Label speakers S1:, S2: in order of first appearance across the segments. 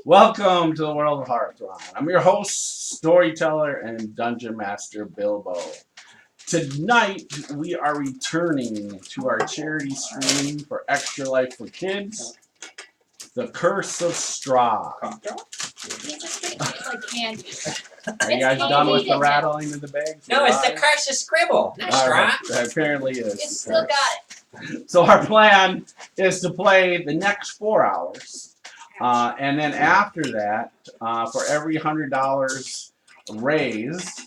S1: Welcome to the world of Hearthstone. I'm your host, storyteller, and dungeon master, Bilbo. Tonight, we are returning to our charity stream for Extra Life for Kids, The Curse of Strahd.
S2: It's like candy.
S1: Are you guys done with the rattling of the bags?
S3: No, it's the curse of scribble.
S1: All right, apparently it is.
S2: It's still got it.
S1: So our plan is to play the next 4 hours. And then after that, for every $100 raised,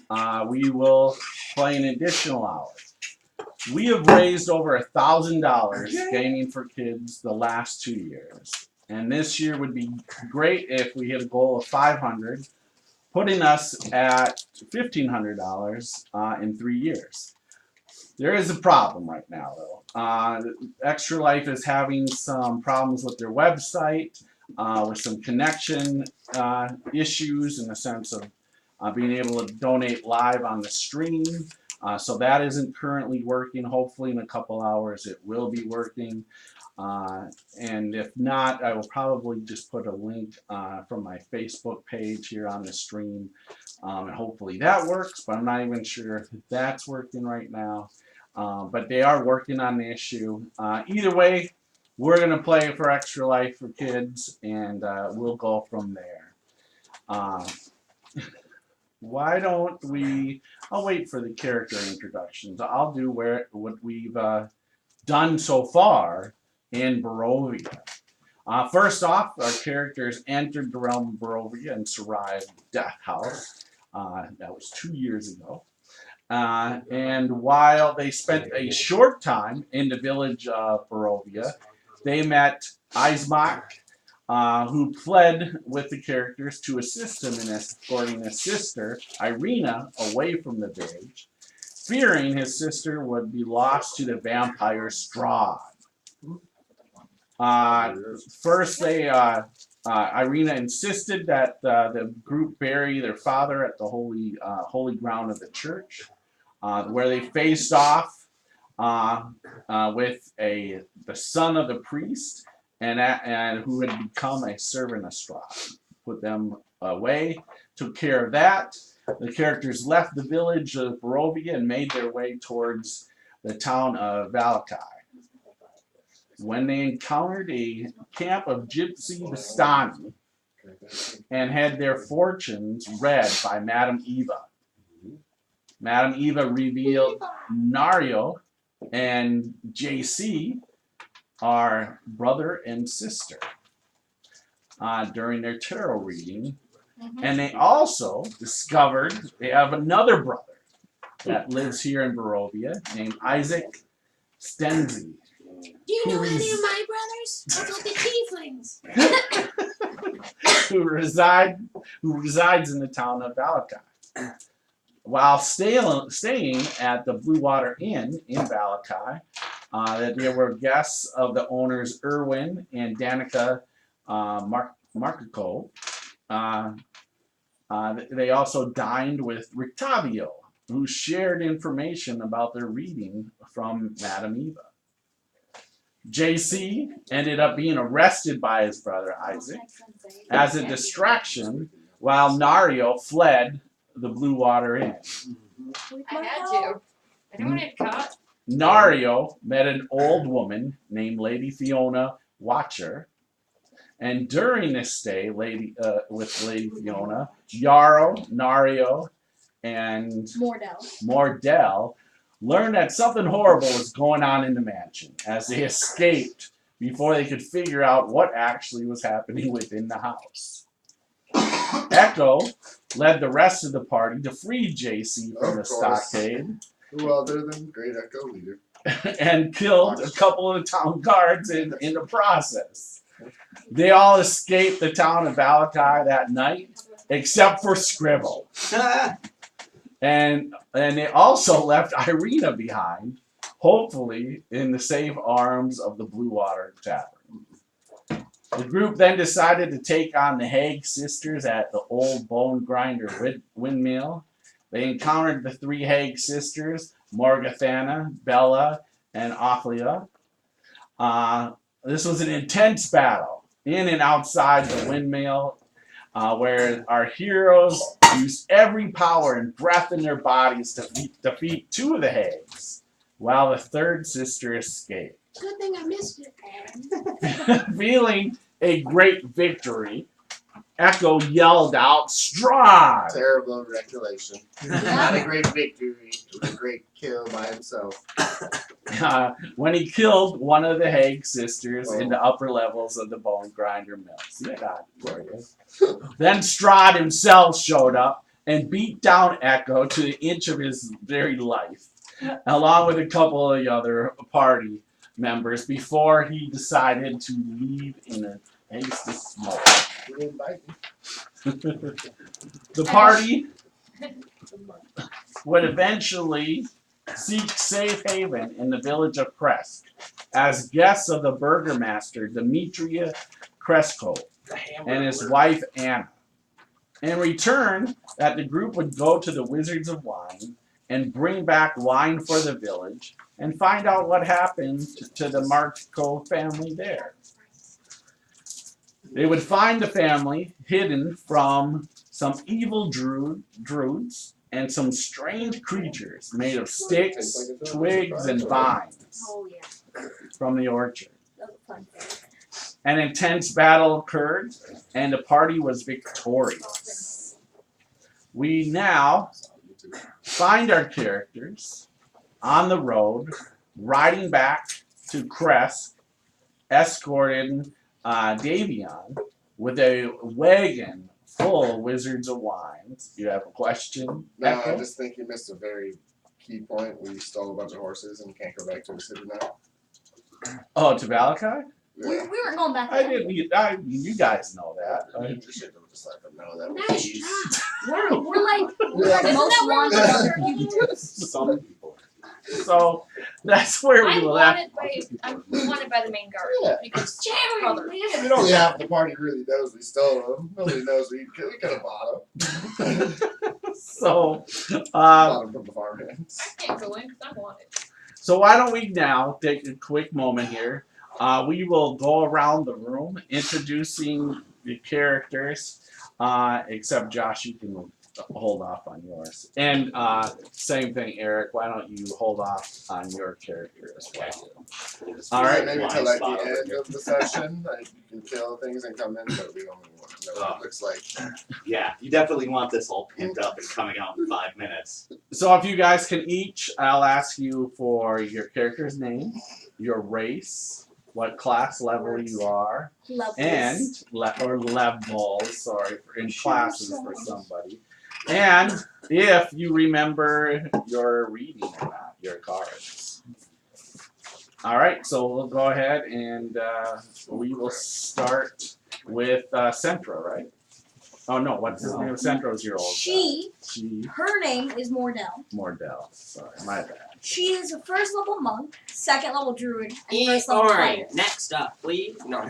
S1: we will play an additional hour. We have raised over $1,000 gaming for kids the last 2 years. And this year would be great if we hit a goal of $500, putting us at $1,500 in 3 years. There is a problem right now, though. Extra Life is having some problems with their website, with some connection issues in the sense of being able to donate live on the stream. So that isn't currently working. Hopefully in a couple hours it will be working. And if not, I will probably just put a link from my Facebook page here on the stream. And hopefully that works, but I'm not even sure if that's working right now. But they are working on the issue. Either way, we're going to play for Extra Life for Kids, and we'll go from there. Why don't we... I'll wait for the character introductions. I'll do what we've done so far in Barovia. First off, our characters entered the realm of Barovia and survived Death House. That was 2 years ago. And while they spent a short time in the village of Barovia, they met Ismark, who fled with the characters to assist him in escorting his sister, Irina, away from the village, fearing his sister would be lost to the vampire Strahd. First, Irina insisted that the group bury their father at the holy ground of the church, where they faced off with the son of the priest and who had become a servant of Strahd. Put them away, took care of that. The characters left the village of Barovia and made their way towards the town of Valakai, when they encountered a camp of Gypsy Bastani and had their fortunes read by Madame Eva. Madame Eva revealed Nario and JC are brother and sister during their tarot reading. And they also discovered they have another brother that lives here in Barovia named Isaac Stenzi.
S2: Do you know any of my brothers? Those are the tieflings.
S1: who resides in the town of Valakai. While staying at the Blue Water Inn in Valakai, that there were guests of the owners Erwin and Danica Marcoco. They also dined with Rictavio, who shared information about their reading from Madame Eva. JC ended up being arrested by his brother Isaac as a distraction while Nario fled the Blue Water Inn.
S2: I had to. I don't want to get caught.
S1: Nario met an old woman named Lady Fiona Watcher, and during this stay with Lady Fiona, Yarrow, Nario, and Mordell learned that something horrible was going on in the mansion as they escaped before they could figure out what actually was happening within the house. Echo led the rest of the party to free JC from the stockade.
S4: Who other than Great Echo Leader?
S1: And killed a couple of the town guards in the process. They all escaped the town of Valakai that night, except for Scribble. And they also left Irina behind, hopefully in the safe arms of the Blue Water Tavern. The group then decided to take on the Hague sisters at the old Bone Grinder windmill. They encountered the 3 Hague sisters, Morgathana, Bella, and Ophelia. This was an intense battle in and outside the windmill, where our heroes use every power and breath in their bodies to defeat 2 of the hags, while the third sister escaped.
S2: Good thing I missed it.
S1: Feeling a great victory, Echo yelled out, Strahd!
S4: Terrible recollection. Not a great victory. It was a great kill by himself.
S1: When he killed one of the Hag sisters in the upper levels of the Bone Grinder Mill. See, I got it for you. Then Strahd himself showed up and beat down Echo to the inch of his very life, along with a couple of the other party members, before he decided to leave in a haste of smoke.
S4: He didn't bite me.
S1: The party would eventually seek safe haven in the village of Crest as guests of the burgomaster Demetria Kresko and his wife Anna. In return, that the group would go to the Wizards of Wine and bring back wine for the village and find out what happened to the Marco family there. They would find the family hidden from some evil druids and some strange creatures made of sticks, twigs, and vines
S2: Oh yeah,
S1: from the orchard.
S2: that was a fun thing.
S1: An intense battle occurred, and the party was victorious. We now find our characters on the road, riding back to Crest, escorting Davion with a wagon full of Wizards of Wines. You have a question?
S4: No,
S1: Echo?
S4: I just think you missed a very key point where you stole a bunch of horses and can't go back to the city now.
S1: Oh, to Valakai?
S2: We weren't going back
S1: I
S2: there.
S1: didn't. You guys know that.
S4: You should have just let them know that.
S2: Nice
S4: Please.
S2: job. We're like
S4: Isn't
S2: most
S5: that where
S2: wanted
S5: we're
S2: other
S6: Some people.
S1: So that's where we
S5: I'm
S1: left.
S5: wanted by the main guard
S4: Yeah.
S5: because
S2: Jerry,
S5: brother.
S4: And only half the party really knows we stole them. Nobody knows we could have bought them.
S1: So,
S4: Bought them from the farmhands.
S5: I can't go in because I'm wanted.
S1: so why don't we now take a quick moment here? We will go around the room introducing the characters. Except Josh, you can hold off on yours. And same thing, Eric. Why don't you hold off on your character as well? All right.
S4: Maybe
S6: Blind
S4: till like
S6: spot
S4: the
S6: over
S4: end
S6: here.
S4: of the session, like you can kill things and come in, but we don't really want to know what it looks like.
S6: Yeah, you definitely want this all pinned up and coming out in 5 minutes.
S1: So if you guys can each, I'll ask you for your character's name, your race, what class level you are, and levels, sorry, in classes for somebody. And if you remember your reading or not, your cards. All right, so we'll go ahead and we will start with Centra, right? Oh no, what's his name? Centra's your old guy.
S7: Her name is Mordell.
S1: Mordell. Sorry, my bad.
S7: She is a first level monk, second level druid, and
S3: Eat
S7: first level
S3: orange.
S7: fighter.
S3: Next up, please. No.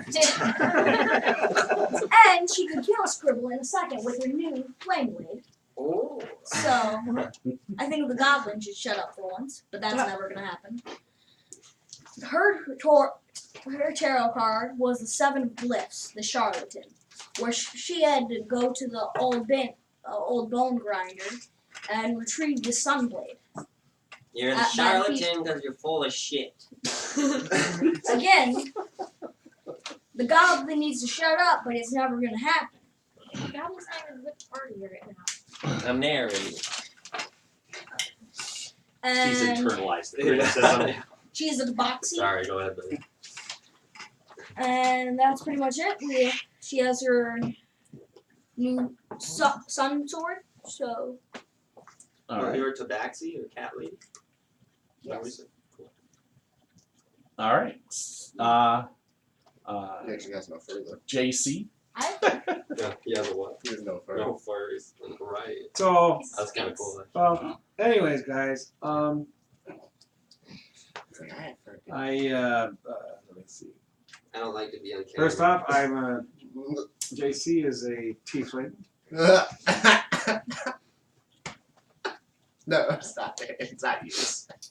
S7: And she could kill a scribble in a second with her new flame blade.
S3: Oh.
S7: So I think the goblin should shut up for once, but that's never gonna happen. Her tarot card was the Seven of Glyphs, the Charlatan, where she had to go to the old bone grinder and retrieve the Sunblade.
S3: You're the
S7: That
S3: charlatan because you're full of shit.
S7: Again, the goblin needs to shut up, but it's never gonna happen.
S5: Goblin's not in a good party right now.
S3: I'm narrating.
S6: She's
S7: And
S6: internalized the criticism.
S7: she's a boxy,
S6: Sorry, go ahead, buddy.
S7: and that's pretty much it. She has her new sun sword, so
S1: All right.
S6: You're a tabaxi or cat lady?
S7: yes.
S1: All right.
S4: He actually has no fur though.
S1: JC.
S6: Yeah, he has a what?
S4: He has no fur.
S6: No furs. Right.
S8: So,
S6: That's kind of cool.
S8: anyways, guys, let me see.
S3: I don't like to be on camera.
S8: First off, JC is a tiefling.
S4: No, it's not. It's not you.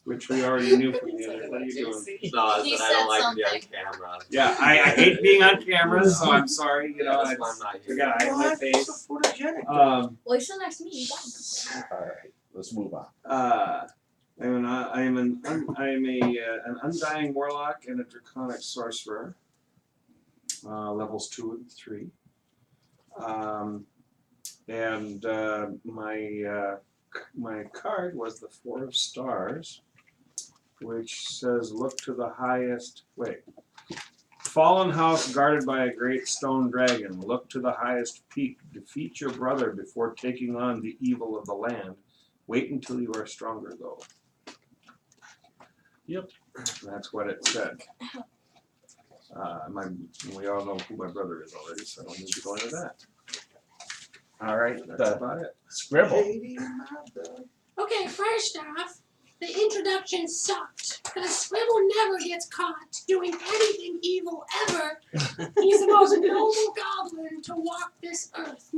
S8: which we already knew from the other. What are you doing?
S3: No,
S5: He
S3: but I
S5: said
S3: don't like to be on
S5: something.
S3: camera.
S8: Yeah, I hate being on camera, so I'm sorry. You know,
S3: That's why I'm not
S8: I
S3: here.
S8: gotta hide my face.
S6: Photogenic.
S7: Well, you're still next to me. You got him.
S1: All right, let's move on.
S8: I'm an undying warlock and a draconic sorcerer. Levels 2 and 3. And my card was the 4 of Stars, which says, "Look to the highest." Wait. Fallen house guarded by a great stone dragon. Look to the highest peak. Defeat your brother before taking on the evil of the land. Wait until you are stronger, though.
S1: Yep.
S8: That's what it said. We all know who my brother is already, so I don't need to go into that.
S1: All right,
S8: That's about it.
S1: Scribble.
S2: Okay, first off, the introduction sucked because Scribble never gets caught doing anything evil ever. He's the most noble goblin to walk this earth.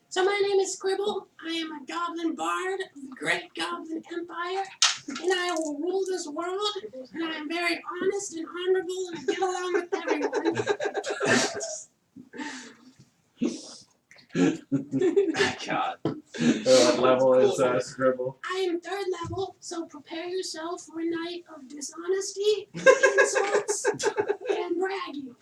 S2: So my name is Scribble. I am a goblin bard of the Great Goblin Empire, and I will rule this world. And I am very honest and honorable, and I get along with everyone.
S6: God.
S1: What level is Scribble?
S2: I am 3rd level, so prepare yourself for a night of dishonesty, insults, and bragging.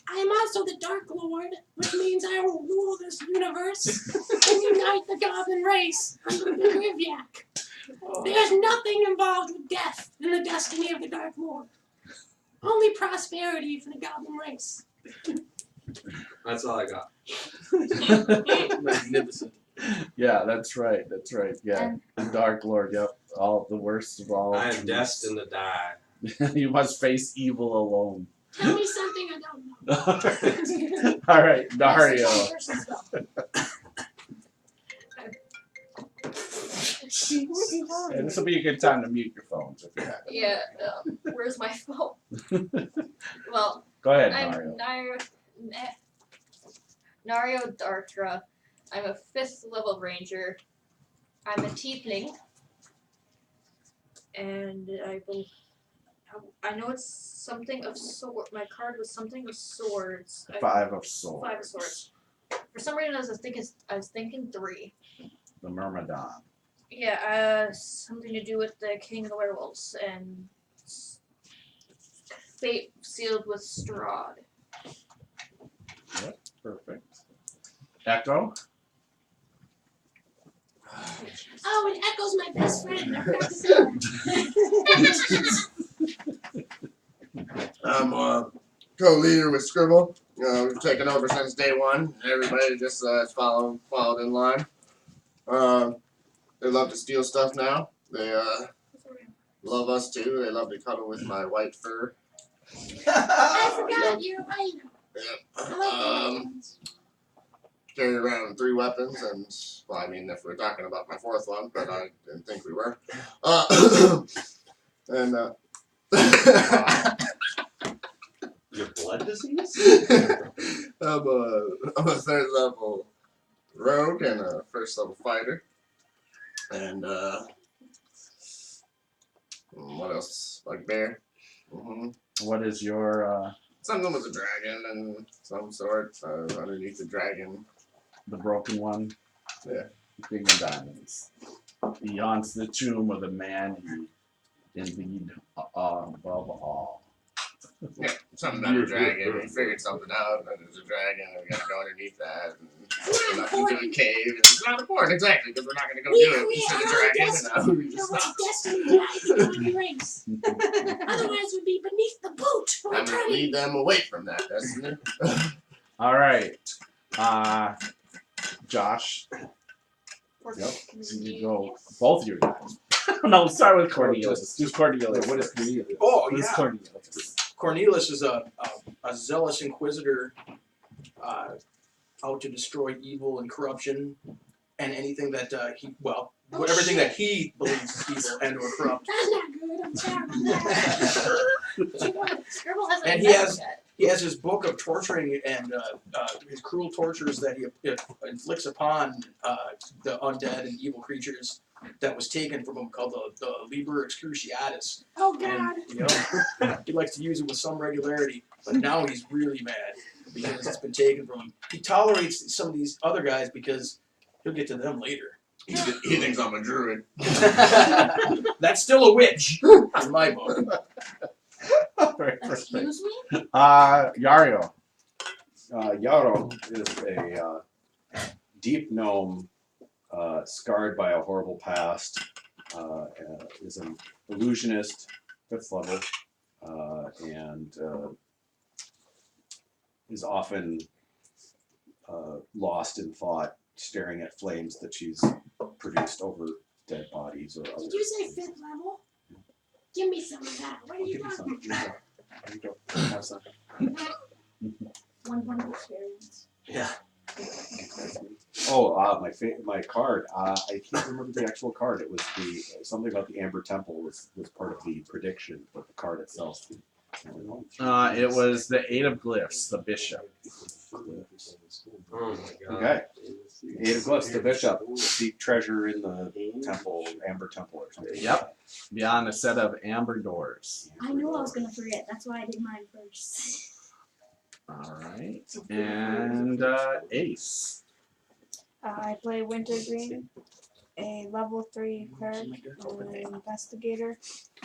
S2: I am also the Dark Lord, which means I will rule this universe and unite the goblin race under the Grivyak. There's nothing involved with death in the destiny of the Dark Lord. Only prosperity for the goblin race.
S3: That's all I got.
S6: Magnificent.
S1: Yeah, that's right. That's right. Yeah, the Dark Lord. Yep, all the worst of all.
S3: I am
S1: trees.
S3: destined to die.
S1: You must face evil alone.
S2: Tell me something I don't know.
S1: All right, Dario. And this will be a good time to mute your phones if you have it.
S5: Yeah, where's my phone? Well,
S1: Go ahead,
S5: I'm
S1: Dario.
S5: Nario Darkra. I'm a 5th level ranger. I'm a tiefling. And I know it's something of sword. My card was something of swords.
S1: 5 of Swords.
S5: 5 of swords. For some reason, I was thinking 3.
S1: The Myrmidon.
S5: Yeah, something to do with the King of the Werewolves and fate sealed with Strahd.
S1: Yep, perfect. Echo.
S2: Oh, and Echo's my best friend. I forgot to say that.
S4: I'm co-leader with Scribble. We've taken over since day one. Everybody just followed in line. They love to steal stuff now. They love us too. They love to cuddle with my white fur.
S2: I forgot you're white.
S4: Yep.
S2: I like the white ones.
S4: Carry around 3 weapons, and well, I mean, if we're talking about my 4th one, but I didn't think we were.
S6: Your blood disease?
S4: I'm a 3rd level rogue and a 1st level fighter. And what else? Like bear.
S1: What is your
S4: Something with a dragon and some sort underneath the dragon.
S1: the broken one?
S4: Yeah.
S1: King of Diamonds. He haunts the tomb of the man he indeed above all.
S4: Yeah, something about a dragon. We figured something out. And there's a dragon, and we gotta go underneath that. And we're not into a cave. And it's not important, exactly, because we're not gonna go do it. We see the dragon, and we
S2: No
S4: just
S2: one's
S4: stop.
S2: destined to die the goblin race. Otherwise, we'd be beneath the boot. for
S4: I'm gonna
S2: eternity.
S4: lead them away from that, Destiny.
S1: All right. Josh. Yep. You go. Both of you guys. No, start with Cornelius. Who's Cornelius?
S9: What is Cornelius?
S10: Oh,
S1: Who's
S10: yeah.
S1: Cornelius?
S10: Cornelius is a zealous inquisitor out to destroy evil and corruption and anything that everything that he believes is evil and or corrupt.
S2: That's not good. I'm terrible.
S5: Scribble hasn't
S10: And he
S5: met
S10: has-
S5: yet.
S10: he has his book of torturing and his cruel tortures that he inflicts upon the undead and evil creatures that was taken from him, called the Liber Excruciatus.
S2: Oh God.
S10: And, he likes to use it with some regularity, but now he's really mad because it's been taken from him. He tolerates some of these other guys because he'll get to them later.
S4: He thinks I'm a druid.
S10: That's still a witch in my book.
S1: Very frustrating.
S7: Excuse me?
S1: Yario.
S9: Yarrow is a deep gnome, scarred by a horrible past. Is an illusionist, 5th level, and is often lost in thought, staring at flames that she's produced over dead bodies or other.
S2: Did you say 5th level? Give me some of that. What are
S9: I'll
S2: you
S9: give you
S2: talking
S9: some. Here you go. Have some.
S7: 1 point of experience.
S10: Yeah.
S9: Oh, my card. I can't remember the actual card. It was something about the Amber Temple was part of the prediction, but the card itself.
S1: It was the 8 of Glyphs, the bishop.
S3: Oh my god.
S9: Okay. 8 of Glyphs, the bishop. Deep treasure in the temple, Amber Temple or something.
S1: Yep. Beyond a set of amber doors.
S7: I knew I was gonna forget. That's why I did mine first.
S1: All right. And Ace.
S11: I play Wintergreen, a level 3 cleric, an investigator.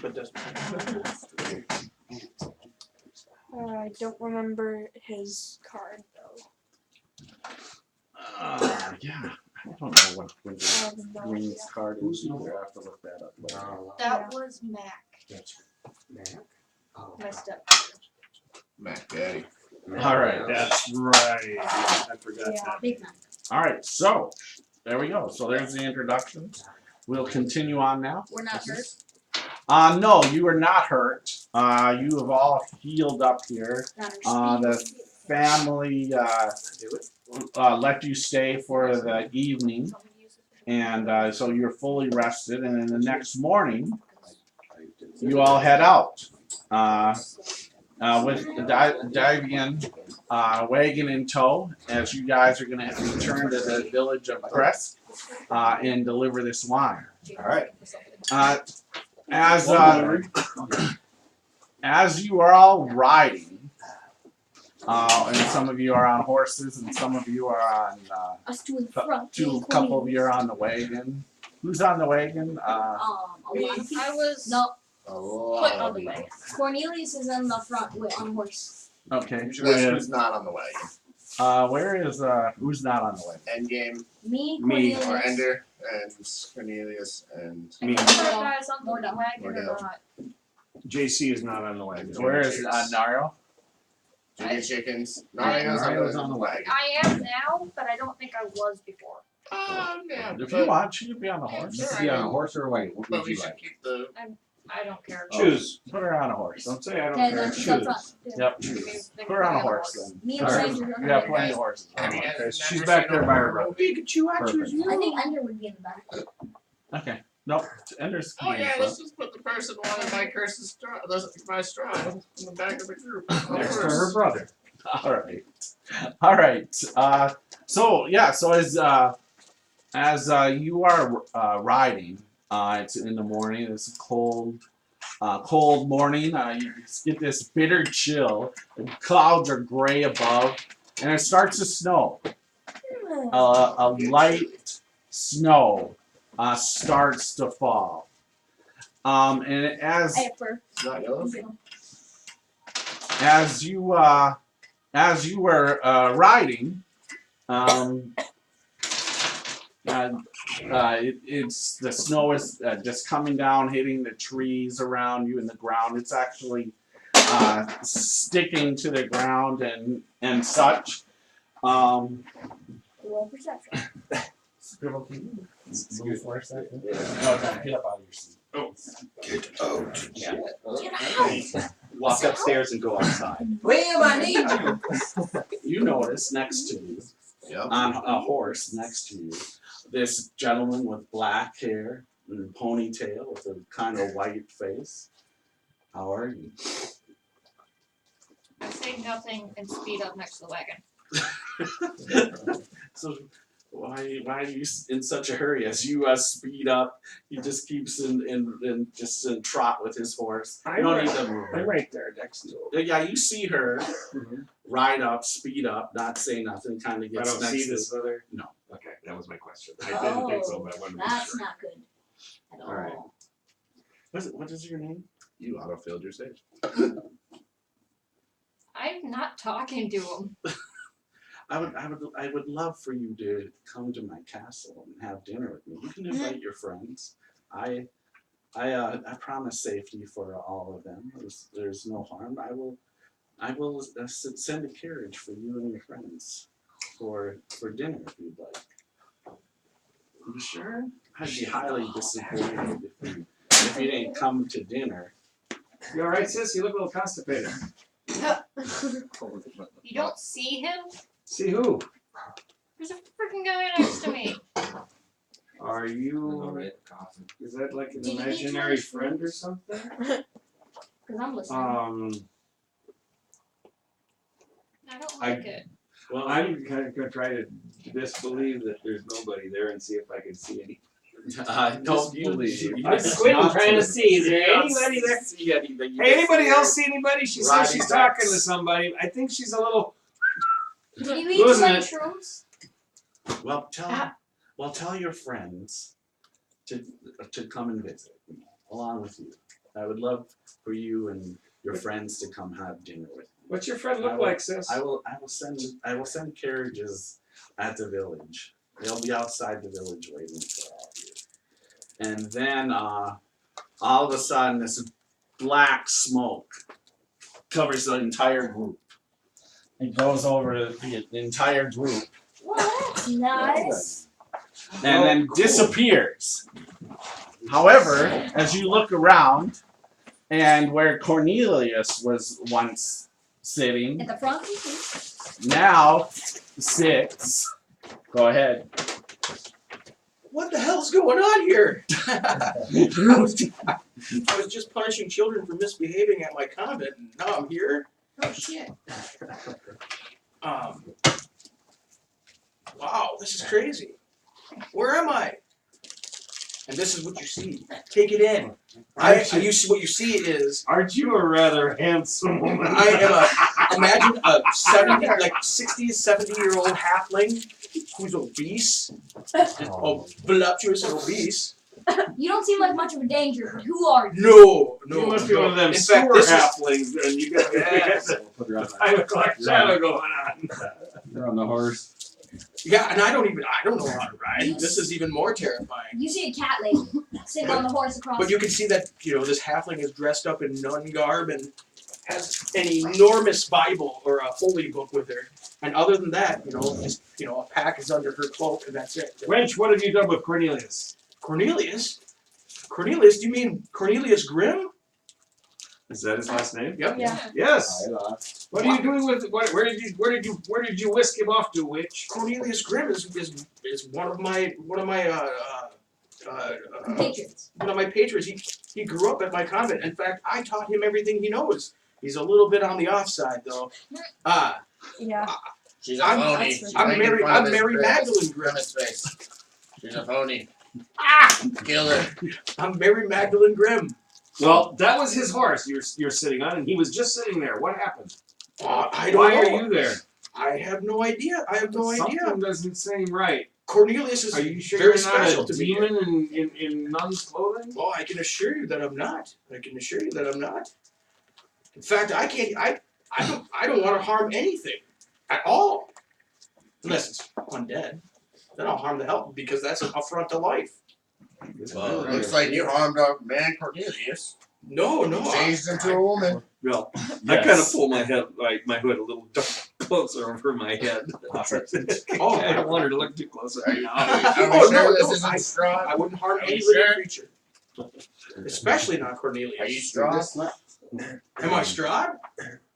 S10: But does
S11: I don't remember his card though.
S1: Yeah. I don't know what
S11: I have no idea.
S1: Green's card is either. I have to look that up later.
S5: That was Mac.
S3: Mac? Oh.
S5: Messed up.
S4: Mac Daddy.
S1: All right.
S8: That's right. I forgot
S11: Yeah.
S8: that.
S7: Big man.
S1: All right. So there we go. So there's the introduction. We'll continue on now.
S7: We're not hurt.
S1: No, you are not hurt. You have all healed up here. The family let you stay for the evening, and so you're fully rested. And then the next morning, you all head out with the Davian wagon in tow, as you guys are going to return to the village of Kresk and deliver this wine.
S9: All right.
S1: As you are all riding, and some of you are on horses, and some of you are on
S7: Us two in the front.
S1: a couple of you are on the wagon. Who's on the wagon?
S7: A lot of people.
S5: I was
S7: No,
S4: A
S7: put
S4: lot
S7: on
S4: of
S7: the
S4: people.
S7: way. Cornelius is in the front on a horse.
S1: Okay.
S4: You should ask who's not on the wagon.
S1: Where is who's not on the wagon?
S4: Endgame,
S7: Me,
S9: Me.
S7: Cornelius.
S4: or Ender, and Cornelius, and
S9: Me.
S5: the guys on the
S7: Mordell.
S5: wagon or
S4: Mordell.
S5: not.
S8: JC is not on the wagon.
S1: Where is Nario?
S4: Jimmy Chickens.
S5: Mario's
S4: Nario's
S1: on the wagon.
S5: I am now, but I don't think I was before.
S4: Yeah.
S1: If you want, she could be on the horse.
S4: Sure.
S9: Be on a horse or a wagon? What
S4: But
S9: would
S4: we
S9: you
S4: should
S9: like?
S4: keep the.
S5: I don't care.
S8: Choose.
S1: Put her on a horse.
S8: Don't say I don't
S7: Okay,
S8: care.
S7: then she's up
S8: Choose.
S7: front.
S1: Yep.
S5: They
S1: Put her on a
S5: can
S1: horse
S5: be
S1: then.
S7: Me and
S1: All right.
S7: Stranger are
S1: You got
S7: gonna
S1: plenty
S7: be
S1: of horses.
S8: Okay, she's back there by her brother.
S10: Pikachu, I choose
S9: Perfect.
S10: you.
S7: I think Ender would be in the back.
S1: Okay. Nope. Ender's
S4: Oh yeah,
S1: front.
S4: let's just put the person wanted by Curse's Strahd in the back of the group.
S8: Next to her brother.
S1: All right. All right. So yeah. So as you are riding, it's in the morning. It's a cold morning. You just get this bitter chill. The clouds are gray above, and it starts to snow. A light snow starts to fall. And as
S7: I have fur.
S4: It's not yellow.
S1: as you were riding, it's the snow is just coming down, hitting the trees around you and the ground. It's actually sticking to the ground and such.
S7: Roll perception.
S1: Scribble, can you move for a second?
S9: Yeah.
S1: Okay, get up out of your seat.
S4: Get out.
S9: Yeah.
S7: Get out.
S9: Walk upstairs and go outside.
S10: Liam, I need you.
S1: You notice next to you,
S4: Yep.
S1: on a horse next to you, this gentleman with black hair and a ponytail with a kind of white face. How are you?
S5: I say nothing and speed up next to the wagon.
S1: So why are you in such a hurry? As you speed up, he just keeps in just in trot with his horse. You don't need to move.
S8: I'm right there next to him.
S1: Yeah, you see her ride up, speed up, not say nothing, kind of
S8: I
S1: gets
S8: don't
S1: next
S8: see
S1: to
S8: this other.
S1: No.
S8: Okay, that was my question. I didn't think so, but I wanted to be
S7: That's
S8: sure.
S7: not good at all.
S8: All right.
S1: What is your name?
S9: You autofilled your stage.
S5: I'm not talking to him.
S1: I would love for you to come to my castle and have dinner with me. You can invite your friends. I promise safety for all of them. There's no harm. I will send a carriage for you and your friends for dinner if you'd like. You sure? I'd be highly disappointed if you didn't come to dinner.
S8: You all right, sis? You look a little constipated.
S5: You don't see him?
S8: See who?
S5: There's a freaking guy next to me.
S8: Are you? Is that like an
S7: Did you eat
S8: imaginary
S7: lunch?
S8: friend or something?
S7: Because I'm listening.
S5: I don't
S8: I-
S5: like it.
S1: Well,
S8: I'm kind of gonna try to disbelieve that there's nobody there and see if I can see any.
S1: I don't believe.
S8: I'm squinting trying to see. Is there anybody there?
S1: See anything.
S8: Hey, anybody else see anybody? She says
S1: Riding
S8: she's talking to
S1: ducks.
S8: somebody. I think she's a little.
S7: Do you eat
S8: Losing it.
S7: mushrooms?
S1: Well, tell your friends to come and visit me along with you. I would love for you and your friends to come have dinner with me.
S8: What's your friend
S1: I
S8: look
S1: will-
S8: like, sis?
S1: I will send carriages at the village. They'll be outside the village waiting for all of you. And then all of a sudden this black smoke covers the entire group. It goes over the entire group
S7: Well, that's nice.
S1: and then disappears. However, as you look around and where Cornelius was once sitting,
S7: At the front?
S1: now sits. Go ahead.
S10: What the hell's going on here? I was just punishing children for misbehaving at my convent, and now I'm here. Oh shit. Wow, this is crazy. Where am I? And this is what you see. Take it in. You see what you see is.
S8: Aren't you a rather handsome woman?
S10: I am imagine a 60, 70-year-old halfling who's obese, voluptuous and obese.
S7: You don't seem like much of a danger, but who are you?
S10: No.
S8: You must be one of them
S10: In
S8: sewer
S10: fact, this is
S8: halflings, and you got the 5 o'clock shadow going on.
S9: You're on the horse.
S10: yeah, and I don't know how to ride. This is even more terrifying.
S7: You see a cat lady sitting on the horse across.
S10: But you can see that this halfling is dressed up in nun garb and has an enormous Bible or a holy book with her. And other than that, just a pack is under her cloak, and that's it.
S8: Wench, what have you done with Cornelius?
S10: Cornelius? Cornelius? Do you mean Cornelius Grimm?
S8: Is that his last name?
S10: Yep.
S7: Yeah.
S8: Yes. What are you doing with? Where did you whisk him off to, witch?
S10: Cornelius Grimm is one of my
S7: Patriots.
S10: one of my patrons. He grew up at my convent. In fact, I taught him everything he knows. He's a little bit on the offside though.
S11: Yeah.
S4: She's a
S10: I'm-
S4: phony.
S7: that's
S4: She's
S10: I'm
S4: making
S10: Mary-
S4: fun of
S10: I'm
S4: his
S10: Mary
S4: face.
S10: Magdalene Grimm.
S4: Grimm's face. She's a phony.
S10: Ah!
S4: Kill her.
S10: I'm Mary Magdalene Grimm.
S8: Well, that was his horse you're sitting on, and he was just sitting there. What happened?
S10: I don't
S8: Why
S10: know.
S8: are you there?
S10: I have no idea. I have no idea.
S8: Something doesn't seem right.
S10: Cornelius is
S8: Are you sure
S10: very
S8: you're not
S10: special
S8: a
S10: to me.
S8: demon in nun's clothing?
S10: Well, I can assure you that I'm not. In fact, I don't want to harm anything at all. Unless it's undead. Then I'll harm the help because that's an affront to life.
S4: Well, it looks like you harmed our man Cornelius.
S10: No.
S4: Changed into a woman.
S12: Well, I kind of pull my head, my hood a little closer over my head. I don't want her to look too close at me now.
S4: Are we sure this isn't Strahd?
S10: I wouldn't harm
S4: Are
S10: any
S4: you
S10: living
S4: sure?
S10: creature. Especially not Cornelius.
S4: Are you Strahd?
S10: Am I Strahd?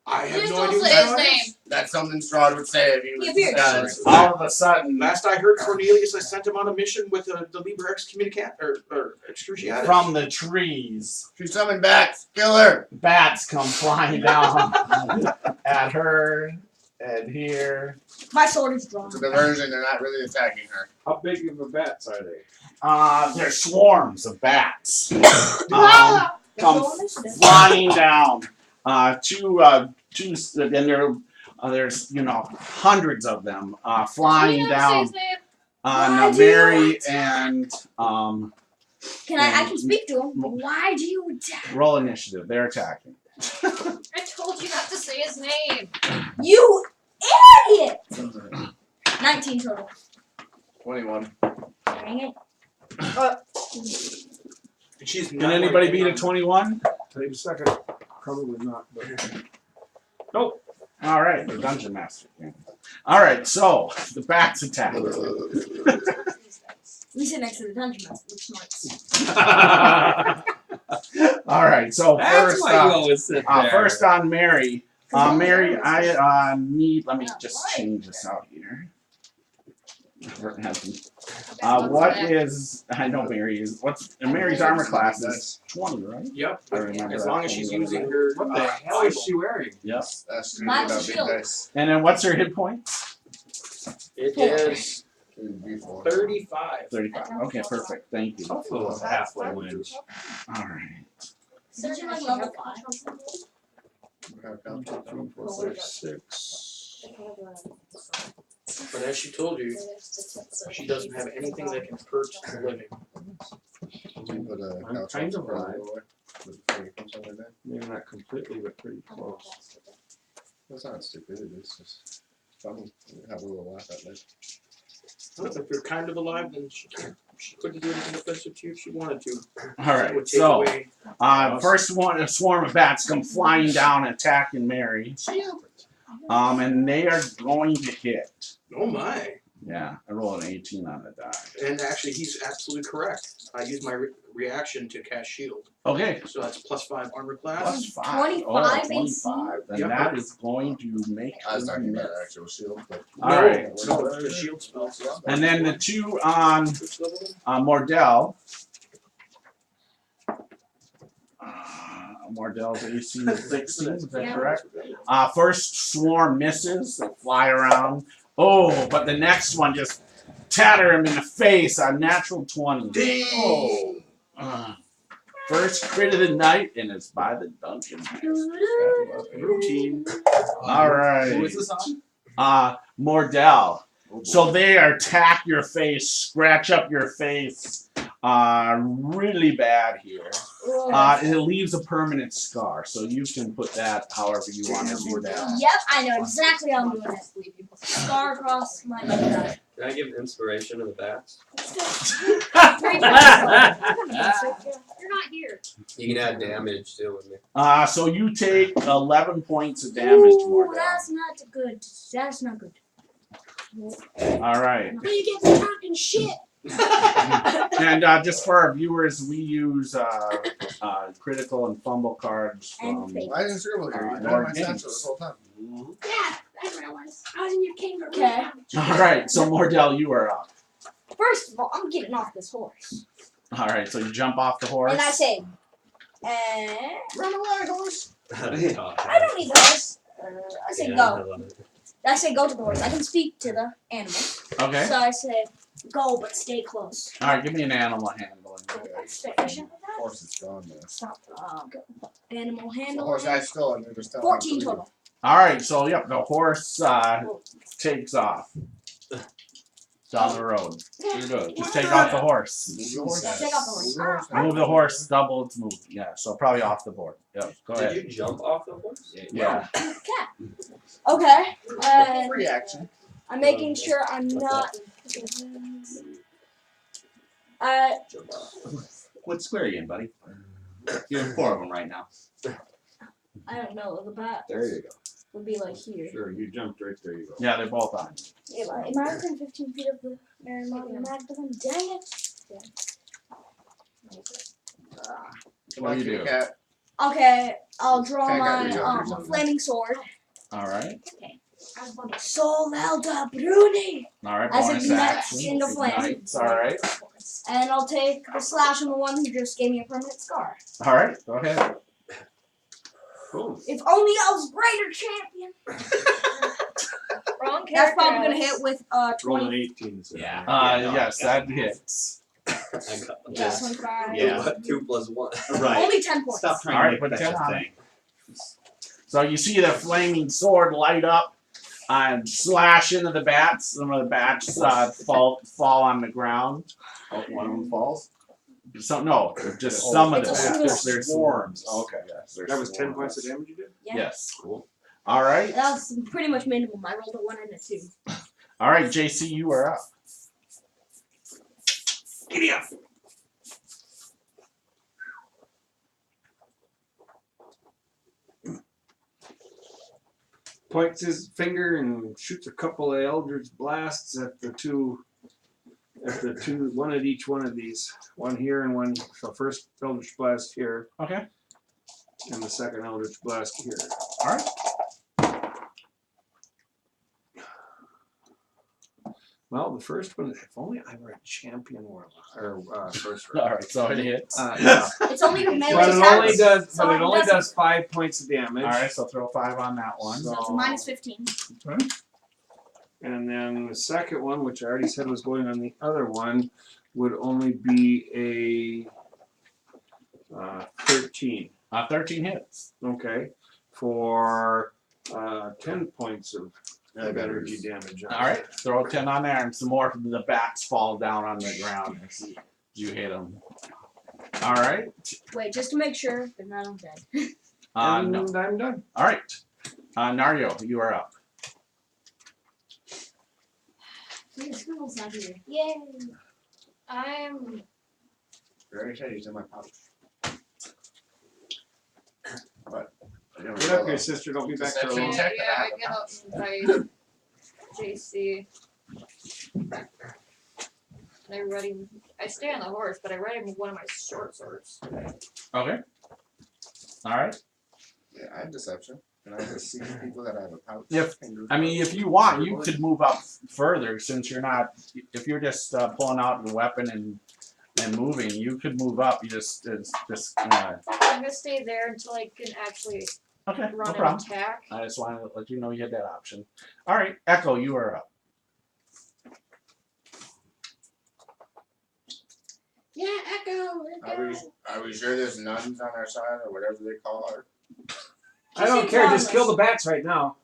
S10: I have
S5: Please
S10: no
S5: don't
S10: idea.
S5: say his
S10: what
S5: name.
S10: Strahd is.
S4: That's something Strahd would say if he was.
S7: He appeared.
S1: All of a sudden,
S10: Last I heard, Cornelius, I sent him on a mission with the Liber Excommunicant or Excruciatus.
S1: from the trees,
S4: She summoned bats. Kill her.
S1: bats come flying down at her and here.
S7: My sword is drawn.
S4: It's a diversion. They're not really attacking her.
S8: How big of a bats are they?
S1: They're swarms of bats. Come
S7: Roll initiative.
S1: flying down. Two, and there's hundreds of them flying down
S7: Why
S1: on
S7: do you
S1: Mary
S7: attack?
S1: and
S7: Can I can speak to him. Why do you attack?
S1: roll initiative. They're attacking.
S5: I told you not to say his name.
S7: You idiot! 19 total.
S4: 21.
S7: Dang it.
S10: She's
S1: Can
S10: not
S1: anybody
S10: working
S1: beat a
S10: on-
S1: 21?
S8: Take a second. Probably not, but nope.
S1: All right, the dungeon master. All right, so the bats attack.
S7: We sit next to the dungeon master, which smarts.
S1: All right, so
S12: That's
S1: first,
S12: why you always sit there.
S1: first on Mary. Mary, I need. Let me just change this out here. What is? I know Mary is. What's Mary's armor class is 20, right?
S10: Yep.
S1: I remember
S10: As
S1: that
S10: long as she's
S1: from the other
S10: using
S1: night.
S10: her.
S12: What the hell is she wearing?
S1: Yes.
S4: That's true.
S7: Mine's a
S4: Big
S7: shield.
S4: dice.
S1: And then what's her hit points?
S10: It is
S4: 2d4.
S10: 35.
S1: 35. Okay, perfect. Thank you.
S12: Hopefully it's halfway wins.
S1: All right.
S7: Did you like level 5?
S8: 2, 4, 5, 6.
S10: But as she told you, she doesn't have anything that can hurt the living.
S4: You put a
S8: I'm
S4: couch
S8: kind
S4: on
S8: of
S4: the
S8: alive.
S4: floor with something like that.
S8: Maybe not completely, but pretty close.
S4: That's not stupid. It's just funny. Have a little laugh at it.
S10: Well, if you're kind of alive, then she can't. She couldn't do anything offensive to you if she wanted to.
S1: All
S10: It
S1: right.
S10: would take
S1: So,
S10: away.
S1: first one, a swarm of bats come flying down, attacking Mary. And they are going to hit.
S10: Oh my!
S1: Yeah, I roll an 18 on the die.
S10: And actually, he's absolutely correct. I used my reaction to cast shield,
S1: Okay.
S10: so that's +5 armor class.
S1: Plus 5.
S7: 25
S1: 25. Then
S10: Yep.
S1: that is going to make
S4: I was
S1: her
S4: talking
S1: miss.
S4: about actual shield, but
S1: All right.
S10: No, the shield spells.
S1: And then the two on
S10: Which level?
S1: Mordell. Mordell's AC is 16, is that
S7: Yeah.
S1: correct? First swarm misses, they fly around. Oh, but the next one just tatter him in the face, a natural 20.
S10: Dang!
S1: First crit of the night, and it's by the dungeon master.
S10: Routine.
S1: All right.
S6: Who is this on?
S1: Mordell. So they attack your face, scratch up your face, really bad here. It leaves a permanent scar, so you can put that however you want to do that.
S7: Yep, I know exactly how I'm doing it. Scar across my back.
S12: Can I give inspiration to the bats?
S7: Three points.
S5: You're not here.
S3: You can add damage too with me.
S1: So you take 11 points of damage,
S7: Ooh,
S1: Mordell.
S7: that's not good. That's not good.
S1: All right.
S2: Where you get the talking shit?
S1: And just for our viewers, we use critical and fumble cards
S7: And
S1: from.
S7: fake.
S4: I didn't scribble here. You
S1: Lord
S4: know my
S1: Games.
S4: satchel this whole time.
S2: Yeah, that's what I was. I was in your kangaroo.
S7: Okay.
S1: All right, so Mordell, you are up.
S7: First of all, I'm getting off this horse.
S1: All right, so you jump off the horse.
S7: And I say,
S4: Run away, horse.
S7: I don't need the horse. I say
S12: Yeah,
S7: go.
S12: I love it.
S7: I say go to the horse. I can speak to the animal.
S1: Okay.
S7: So I say go, but stay close.
S1: All right, give me an animal handling.
S7: Efficient.
S4: Horse is gone, man.
S7: Stop. Animal
S4: The
S7: handling.
S4: horse I stole, and they're just telling
S7: 14
S4: me to leave.
S7: total.
S1: All right, so yep, the horse takes off down the road. You're good. Just take off the horse.
S4: Move the horse.
S7: Yeah, take off the horse.
S4: Move the horse.
S1: Move the horse, double its move. Yeah, so probably off the board. Yep, go ahead.
S12: Did you jump off the horse?
S1: Yeah.
S7: Okay.
S4: Free action.
S7: I'm making sure I'm not.
S6: What square are you in, buddy? You're in 4 of them right now.
S7: I don't know. The bat
S9: There you go.
S7: would be like here.
S8: Sure, you jumped right there. You go.
S1: Yeah, they're both on.
S7: Am I within 15 feet of the Marymount Magdalene? Dang it!
S1: What do you do?
S4: Cat.
S7: Okay, I'll draw
S4: Cat got
S7: my
S4: your jump.
S7: flaming sword.
S1: All right.
S7: I was about to Solelda Bruni.
S1: All right,
S7: As
S1: bonus
S7: ignites
S1: action.
S7: into flame.
S1: Ignites, all right.
S7: And I'll take the slash on the one who just gave me a permanent scar.
S1: All right, go ahead.
S8: Boom.
S7: If only I was greater champion.
S5: Wrong character.
S7: That's probably gonna
S5: Alex.
S7: hit with
S8: Roll
S7: 20.
S8: an 18. So
S6: Yeah.
S1: Yes, that hits.
S3: I got
S7: Yeah,
S3: this.
S7: 25.
S6: Yeah.
S3: What? 2 + 1.
S6: Right.
S7: Only 10 points.
S6: Stop trying
S1: All
S6: to
S1: right,
S6: make
S1: put
S6: that
S1: 10
S6: a
S1: on
S6: thing.
S1: So you see the flaming sword light up and slash into the bats. Some of the bats fall on the ground.
S9: Oh, one of them falls.
S1: No, just some of
S7: It's
S1: the
S7: a
S1: bats.
S7: swarm.
S1: There's swarms.
S9: Okay.
S1: Yes.
S8: that was 10 points of damage you did?
S7: Yeah.
S1: Yes.
S9: Cool.
S1: All right.
S7: That was pretty much minimum. I rolled a 1 and a 2.
S1: All right, JC, you are up.
S8: Giddy up. Points his finger and shoots a couple of Eldritch blasts at the two, one at each one of these. One here and one, so first Eldritch blast here,
S1: Okay.
S8: and the second Eldritch blast here.
S1: All right.
S8: Well, the first one, if only I were a champion warlock, or sorcerer.
S1: All right, so it hits.
S8: Yeah.
S7: It's only a melee
S8: But it
S7: attack.
S8: only does,
S7: so
S8: but it only
S7: doesn't-
S8: does 5 points of damage.
S1: All right, so throw 5 on that one.
S7: So it's a minus 15.
S8: And then the second one, which I already said was going on the other one, would only be a 13.
S1: 13 hits.
S8: Okay, for 10 points of energy damage.
S1: All right, throw a 10 on there, and some more of the bats fall down on the ground as you hit them. All right.
S7: Wait, just to make sure they're not undead.
S8: And
S1: No.
S8: I'm done.
S1: All right. Nario, you are up.
S7: Scribble's not here. Yay!
S5: I'm
S4: I already said he's in my pouch. But
S8: Get up here, sister. Don't be back there
S4: Deception
S8: alone.
S4: check.
S5: I get up and invite JC. And I ready. I stay on the horse, but I ride him with one of my short swords.
S1: Okay. All right.
S4: Yeah, I have deception. And I just see people that have a pouch.
S1: If you want, you could move up further since you're not. If you're just pulling out your weapon and moving, you could move up. You just.
S5: I'm gonna stay there until I can actually
S1: Okay. No
S5: run and
S1: problem.
S5: attack.
S1: I just wanted to let you know you had that option. All right, Echo, you are up.
S2: Yeah, Echo.
S4: Are we sure there's nuns on our side or whatever they call her?
S8: I don't care. Just kill the bats right now.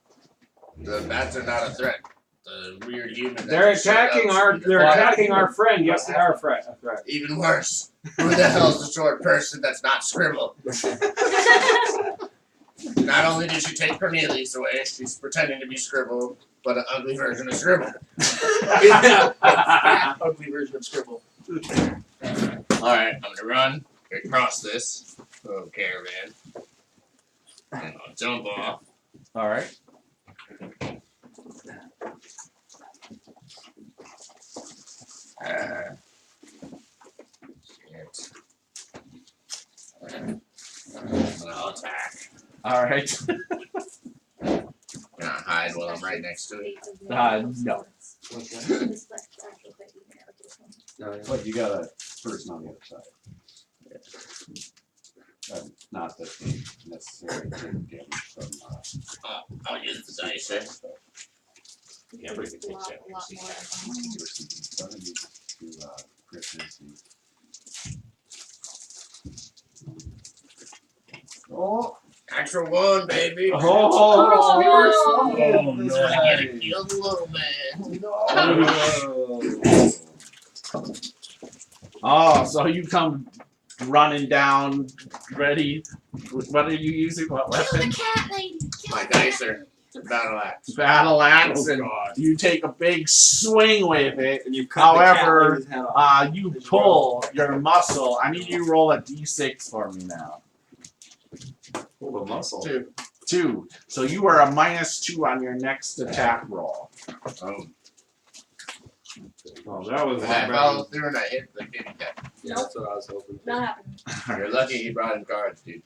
S4: The bats are not a threat. The weird human. that
S8: They're
S4: just showed up
S8: attacking
S4: should be
S8: our.
S4: a
S8: They're
S4: threat.
S8: attacking our friend. Yes, they are a threat.
S4: Even worse. Who the hell's the short person that's not Scribble? Not only did she take Cornelius away, she's pretending to be Scribble, but an ugly version of Scribble.
S10: Yeah, fat, ugly version of Scribble.
S4: Alright, I'm gonna run across this little caravan. And I'll jump off.
S1: All right.
S4: Shit. And I'll attack.
S1: All right.
S4: Can I hide while I'm right next to it?
S1: No.
S9: But you got a person on the other side. Not that they necessarily take damage from.
S4: I'll use the dice. Eh?
S9: Yeah, but you can take damage. To Christmas and
S4: Oh, extra one, baby.
S8: Oh,
S4: He's gonna get it killed a little man.
S1: Oh, so you come running down, ready. What are you using? What
S2: Kill the
S1: weapon?
S2: cat lady. Kill
S4: My
S2: the cat
S4: dice are
S2: lady.
S4: battle axe.
S1: Battle axe,
S8: Oh,
S1: and
S8: God.
S1: you take a big swing with it.
S6: And you cut
S1: However,
S6: the cat lady's head off.
S1: You pull your muscle. I need you to roll a d6 for me now.
S9: pull the muscle.
S1: 2. So you are a -2 on your next attack roll.
S4: Oh,
S8: Oh, that was
S4: I followed through and I hit the kitty cat.
S3: Yeah, that's what I was hoping for.
S7: Not happening.
S4: You're lucky he brought in cards, dude.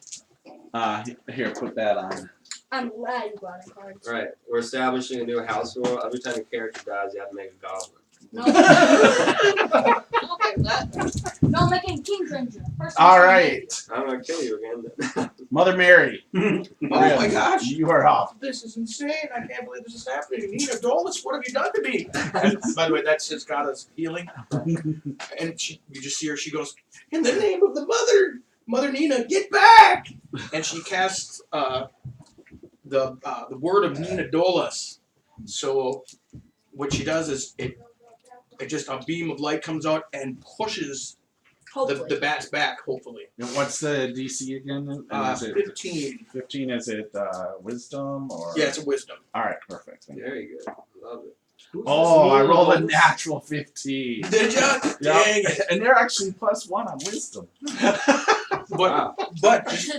S1: Here, put that on.
S7: I'm glad you brought in cards.
S3: Right. We're establishing a new house rule. Every time a character dies, you have to make a goblin.
S7: No.
S5: Okay, that.
S7: No, making King Ranger.
S1: All right,
S3: I'm gonna kill you again.
S1: Mother Mary.
S10: Oh my gosh.
S1: You are up.
S10: This is insane. I can't believe this is happening. Nina Dolus, what have you done to me? And by the way, that's Ciscata's healing. And you just see her, she goes, in the name of the Mother Nina, get back! And she casts the word of Nina Dolus. So what she does is it just a beam of light comes out and pushes the bats back, hopefully.
S1: And what's the DC again? And is it
S10: 15.
S1: 15, is it wisdom or?
S10: Yeah, it's a wisdom.
S1: All right, perfect. Thank you.
S3: There you go. Love it.
S1: Oh, I rolled a natural 15.
S10: Did ya?
S1: Yep.
S10: Dang it.
S1: And they're actually +1 on wisdom.
S10: But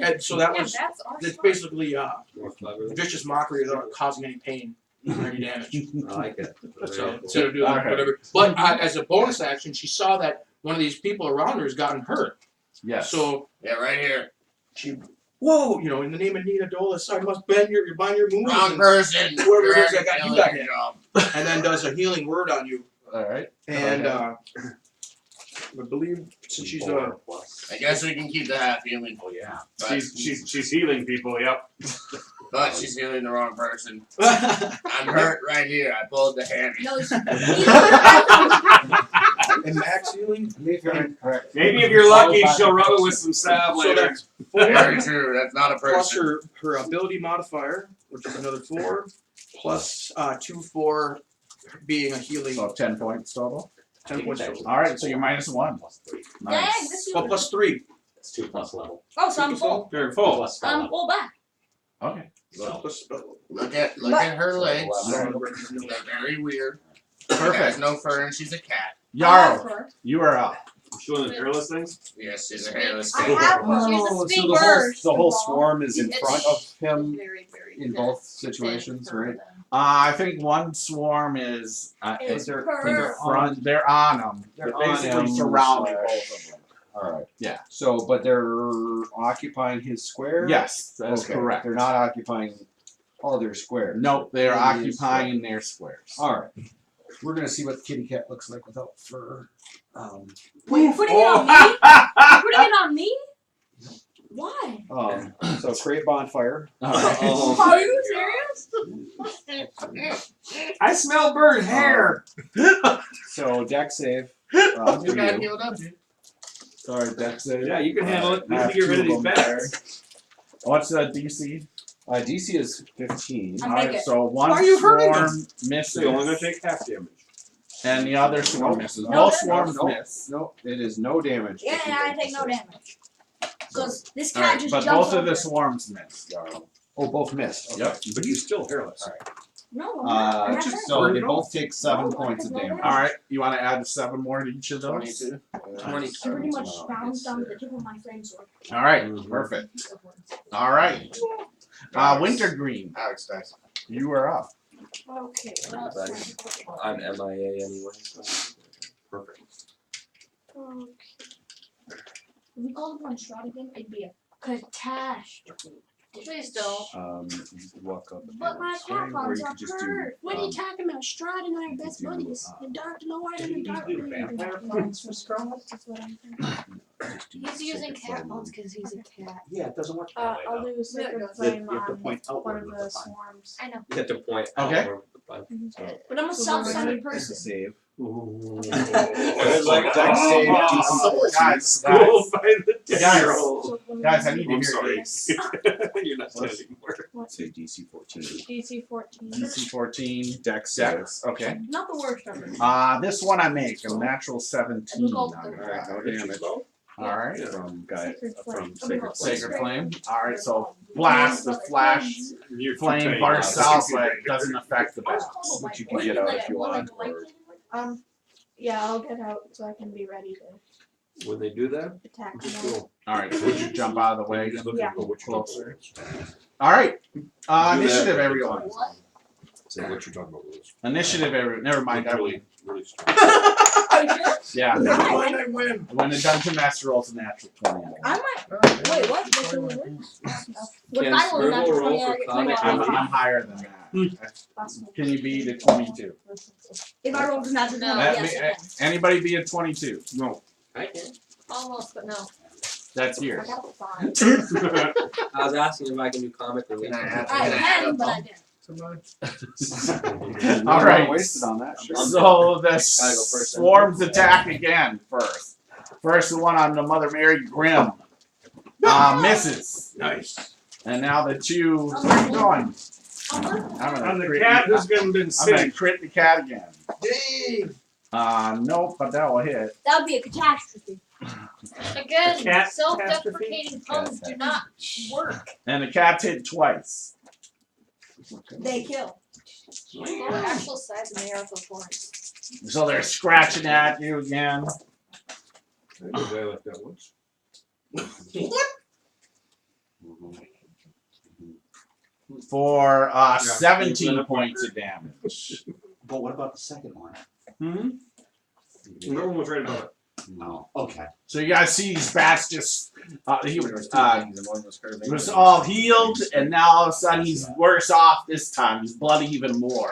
S10: and so that
S5: Yeah,
S10: was
S5: that's our
S10: that's
S5: spot.
S10: basically
S3: More clever.
S10: vicious mockery without causing any pain or any damage.
S3: I like it.
S10: So instead of doing
S1: Okay.
S10: whatever, but as a bonus action, she saw that one of these people around her has gotten hurt.
S1: Yes.
S10: So
S4: Yeah, right here.
S10: she, whoa, you know, in the name of Nina Dolus, I must bend your moves.
S4: Wrong
S10: and
S4: person.
S10: Whoever it is
S4: You're
S10: that got you
S4: doing
S10: got
S4: your
S10: hit.
S4: job.
S10: And then does a healing word on you.
S1: All right.
S10: And
S1: Okay.
S10: I believe since she's
S3: 4 plus.
S4: I guess we can keep the half healing.
S1: Oh yeah.
S4: But,
S8: She's healing people. Yep.
S4: but she's healing the wrong person. I'm hurt right here. I pulled the hammy.
S7: No,
S10: and max healing.
S8: Maybe if you're lucky, she'll rub it with some salve
S10: So
S8: later.
S10: that's
S4: Very true. That's not a
S10: plus
S4: person.
S10: her ability modifier, which is another 4, plus 2 for being a healing.
S1: So 10 points total.
S10: 10 points total.
S1: All right, so you're -1.
S7: Dang,
S1: Nice.
S7: this
S10: Well, plus 3.
S6: It's 2 plus level.
S7: Oh, so I'm full.
S8: Very
S6: 2
S8: full.
S6: plus spell
S7: I'm
S6: level.
S7: full back.
S1: Okay.
S10: Plus spell.
S4: Look at her legs. They're very weird. She has
S1: Perfect.
S4: no fur and she's a cat.
S1: Yarrow, you are up.
S8: Showing the hairless things.
S4: Yes, she's a hairless
S7: I
S4: cat.
S7: have one. She's a
S9: Oh, so
S7: speak
S9: the
S7: bird.
S9: whole swarm is in
S5: It's
S9: front of him
S5: Very, very
S9: in
S5: thin-
S9: both
S5: thin
S9: situations,
S5: fur
S9: right?
S5: then.
S1: I think one swarm is
S7: It's
S1: in
S7: her.
S1: front. They're on them.
S9: They're
S1: They're
S9: on
S1: basically
S9: him,
S1: surrounding
S9: slash-
S1: both of them.
S9: All right.
S1: Yeah.
S9: So, but they're occupying his square.
S1: Yes, that's
S9: Okay.
S1: correct.
S9: They're not occupying all their squares.
S1: Nope, they are
S9: Only his
S1: occupying their squares.
S9: All right. We're gonna see what the kitty cat looks like without fur.
S7: Wait, you're putting it on me? You're putting it on me? Why?
S9: So create bonfire.
S1: Oh.
S7: Are you serious?
S8: I smell burnt hair.
S9: So deck save.
S4: You
S9: For
S4: got
S9: you.
S4: healed up, dude.
S1: Sorry, that's it.
S8: Yeah, you can handle it. We
S1: I
S8: need
S1: have
S8: to get rid of
S1: 2
S8: these
S1: them
S8: bats.
S1: What's the DC?
S9: DC is 15.
S7: I
S1: All
S7: make
S1: right,
S7: it.
S1: so one
S10: Why are you hurting
S1: swarm misses,
S8: So you're only gonna take half damage.
S1: and the other swarm misses.
S7: No,
S1: Both
S7: no,
S1: swarms
S9: no.
S1: miss.
S9: No, it is no damage.
S7: Yeah,
S9: if you
S7: I
S9: make
S7: take no
S9: the save.
S7: damage. Because this
S1: All
S7: cat
S1: right,
S7: just
S1: but
S7: jumps
S1: both of
S7: over.
S1: the swarms miss, Yarrow.
S9: Oh, both missed. Okay.
S1: Yep.
S8: But he's still hairless.
S9: All right.
S7: No, I'm not. I have her.
S9: So they both take 7
S7: No,
S9: points of
S7: no
S9: damage.
S7: damage.
S1: All right, you want to add 7 more to each of those?
S4: 22.
S7: I pretty much bounced down the tip of my flame sword.
S1: All right, perfect. All right, Wintergreen,
S4: Alex dice.
S1: you are up.
S11: Okay.
S3: I'm MIA anyway. So.
S8: Perfect.
S7: If we called upon Strahd again, it'd be a catastrophe.
S5: Please don't.
S9: You could walk up
S7: But
S9: and
S7: my
S9: swing, or
S7: cat
S9: you
S7: are
S9: could just do.
S7: hurt.
S2: What are you talking about? Strahd and I are best
S9: do,
S2: buddies. The dark, no light in the dark.
S11: Vampire plants for Strahd?
S2: That's what I'm thinking.
S9: just do
S5: He's using
S9: sacred
S5: cat
S9: flame
S5: bones
S9: on-
S5: because he's a cat.
S6: Yeah, it doesn't work that way
S11: I'll
S6: though.
S11: do Sacred
S5: You have
S11: Flame
S6: You have to
S11: on
S6: point
S11: one
S6: outward
S11: of
S6: with
S11: the
S6: the fire.
S11: swarms.
S5: I know.
S3: You have to point
S1: Okay.
S3: outward.
S7: But I'm a self-centered
S9: That's a
S7: person.
S9: save.
S8: It's
S9: like deck save,
S1: Guys,
S8: Schooled by the
S1: Guys.
S8: 10-year-old.
S11: So let me
S1: Guys, I need to
S8: I'm
S1: hear
S8: sorry.
S1: this.
S8: You're not 10 anymore.
S9: Say DC 14.
S11: DC 14.
S1: DC 14,
S9: Deck save.
S1: Dex. Okay.
S7: Not the worst ever.
S1: This one I make a natural 17.
S7: All
S1: on
S9: All right, no
S1: that.
S9: damage.
S1: All right.
S9: From guy
S11: Sacred Flame.
S9: from Sacred Flame.
S1: Sacred Flame. All right, so blast the flash.
S8: You're
S1: Flame
S8: tiny.
S1: bursts out, but it doesn't affect the
S7: I was
S1: bats.
S7: called a
S9: Which you
S7: white
S9: can
S7: boy.
S9: get out
S7: Like,
S9: if you
S7: what,
S9: want,
S7: like,
S9: or-
S11: Yeah, I'll get out so I can be ready to
S3: When they do that,
S11: attack
S3: just
S11: them.
S3: go.
S1: All right, so would you jump out of the way?
S8: Just looking
S11: Yeah.
S8: for which
S1: Closer. All right.
S8: Do that.
S1: Initiative, everyone.
S7: What?
S12: Say what you're talking about, Lewis.
S1: Initiative. Never mind. I win.
S12: Really strong.
S1: Yeah.
S8: Never mind, I win.
S1: When the dungeon master rolls a natural 20.
S7: I might. Wait, what? What if I roll a natural 20? I get 20
S1: I'm higher than that. Can you beat a 22?
S7: If I roll a natural 20, yes, I can.
S1: Anybody beat a 22?
S8: No.
S3: I can.
S5: Almost, but no.
S1: That's
S11: I
S1: yours.
S11: got a 5.
S3: I was asking if I can do comic relief.
S4: Can I add-
S7: I can, but I didn't.
S1: All right.
S9: Wasted on that. Sure.
S1: So the
S3: Gotta go first, then.
S1: swarms attack again first. First, the one on the Mother Mary Grimm misses.
S8: Nice.
S1: And now the two. Where are you going? I'm
S8: On
S1: gonna
S8: the
S1: crit
S8: cat
S1: you-
S8: who's been
S1: I'm gonna
S8: sitting.
S1: crit the cat again.
S8: Yay!
S1: Nope, but that will hit.
S7: That would be a catastrophe.
S5: Again,
S8: Cat
S5: self-deprecating puns do not work.
S1: And the cat's hit twice.
S7: They kill.
S5: What are the actual size of the arrow horns?
S1: So they're scratching at you again.
S12: I did that like that once.
S1: For 17 points of damage.
S6: But what about the second one?
S1: Hmm?
S12: No one was right about it.
S6: No. Okay.
S1: So you guys see these bats just he
S4: There was two
S1: was
S4: things, and one was curving.
S1: was all healed, and now all of a sudden he's worse off this time. He's bloody even more.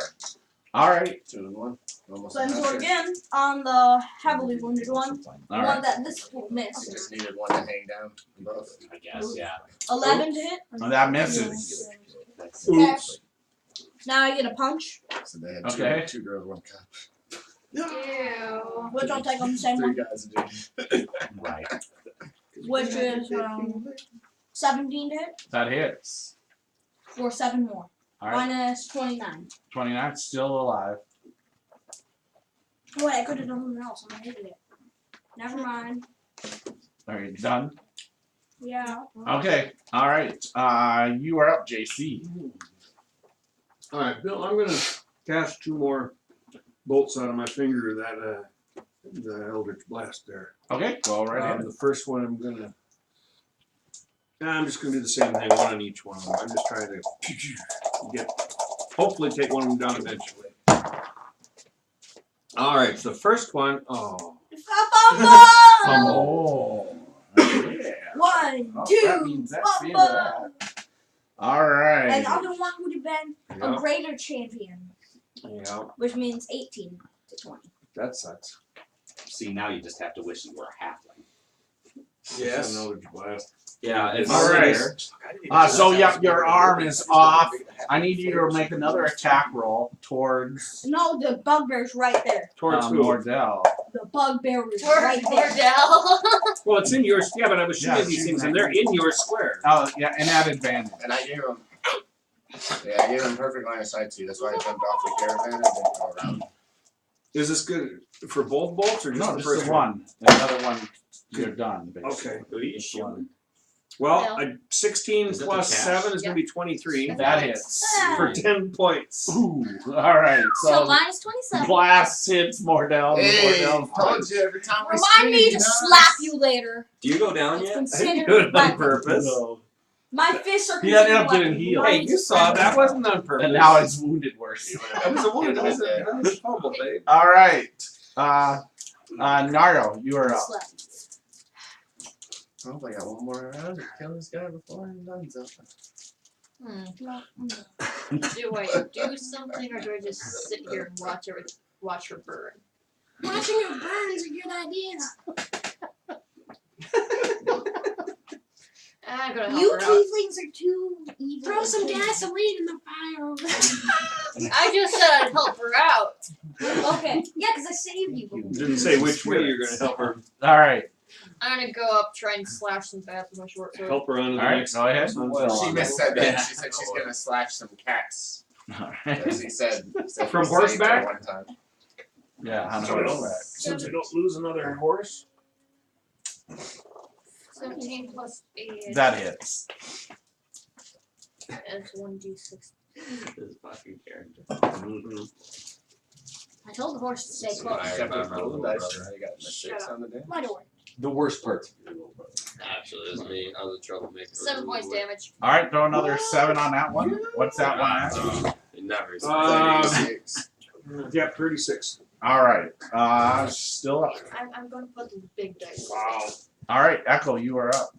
S1: All right.
S4: 2 and 1. Almost
S7: Same
S4: a
S7: sword
S4: master.
S7: again on the heavily wounded one. The
S1: All
S7: one
S1: right.
S7: that this
S4: I
S7: missed.
S4: just needed one to hang down. Both.
S6: I guess. Yeah.
S7: 11 to hit.
S1: Well, that misses.
S6: That's
S7: Okay. Now I get a punch.
S4: So they had
S1: Okay.
S4: two girls, one cop.
S5: Ew.
S7: Which I'll take on the same
S4: 3
S7: one.
S4: guys a dude.
S6: right.
S7: Which is 17 to hit.
S1: That hits.
S7: For 7 more.
S1: All right.
S7: Minus 29.
S1: 29 still alive.
S7: Wait, I could have done something else. I'm an idiot. Never mind.
S1: Are you done?
S7: Yeah.
S1: Okay. All right. You are up, JC.
S12: All right, Bill. I'm gonna cast 2 more bolts out of my finger. That the Eldritch Blast there.
S1: Okay. Go right ahead.
S12: The first one I'm just gonna do the same thing, one on each one. I'm just trying to hopefully take one of them down eventually. All right, so the first one,
S1: Oh. Yeah.
S7: 1,
S1: Oh,
S7: 2,
S1: that means that's the end of
S7: fumble.
S1: that. All right.
S7: And the other one would have been a
S12: yeah,
S7: greater champion,
S12: yeah,
S7: which means 18 to 20.
S12: that sucks.
S6: See, now you just have to wish you were a halfling.
S8: Yes.
S12: An Eldritch Blast.
S3: Yeah, it's
S1: All right.
S3: there.
S1: So yeah, your arm is off. I need you to make another attack roll towards
S7: No, the bugbear's right there.
S12: Towards who?
S1: Mordell.
S7: The bugbear is
S5: Towards
S7: right there.
S5: Bordell.
S12: Well, it's in yours. Yeah, but I was shooting
S1: Yeah,
S12: these
S1: shoot
S12: things,
S1: that.
S12: and they're in your square.
S1: Oh yeah, and at advantage.
S4: And I gave him. Yeah, I gave him perfect line of sight too. That's why I jumped off the caravan and didn't go around.
S12: Is this good for both bolts or just
S1: No,
S12: the
S1: just
S12: first
S1: the one. The other one, you're done. Basically.
S12: Okay.
S1: Just one.
S12: Well, a 16
S6: Is that
S12: plus
S6: the cash?
S12: 7 is going to be 23
S1: That hits.
S12: for 10 points.
S1: Ooh. All right.
S7: So
S1: So
S7: minus 27.
S1: blast hits Mordell.
S4: Hey,
S1: Mordell's
S4: told you every time we
S7: Remind me
S4: speak,
S7: to
S4: huh?
S7: slap you later.
S3: Do you go down
S7: It's
S3: yet?
S12: I didn't do
S7: considered
S12: it on
S7: weapon.
S12: purpose.
S1: No.
S7: My fists are
S1: He
S7: considered
S1: ended up getting
S7: weapon.
S1: healed.
S12: Hey, you saw that wasn't on purpose.
S1: And now it's wounded worse.
S12: That was a wound. That was a fumble, babe.
S1: All right. Naro, you are up.
S7: Slap.
S4: I hope I got one more round to kill this guy before I'm done. So.
S5: Do I do something or do I just sit here and watch her burn?
S2: Watching her burn's a good idea.
S5: I'm gonna help
S7: You
S5: her out.
S7: tieflings are too evil.
S2: Throw some gasoline in the fire over there.
S5: I just said I'd help her out.
S7: Okay. Yeah, because I saved you.
S12: Didn't say which way you're going to help her.
S1: All right.
S5: I'm gonna go up, try and slash some bats with my short sword.
S12: Help her on to the
S1: All right.
S12: next.
S1: Go ahead.
S4: She missaid that. She said she's gonna slash some cats.
S1: All
S4: As
S1: right.
S4: he said
S12: From
S4: he said
S12: horseback?
S4: one time.
S1: Yeah. On
S12: So I don't-
S1: horseback.
S12: Since I don't lose another horse.
S5: 17 plus 8
S1: That hits.
S5: is 1d6.
S3: This fucking character.
S7: I told the horse to stay close.
S3: I remember a little
S4: Dice,
S3: brother.
S4: I got my 6 on the day.
S7: My door.
S9: The worst part.
S3: Actually, it was me. I was a troublemaker.
S5: 7 points damage.
S1: All right. Throw another 7 on that one. What's that one at?
S3: never.
S8: Yeah, 36.
S1: All right. Still up.
S5: I'm going to put the big dice.
S8: Wow.
S1: All right, Echo, you are up.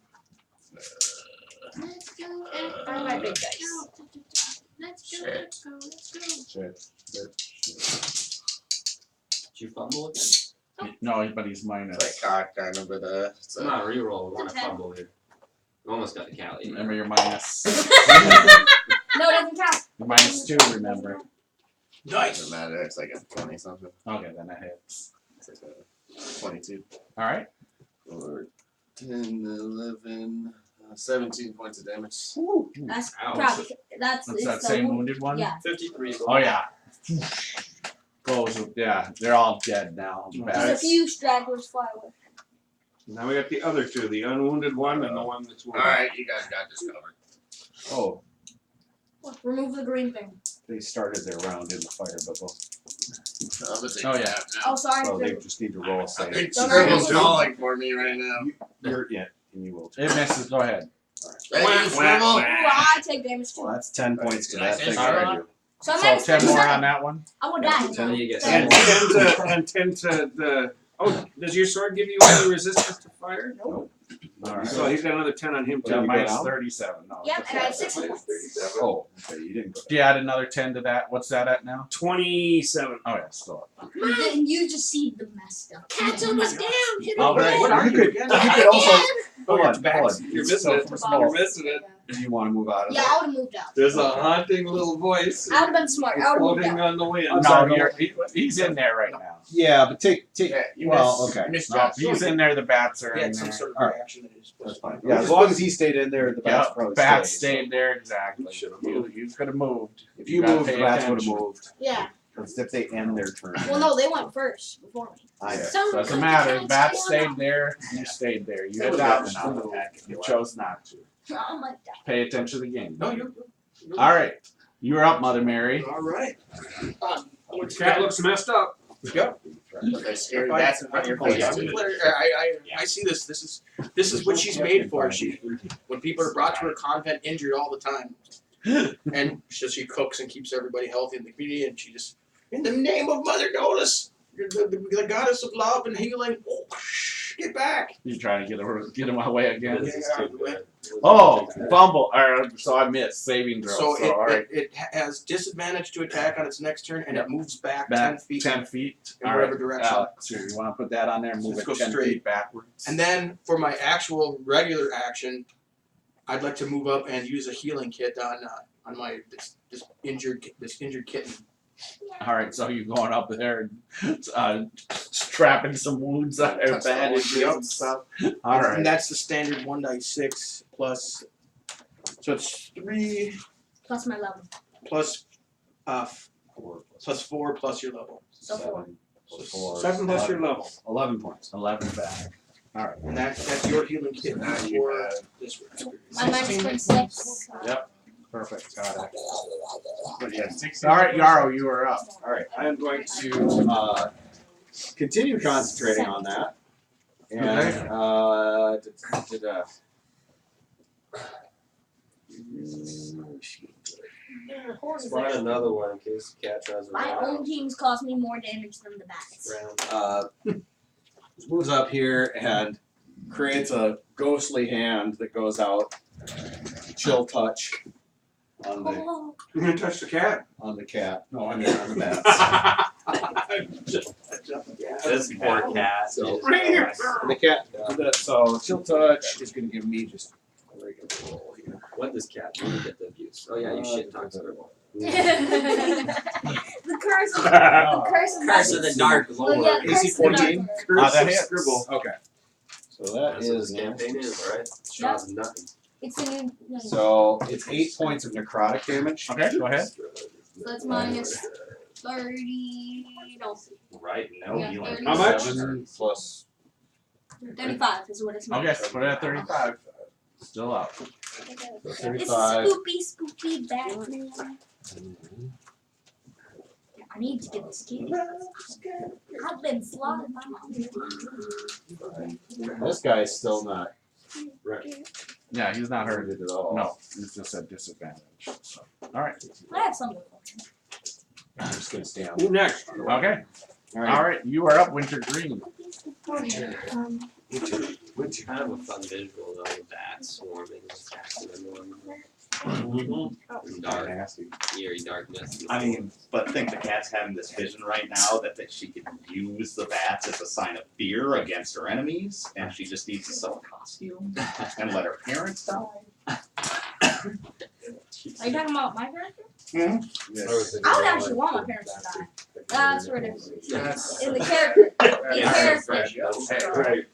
S2: Let's go.
S5: Find my big dice.
S2: Let's go.
S4: Shit.
S2: Let's go. Let's go.
S3: Did you fumble again?
S1: No, but he's
S4: It's like
S1: minus.
S4: cock kind of, but it's
S3: Come on, reroll. We want
S7: It's
S3: to
S7: a 10.
S3: fumble here. You almost got the Cali.
S1: Remember your minus.
S7: No, it doesn't count.
S1: Minus 2, remember.
S4: doesn't matter. It's like a 20 something.
S1: Okay, then that hits.
S4: It's like a 22.
S1: All right.
S4: Or 10, 11, 17 points of damage.
S7: That's
S3: Ouch.
S7: probably that's
S1: That's
S7: it's
S1: that
S7: the
S1: same
S7: wound-
S1: wounded one?
S7: Yeah.
S3: 53.
S1: Oh, yeah. Goes, yeah, they're all dead now.
S7: Just a
S1: Bats.
S7: few stragglers fly away.
S8: Now we got the other two, the unwounded one and the one that's wounded.
S4: Alright, you guys got this covered.
S9: Oh,
S7: Remove the green thing.
S9: they started their round in the fire bubble.
S4: I'm gonna take
S1: Oh,
S4: a
S1: yeah.
S4: nap
S7: Oh,
S4: now.
S7: sorry.
S9: So they just need to roll a
S4: I
S9: save.
S4: think
S7: Don't
S4: Scribble's
S7: worry.
S4: calling for me right now.
S9: You're in, and you will.
S1: It misses. Go ahead.
S4: Thank you, Scribble.
S7: Ooh, I take damage too.
S9: Well, that's 10 points to that
S4: Nice.
S9: thing.
S1: All right.
S9: for you.
S7: So I'm
S1: So
S7: minus
S1: 10 more
S7: 37.
S1: on that one.
S7: I'm gonna die.
S3: Tell me you get
S8: And 10 to the. Oh, does your sword give you any resistance to fire?
S7: Nope.
S1: All right.
S8: So he's got another 10 on him
S1: Yeah,
S8: too.
S9: you go
S1: minus
S9: down?
S1: 37. No,
S7: Yep,
S1: that's
S7: and I have
S1: right.
S7: 60 points.
S9: Oh, okay, you didn't go.
S1: Do you add another 10 to that? What's that at now?
S8: 27.
S1: Oh, yeah, still up.
S7: And you just see the messed up.
S2: Cat's almost down. Hit
S1: All
S2: him
S1: right.
S2: again.
S8: What are
S9: You
S8: you
S9: could,
S8: again?
S9: you could also.
S8: Oh,
S9: Hold
S8: you're
S9: on,
S8: back.
S9: hold on.
S8: You're missing it.
S9: So,
S8: You're missing it.
S9: do you want to move out of
S7: Yeah,
S9: there?
S7: I would have moved out.
S8: There's a haunting little voice
S7: I would have been smart. I would have moved
S8: floating
S7: out.
S8: on the wind.
S9: I'm
S1: No,
S9: sorry,
S1: he's in there right now.
S9: Yeah, but take.
S4: Yeah, you
S9: Well,
S4: missed.
S9: okay.
S4: You missed
S1: No,
S4: Josh.
S1: he's in there. The bats are
S10: He
S1: in
S10: had some
S1: there.
S10: sort of
S9: Alright.
S10: reaction that he was supposed
S9: That's
S10: to
S9: fine.
S10: do.
S9: Yeah, as long as he stayed in there, the bats
S1: Yep,
S9: probably
S1: bats
S9: stayed.
S1: stayed there exactly.
S8: Should've
S1: You could have moved.
S9: If you
S1: gotta
S9: moved, the
S1: pay
S9: bats would have
S1: attention.
S9: moved.
S7: Yeah.
S9: Because if they end their turn.
S7: Well, no, they went first before me.
S9: I know.
S2: Someone
S1: Doesn't
S2: put the
S1: matter.
S2: cat's
S1: Bats
S2: paw
S1: stayed
S2: on.
S1: there. You stayed there. You
S9: They
S1: had
S9: would've gotten
S1: that
S9: another
S1: now.
S9: attack if
S1: You
S9: you
S1: chose not to.
S7: Oh my god.
S1: Pay attention to the game.
S10: No, you're
S1: All right. You're up, Mother Mary.
S10: all right.
S8: Cat looks messed up.
S4: They scary bats in front of your
S10: Oh, yeah,
S4: face. too.
S10: I see this. This is what she's made for. She when people are brought to her convent injured all the time, and she cooks and keeps everybody healthy in the community, and she just in the name of Mother Goddess, the goddess of love and healing. Oh, get back!
S1: You trying to get him away again?
S3: This is too good.
S1: Oh, fumble. So I missed saving throw.
S10: So
S1: So, all right.
S10: it has disadvantage to attack on its next turn, and
S1: Yep.
S10: it moves back
S1: Back
S10: 10 feet.
S1: 10 feet.
S10: in
S1: All
S10: whatever
S1: right.
S10: direction.
S1: Alex, here, you want to put that on there and move
S10: Just
S1: it
S10: go
S1: 10
S10: straight.
S1: feet backwards?
S10: And then for my actual regular action, I'd like to move up and use a healing kit on my this injured kitten.
S1: All right, so you're going up there and strapping some wounds on her
S10: Touch the
S1: bandages
S10: wound,
S1: and stuff. All
S10: And
S1: right.
S10: that's the standard 1d6 plus. So it's 3
S7: Plus my level.
S10: plus plus 4 plus your level.
S7: So 4.
S9: Four.
S8: 7 plus your level.
S9: 11 points.
S1: 11 back. All right.
S10: And that's your healing kit
S4: Now you
S10: for
S4: have
S10: this one.
S7: My minus 26.
S1: Yep. Perfect. Got it.
S4: But yeah, 16.
S1: All right, Yarrow, you are up.
S9: All right, I am going to continue concentrating on that. And
S3: Slide another one in case the cat tries to
S7: My
S3: run
S7: own
S3: out.
S7: teams cost me more damage than the bats.
S3: Round.
S9: moves up here and creates a ghostly hand that goes out. Chill touch on the
S7: Oh,
S8: You're gonna touch the cat.
S9: on the cat. No, I mean on the bats.
S6: This poor cat.
S9: So-
S8: Right here.
S9: And the cat. So chill touch is going to give me just a regular roll here.
S3: What does cat do to get the abuse? Oh yeah, you shit talk to her.
S7: the curse of the curse of
S6: Curse of the Dark
S7: Well,
S6: Lord.
S7: yeah, the
S9: AC
S7: curse of the Dark
S9: 14?
S7: Lord.
S8: Curse
S1: that
S8: of
S1: hits.
S8: Scribble.
S9: Okay. So that
S3: That's what
S9: is
S3: this campaign is, alright? Shaw's nothing.
S7: It's a new. No,
S9: so it's 8 points of necrotic damage.
S1: Okay, go ahead.
S7: so that's minus 30. No,
S6: Right, no
S7: Yeah,
S6: healing.
S7: 30.
S8: How much?
S9: 7 plus
S7: 35 is what it's
S1: Okay,
S7: minus.
S1: put it at 35. Still up.
S7: It's
S9: 35.
S7: spoopy Batman. I need to get this kid. I've been slaughtered by my
S9: This guy's still not
S3: Right.
S1: Yeah, he's not hurt.
S9: hurted at all.
S1: No, he's just at disadvantage. So. All right.
S7: I have some.
S9: I'm just gonna stay on.
S12: Who next?
S1: Okay. All right. You are up, Wintergreen.
S3: Kind of a fun visual though, the bats swarming, attacking everyone. Dark, eerie darkness.
S6: I mean, but think the cat's having this vision right now that she can use the bats as a sign of fear against her enemies, and she just needs to sew a costume and let her parents die.
S7: Are you talking about my character?
S4: Yes.
S7: I would actually want my parents to die. That's ridiculous.
S4: Yes.
S7: In the character. In
S4: Yeah,
S7: character.
S1: Right.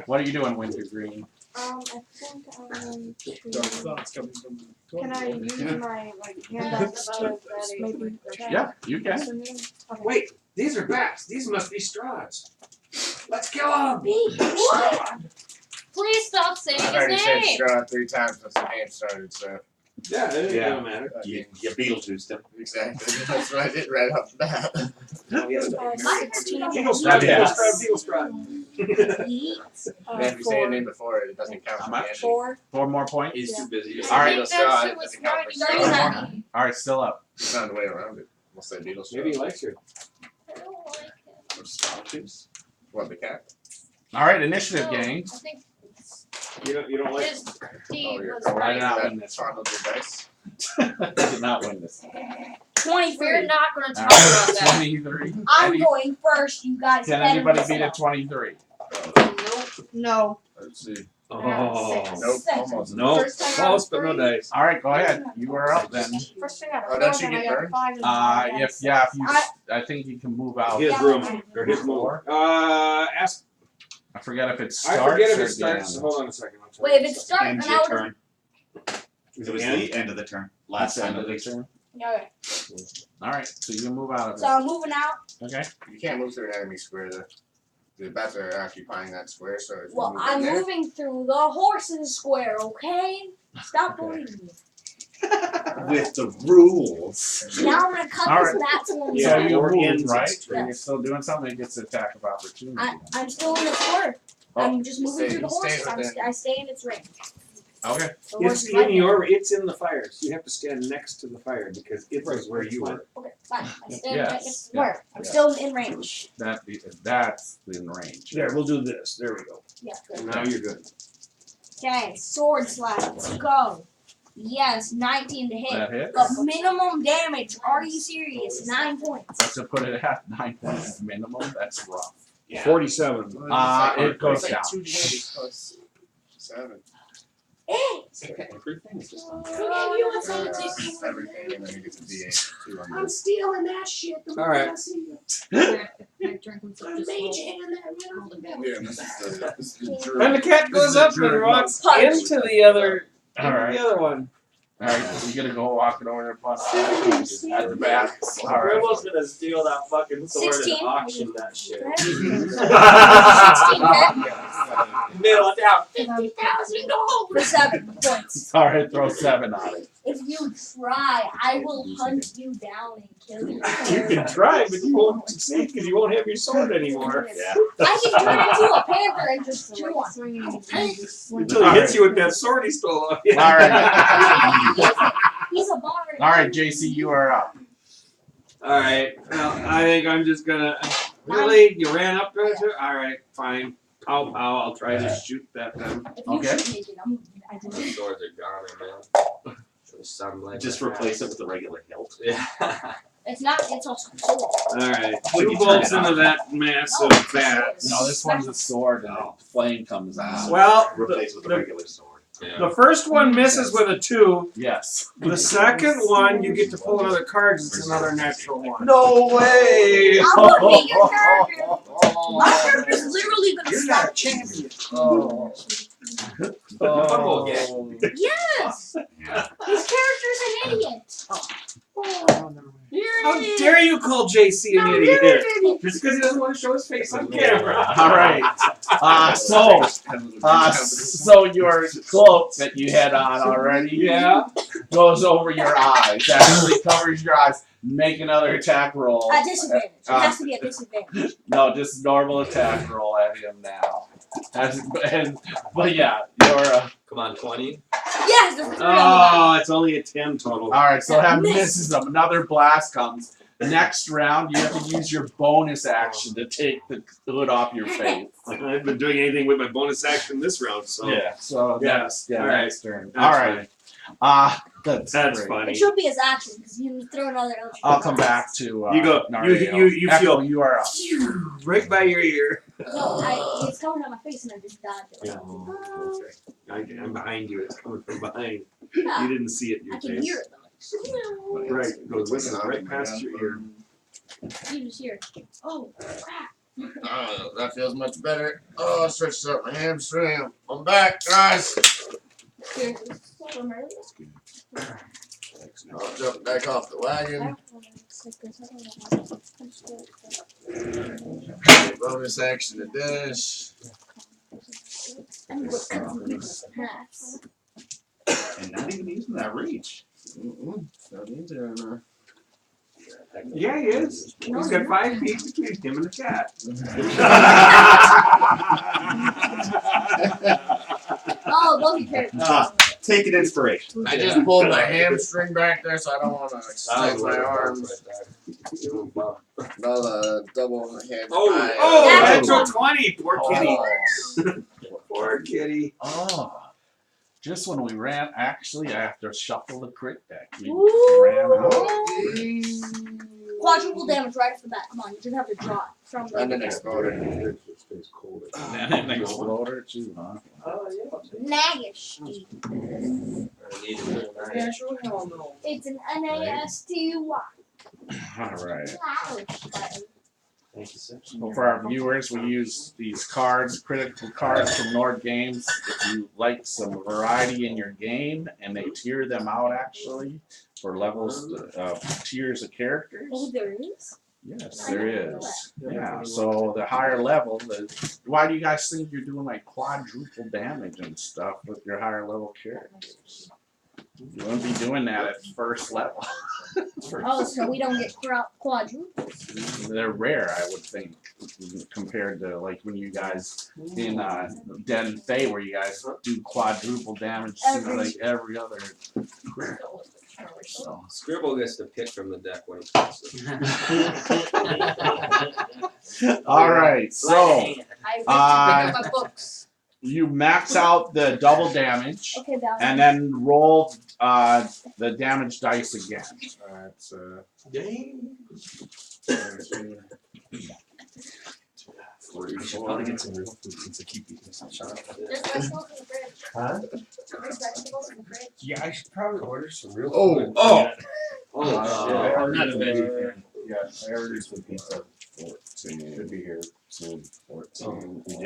S1: What are you doing, Wintergreen?
S11: I think
S4: Dark thoughts coming from the
S11: can I use my handouts to maybe check?
S1: Yeah, you can.
S11: Okay.
S12: Wait, these are bats. These must be Strahds. Let's kill them.
S7: What?
S5: Please stop saying
S4: I've
S5: his
S4: already said
S5: name.
S4: Strahd 3 times since the game started, so.
S12: Yeah, it
S6: Yeah.
S12: doesn't matter.
S6: You Beetlejuiced him.
S4: Exactly. That's what I did right off the bat.
S12: Beetle Strahd,
S1: Yeah.
S12: Beetle Strahd.
S4: And if you say a name before it, it doesn't count for the ending.
S11: 4.
S1: 4 more points.
S3: He's too busy.
S1: All right.
S5: I think
S4: Strahd,
S5: that shit was
S4: doesn't count for
S5: riding
S4: Strahd.
S5: on me.
S1: All right, still up.
S4: There's not a way around it. We'll say Beetle
S12: Maybe he
S4: Strahd.
S12: likes you.
S5: I don't like him.
S6: Or Starjuice.
S4: What, the cat?
S1: All right, initiative,
S5: No,
S1: gang.
S5: I think
S12: You don't like.
S5: his deed was
S1: I did
S5: right.
S1: not
S4: That
S1: win this.
S4: fondled your dice.
S1: I did not win this.
S7: 23.
S5: We're not going to
S1: All
S5: talk about
S1: right,
S5: that.
S1: 23.
S7: I'm
S1: Any-
S7: going first, you guys.
S1: Can
S7: better
S1: anybody
S7: listen
S1: beat a
S7: up.
S1: 23?
S11: No.
S4: Let's see.
S12: Oh.
S4: Nope,
S7: Six.
S4: almost.
S12: No,
S11: First I got
S12: close but no
S11: three.
S12: dice.
S1: All right, go ahead. You are up then.
S11: First I got a
S4: Oh,
S11: 4,
S4: don't you
S11: then I
S4: get
S11: got a
S4: burned?
S11: 5, and then I got a
S1: If you,
S7: I-
S1: I think you can move out.
S12: His
S7: Yeah.
S12: room or his move. Ask.
S1: I forget if it
S12: I
S1: starts
S12: forget if
S1: or
S12: it starts.
S1: damage.
S12: Hold on a second. I'll tell
S7: Wait,
S12: you
S7: if
S12: in a
S7: it
S12: second.
S7: starts,
S6: End
S7: then
S6: your
S7: I would.
S6: turn. It was the end of the turn. Last
S1: End
S6: end
S1: of
S6: of
S1: the
S6: the turn.
S1: turn.
S7: Okay.
S1: All right, so you can move out of
S7: So I'm moving out.
S1: it. Okay.
S4: You can't move through an enemy square though. The bats are occupying that square, so if you
S7: Well,
S4: move
S7: I'm
S4: in there,
S7: moving through the horses square, okay? Stop
S1: Okay.
S7: bullying me.
S6: With the rules.
S7: Now I'm gonna cut
S1: All
S7: this
S1: right.
S7: bat to one
S1: So
S7: side.
S1: you
S12: or
S1: moved,
S12: ends
S1: right?
S12: its
S1: And you're still doing something. It gets attack of opportunity.
S7: I'm still in the square.
S1: Oh.
S7: I'm just moving
S4: Stay-
S7: through the
S4: stay
S7: horses.
S4: within.
S7: I stay in its range.
S1: Okay.
S7: The
S12: It's
S7: horses
S12: in
S7: like
S12: your. It's in the fire. So you have to stand next to the fire because it is where you were.
S7: Okay, fine. I stand
S1: Yes.
S7: right next to the square. I'm
S1: Yeah.
S7: still in range.
S1: That's in range.
S12: There, we'll do this. There we go.
S7: Yeah, good.
S12: Now you're good.
S7: Okay, sword slash. Let's go. Yes, 19 to hit.
S1: That hits.
S7: But minimum damage. Are you serious? 9 points.
S1: Let's put it at 9 points minimum. That's rough.
S6: Yeah.
S12: 47.
S1: It goes
S4: it's
S1: down.
S4: like 2d8 plus 7.
S6: Everything is just.
S2: Who gave you a fancy
S4: Everything, and then he gets a d8 too on
S2: I'm
S4: that.
S2: stealing that shit. The
S12: All right.
S2: moment I see you.
S5: My drink was
S2: I'm
S5: just
S2: mage
S5: full.
S2: hand that right off the bat.
S4: Yeah, this is the druid.
S12: And the cat
S4: This
S12: goes
S4: is a
S12: up and
S4: druid
S12: walks
S7: monk.
S12: into the other.
S1: All
S12: into
S1: right.
S12: The other one.
S1: All right. You're gonna go walking over there and punch at the back. All right.
S3: Gribbles gonna steal that fucking sword
S7: 16.
S3: and auction that shit.
S7: 16 hit
S3: Middle it down.
S2: 50,000 gold.
S7: for 7 points.
S1: All right. Throw 7 on it.
S7: If you try, I will hunt you down and kill you.
S12: You can try, but you won't succeed because you won't have your sword anymore.
S6: Yeah.
S7: I can turn into a panther and just chew on you.
S12: Until he hits you with that sword he stole off you.
S1: All right.
S7: He's a bard.
S1: All right, JC, you are up.
S12: Alright, well, I think I'm just gonna. Really? You ran up to it? Alright, fine. Pow pow, I'll try to shoot that then.
S7: If you
S1: Okay.
S7: shoot me, then I do
S3: Those swords are garbage, man. Some like
S6: Just replace it with a regular hilt.
S3: Yeah.
S7: It's not. It's a sword.
S12: Alright,
S6: When
S12: 2
S6: you turn
S12: bolts
S6: it on.
S12: into that massive
S7: No, it's a
S12: bat.
S7: sword.
S1: No, this one's a sword and a flame comes out.
S12: Well,
S6: Replace with a
S12: the-
S6: regular sword.
S12: the first one misses with a 2.
S1: Yes.
S12: The second one, you get to pull another card 'cause it's another natural one.
S6: No way!
S7: I'm gonna be your character. My character's literally gonna
S12: You're
S7: stop.
S12: not a champion.
S1: Oh.
S3: Oh.
S7: Yes.
S6: Yeah.
S7: His character's an idiot.
S12: How dare you call JC an idiot? Just because he doesn't want to show his face on camera.
S1: All right. So your cloak that you had on already goes over your eyes. Actually covers your eyes. Make another attack roll.
S7: At disadvantage. It has to be a disadvantage.
S1: No, just normal attack roll at him now. But yeah, you're
S3: Come on, 20.
S7: Yes, there's 3 on the
S8: Oh, it's only a 10 total.
S1: All right, so have
S7: Miss.
S1: misses them. Another blast comes. Next round, you have to use your bonus action to take the hood off your face.
S8: I haven't been doing anything with my bonus action this round, so
S1: Yeah. So
S8: Yeah.
S1: next
S8: All right.
S1: next turn.
S8: That's
S1: All right. That's great.
S8: funny.
S7: It should be his action because you throw another.
S1: I'll come back to
S8: You go.
S1: Nario.
S8: You
S1: Echo,
S8: feel
S1: you are up.
S8: right by your ear.
S7: No, it's coming on my face and I just dodged it.
S8: I'm behind you. It's coming from behind.
S7: Yeah.
S8: You didn't see it in
S7: I
S8: your
S7: can
S8: face.
S7: hear it though.
S8: Right. It goes right past your ear.
S7: You just hear. Oh crap!
S4: That feels much better. Oh, I stretched out my hamstring. I'm back, guys.
S7: Here, from earlier.
S4: I'll jump back off the wagon. Bonus action to dash.
S7: I'm gonna cut some people's hats.
S6: And not even using that reach.
S4: Don't need to anymore.
S8: Yeah, he is.
S7: No,
S8: He's
S7: you're
S8: got
S7: not.
S8: 5 feet between him and the cat.
S7: Oh, well, he cares.
S6: Take an inspiration.
S4: I just pulled my hamstring back there, so I don't want to extend my arms. No, double hand.
S8: Oh,
S7: That's
S8: natural 20. Poor kitty.
S4: Oh.
S8: Poor kitty.
S1: Oh. Just when we ran, actually, I have to shuffle the crit deck. We
S7: Ooh.
S1: ran out.
S7: Quadruple damage right off the bat. Come on, you just have to draw it from the.
S4: And an exploder.
S1: And an exploder too, huh?
S7: Naggish. It's an NASTY.
S1: All right.
S3: Thank you, sir.
S1: Well, for our viewers, we use these cards, critical cards from Nord Games. If you like some variety in your game, and they tier them out actually for levels of tiers of characters.
S7: Oh, there is?
S1: Yes, there is. Yeah. So the higher level, why do you guys think you're doing like quadruple damage and stuff with your higher level characters? You wouldn't be doing that at first level.
S7: Oh, so we don't get quadruples.
S1: They're rare, I would think, compared to like when you guys in Dead and Fey, where you guys do quadruple damage to like every other crit. So.
S3: Scribble gets to pick from the deck when he puts it.
S1: All right, so
S5: I pick up my books.
S1: you max out the double damage,
S7: Okay, that
S1: and then roll the damage dice again. It's
S3: You should probably get some real food since I keep eating this. Shut up.
S7: There's vegetables in the fridge.
S3: Huh?
S7: There's vegetables in the fridge.
S3: Yeah, I should probably order some real
S4: Oh,
S3: food.
S4: oh.
S3: Oh,
S12: I'm not a
S3: shit.
S12: vegetarian.
S3: Yeah, I ordered some pizza. 14. Should be here soon. 14. You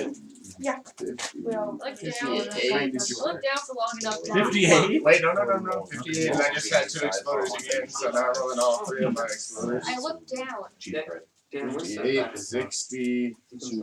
S3: did?
S11: Well,
S5: Look down.
S4: 58.
S5: Look down for long enough.
S1: 58.
S4: Wait, no. 58. And I just got 2 exploders again, so now I'm rolling all 3 of my exploders.
S5: I look down.
S3: Dan, what's that
S4: 58,
S3: back?
S4: 60,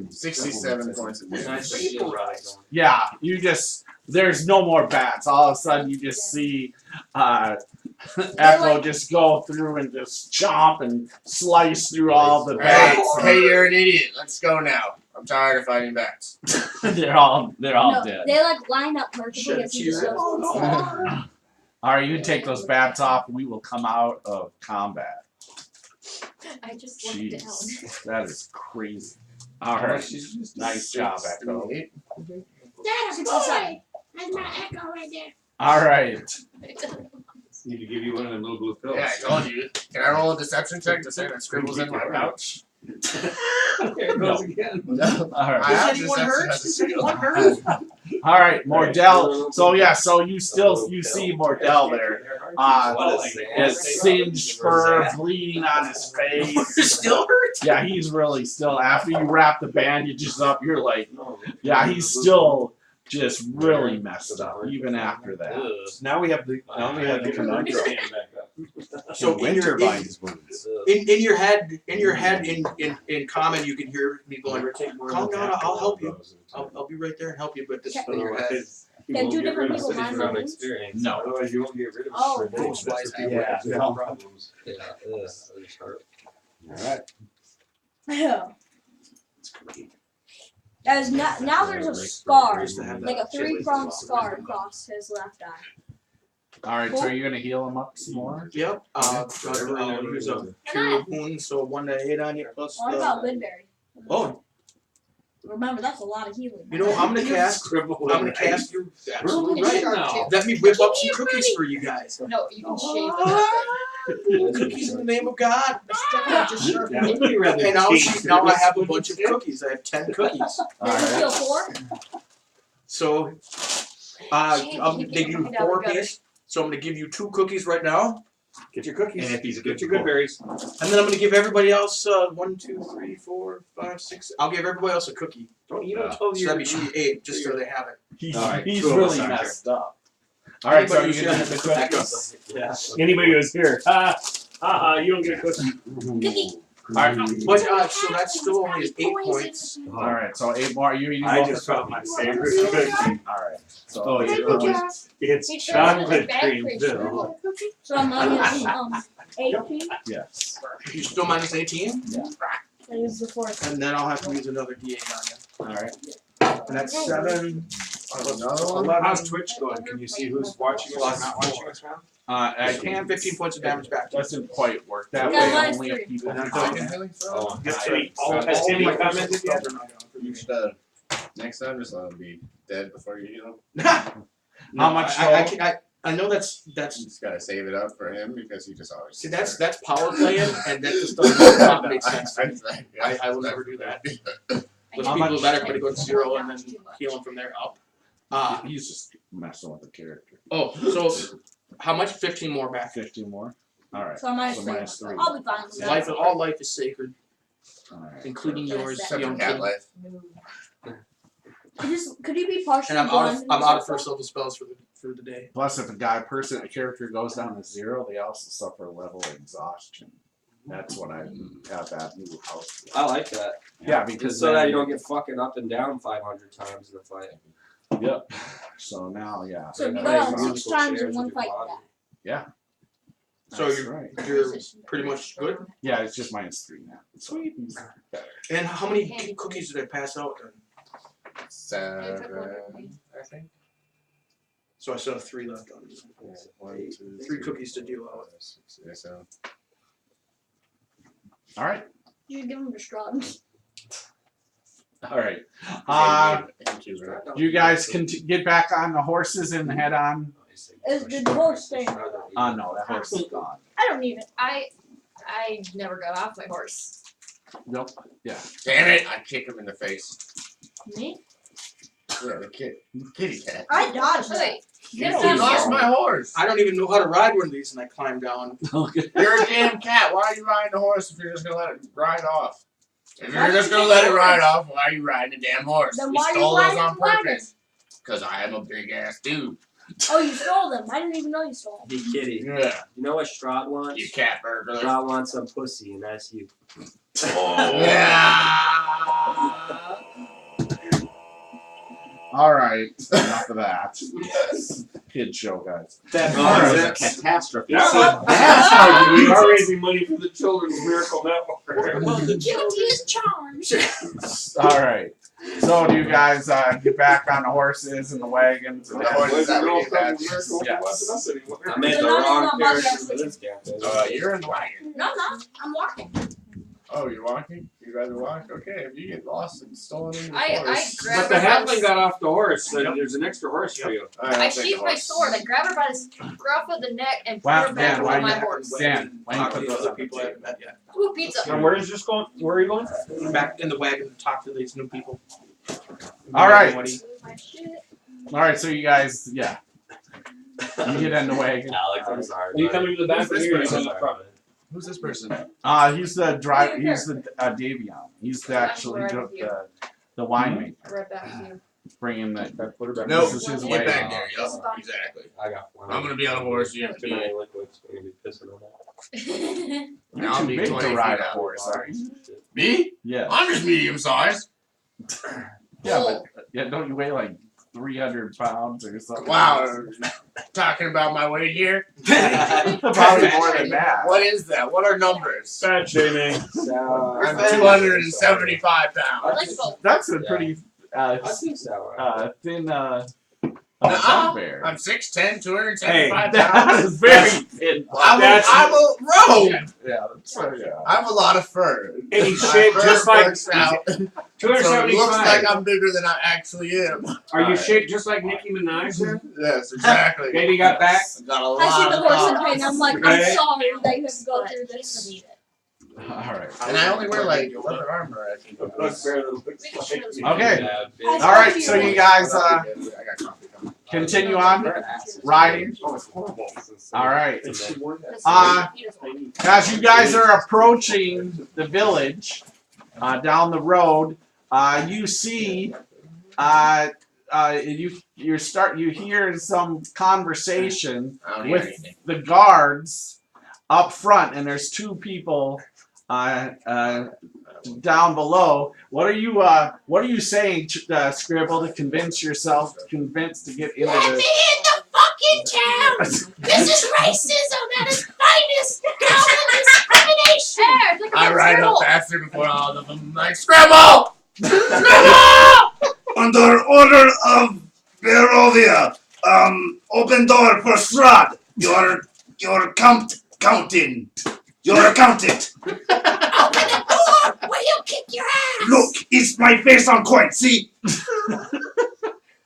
S4: 67 points of damage.
S3: Nice to rise.
S1: Yeah, you just there's no more bats. All of a sudden, you just see Echo just go through and just chomp and slice through all the
S4: Hey,
S1: bats.
S4: hey, you're an idiot. Let's go now. I'm tired of fighting bats.
S1: they're all
S7: No,
S1: dead.
S7: they like line up perfectly as he just goes.
S1: All right, you can take those bats off, and we will come out of combat.
S5: I just look
S1: Jeez,
S5: down.
S1: that is crazy. All right, nice job, Echo.
S4: 68.
S2: That's a boy. That's my Echo right there.
S1: All right,
S12: Need to give you one of them little blue pills.
S4: Yeah, I told you. Can I roll a deception check to say that Scribble's in my pouch?
S12: There it goes again.
S4: No.
S1: all right.
S4: I have
S10: Does anyone
S4: deception
S10: hurt?
S4: as a
S10: Does
S4: skill.
S10: anyone hurt?
S1: All right, Mordell. So yeah, so you see Mordell there. His singed fur bleeding on his face.
S10: Still hurt?
S1: Yeah, he's really still. After you wrap the bandages up, you're like, yeah, he's still just really messed up even after that.
S8: Now we have the conundrum.
S10: So in your head, in common, you can hear me going, "Calm down, I'll help you. I'll be right there and help you." But this is in your head.
S7: Can 2 different people mind my wounds?
S3: Experience.
S1: No.
S12: Otherwise, you won't get rid of it.
S7: Oh.
S12: for days. That's the people
S1: Yeah.
S12: that have problems.
S3: Yeah, that's sharp.
S1: All right.
S7: Yeah. Now there's a scar, like a 3-pronged scar across his left eye.
S1: All right, so you're gonna heal him up some more.
S10: Yep. Use a cure wound, so 1d8 on you plus.
S7: What about Lidberry?
S10: Oh,
S7: Remember, that's a lot of healing.
S10: you know, I'm gonna cast. I'm gonna cast. You're absolutely right. Let me whip up some cookies for you guys.
S5: No, you can shave them.
S10: Cookies in the name of God. Just sure.
S8: Yeah, would be rather
S10: And now,
S8: tasty.
S10: now I have a bunch of cookies. I have 10 cookies.
S7: Does it heal 4?
S10: So, they give you 4 apiece. So I'm gonna give you 2 cookies right now.
S8: Get your cookies.
S6: And if he's a
S8: Get
S6: good
S8: your good berries.
S10: And then I'm gonna give everybody else 1, 2, 3, 4, 5, 6. I'll give everybody else a cookie.
S8: Don't eat until
S10: So
S8: you're.
S10: that'd be 8, just so they have it.
S1: He's,
S6: All right,
S1: he's
S6: two of
S1: really
S6: us are
S1: messed up. All right, so
S10: Anybody
S1: you
S10: who's
S1: can
S10: gonna
S1: do the
S10: have the
S1: cookies.
S8: Yeah. Anybody who's here. You don't get a cookie.
S7: Cookie.
S1: All right,
S10: But so that's still only 8 points.
S1: all right, so 8 more. You eating
S8: I
S1: both
S8: just
S1: the
S8: found my
S1: cookies?
S8: favorite cookie.
S1: All right. So
S6: Oh,
S1: eight
S6: you're
S1: points.
S8: It's
S5: Make sure it's in the
S8: chocolate
S5: bag
S8: cream
S5: for
S8: too.
S5: sure.
S7: So I'm minus 18.
S1: Yes.
S10: You still minus 18,
S7: I use the 4.
S10: and then I'll have to use another D8 on
S1: All right.
S10: you. And that's 7.
S4: Another one?
S10: 11.
S8: How's Twitch going? Can you see who's watching us or not watching us now?
S1: I can't.
S10: 15 points of damage back to you.
S1: Doesn't quite work that
S7: Yeah,
S1: way.
S7: minus
S1: Only
S7: 3.
S1: if people
S10: And
S1: can
S10: I'm
S1: see
S10: done.
S1: it.
S6: Oh,
S8: Has Timmy commented yet?
S4: You should, next time, just let him be dead before you heal him.
S1: How much
S10: I know that's
S4: You just gotta save it up for him because he just always.
S10: see that's power playing, and that just doesn't make sense. I will never do that. Those
S1: How
S10: people
S1: much-
S10: that everybody go to 0 and then heal them from there up.
S1: He's just messing with the character.
S10: Oh, so how much? 15 more back.
S1: 15 more. All right.
S7: So I'm minus
S1: So
S7: 3.
S1: minus 3.
S7: I'll be fine with that.
S10: Life, all life is sacred,
S1: All right.
S10: including yours,
S4: Except for
S10: young
S4: cat
S10: kid.
S4: life.
S7: Could you be partially
S10: And
S7: blind?
S10: I'm out of first level spells for the day.
S1: Plus, if a character goes down to 0, they also suffer level exhaustion. That's what I have that new house.
S13: I like that.
S1: Yeah, because
S13: So that
S1: then-
S13: you don't get fucking up and down 500 times in the fight.
S1: Yep. So now, yeah.
S7: So if you
S13: Yeah,
S7: go
S13: nice
S7: down 6
S13: musical
S7: times in
S13: chairs
S7: one
S13: with
S7: fight,
S13: your
S7: you
S13: body.
S7: die.
S1: Yeah.
S10: So
S1: That's
S10: you're
S1: right.
S10: you're pretty much good.
S1: Yeah, it's just minus 3 now. Sweet.
S10: And how many cookies did I pass out then?
S4: 7, I think.
S10: So I still have 3 left on.
S4: Yeah, 1, 2,
S10: 3 cookies to deal out.
S4: 6, 7.
S1: All right.
S7: You should give him to Strahd.
S1: All right.
S4: Thank you, right?
S1: You guys can get back on the horses and head on.
S7: Did the horse stay?
S1: No, that horse is gone.
S7: I don't need it.
S5: I never got off my horse.
S1: Nope. Yeah.
S4: Damn it! I kick him in the face.
S7: Me?
S4: Yeah, the kitty cat.
S7: I dodged it.
S5: Wait,
S4: You lost my horse.
S10: I don't even know how to ride one of these, and I climb down.
S4: You're a damn cat. Why are you riding the horse if you're just gonna let it ride off? If you're just gonna let it ride off, why are you riding the damn horse?
S7: Then
S4: You
S7: why are you
S4: stole those
S7: riding
S4: on
S7: the wagon?
S4: purpose. Cause I am a big ass dude.
S7: Oh, you stole them. I didn't even know you stole them.
S13: Hey, kitty.
S4: Yeah.
S13: You know what Strahd wants?
S4: You cat burglar.
S13: Strahd wants some pussy, and that's you.
S4: Oh yeah.
S1: All right. Enough of that. Yes. Kid show, guys.
S6: That
S1: All
S6: was a
S1: right.
S6: catastrophe.
S8: That's how we are raising money for the Children's Miracle Network.
S10: Well, the
S2: Guilty as charged.
S1: All right. So do you guys get back on the horses and the wagons? And
S4: The horses that we had.
S1: Yes.
S13: I made
S7: They're
S13: the
S7: not
S13: wrong
S7: even on
S13: character
S7: podcast.
S13: for this damn thing.
S4: You're in the wagon.
S7: No, I'm not. I'm walking.
S4: Oh, you're walking? You'd rather walk? Okay, if you get lost and stolen in your
S5: I
S4: horse.
S5: grabbed
S8: But the
S5: her by
S8: halfling got off the horse, so there's an extra horse for you.
S4: Alright,
S5: I
S4: I'll take
S5: sheathed
S4: the
S5: my
S4: horse.
S5: sword. I grabbed her by the scruff of the neck and put
S1: Wow,
S5: her back
S1: Dan, why
S5: on my
S1: you-
S5: horse.
S1: Dan, why you
S10: talk to
S1: put
S10: the
S1: those
S10: other
S1: on the
S10: people I
S1: table?
S10: haven't met yet.
S5: Ooh, pizza.
S8: And where is this going? Where are you going?
S10: Back in the wagon to talk to these new people.
S1: All right.
S5: My shit.
S1: All right. So you guys, yeah. You get in the wagon.
S13: Alex, I'm sorry.
S8: Are you coming to the back
S4: Who's
S8: or
S4: this
S8: here? Or you
S4: person?
S8: coming up front?
S4: Who's this person?
S1: He's the driver. He's the Davion. He's the actually the winemaker.
S5: Right back to you.
S1: Bringing the.
S4: No,
S1: This is his
S4: get
S1: wagon.
S4: back there, yo. Exactly.
S13: I got one.
S4: I'm gonna be on a horse, you have to
S13: Too
S4: be.
S13: many liquids. I'm gonna be pissing on that.
S1: You're
S4: I'll
S1: too
S4: be
S1: big
S4: 20
S1: to
S4: feet
S1: ride a
S4: out.
S1: horse, aren't you?
S4: Me?
S1: Yeah.
S4: I'm just medium sized.
S1: Yeah, but don't you weigh like 300 pounds or something?
S4: Wow. Talking about my weight here?
S1: Probably more than that.
S4: What is that? What are numbers?
S8: Fat shaming.
S4: I'm 275
S5: I like
S4: pounds.
S5: both.
S1: That's a pretty
S13: I think so.
S1: thin Not fair.
S4: I'm 6'10", 275
S8: Hey,
S4: pounds.
S1: That is very thin.
S4: I'm a rogue.
S1: Yeah, that's yeah.
S4: I have a lot of fur.
S8: And he's
S4: My
S8: shaped
S4: fur
S8: just like
S4: works out, so it
S8: 275.
S4: looks like I'm bigger than I actually am.
S8: Are you
S1: Alright.
S8: shaped just like Nicki Minaj? Then?
S4: Yes, exactly.
S8: Baby got back.
S4: I've got a lot
S7: I see the
S4: of
S7: horse in
S4: cars.
S7: pain. I'm like, I'm
S8: Right.
S7: sorry that you have to go through this.
S1: All right.
S4: And I only wear like leather armor. I think.
S1: Okay. All right. So you guys continue on riding. All right. As you guys are approaching the village down the road, you see you hear some conversation
S4: I don't hear
S1: with
S4: anything.
S1: the guards up front, and there's two people down below. What are you saying, Scribble, to convince yourself to get into
S2: Let me
S1: this?
S2: in the fucking town! This is racism at its finest! Goblin discrimination!
S5: There, look at
S4: I
S5: that
S4: ride
S5: scribble.
S4: up faster before all of them. Like Scrabble!
S14: Under order of Barovia, open door for Strahd. You're counting. You're accountant.
S2: Open the door! Will you kick your ass?
S14: Look, it's my face on coin. See?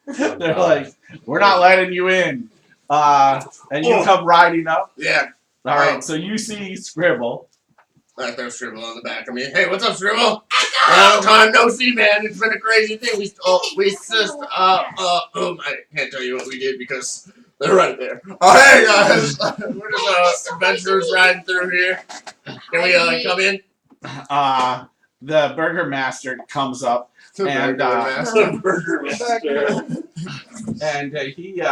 S1: They're like, we're not letting you in. And you
S14: Oh.
S1: come riding up.
S4: Yeah.
S1: All right. So you see Scribble.
S4: Like there's Scribble on the back of me. Hey, what's up, Scribble? Long time no see, man. It's been a crazy thing. I can't tell you what we did because they're right there. Oh, hey guys, we're just adventurers riding through here. Can we come in?
S1: The Burgermaster comes up and he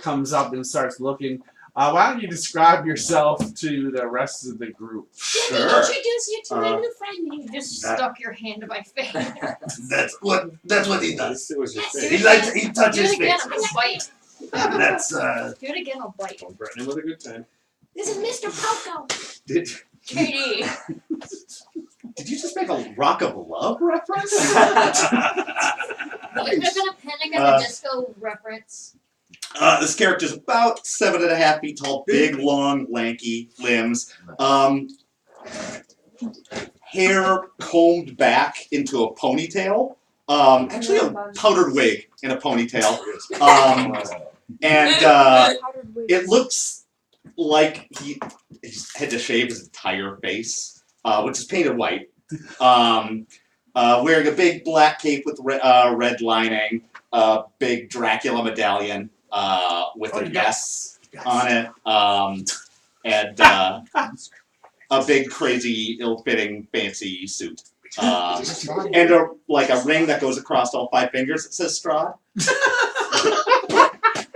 S1: comes up and starts looking. Why don't you describe yourself to the rest of the group?
S2: Let me introduce you to my new friend.
S5: You just stuck your hand to my face.
S14: That's what he does.
S13: It was your
S2: Yes,
S13: face.
S14: He
S5: Do
S14: touches
S5: it again,
S14: face.
S5: I'm gonna bite.
S14: That's
S5: Do it again, I'll bite.
S13: I'm threatening with a good time.
S2: This is Mr. Poco.
S6: Did
S5: KD.
S6: Did you just make a Rock of Love reference?
S5: It could have been a Panic at the Disco reference.
S6: This character's about 7.5 feet tall, big, long, lanky limbs. Hair combed back into a ponytail. Actually a powdered wig in a ponytail. It looks like he had to shave his entire face, which is painted white. Wearing a big black cape with red lining, a big Dracula medallion with an S on it, and a big, crazy, ill-fitting, fancy suit. And a ring that goes across all 5 fingers that says Strahd.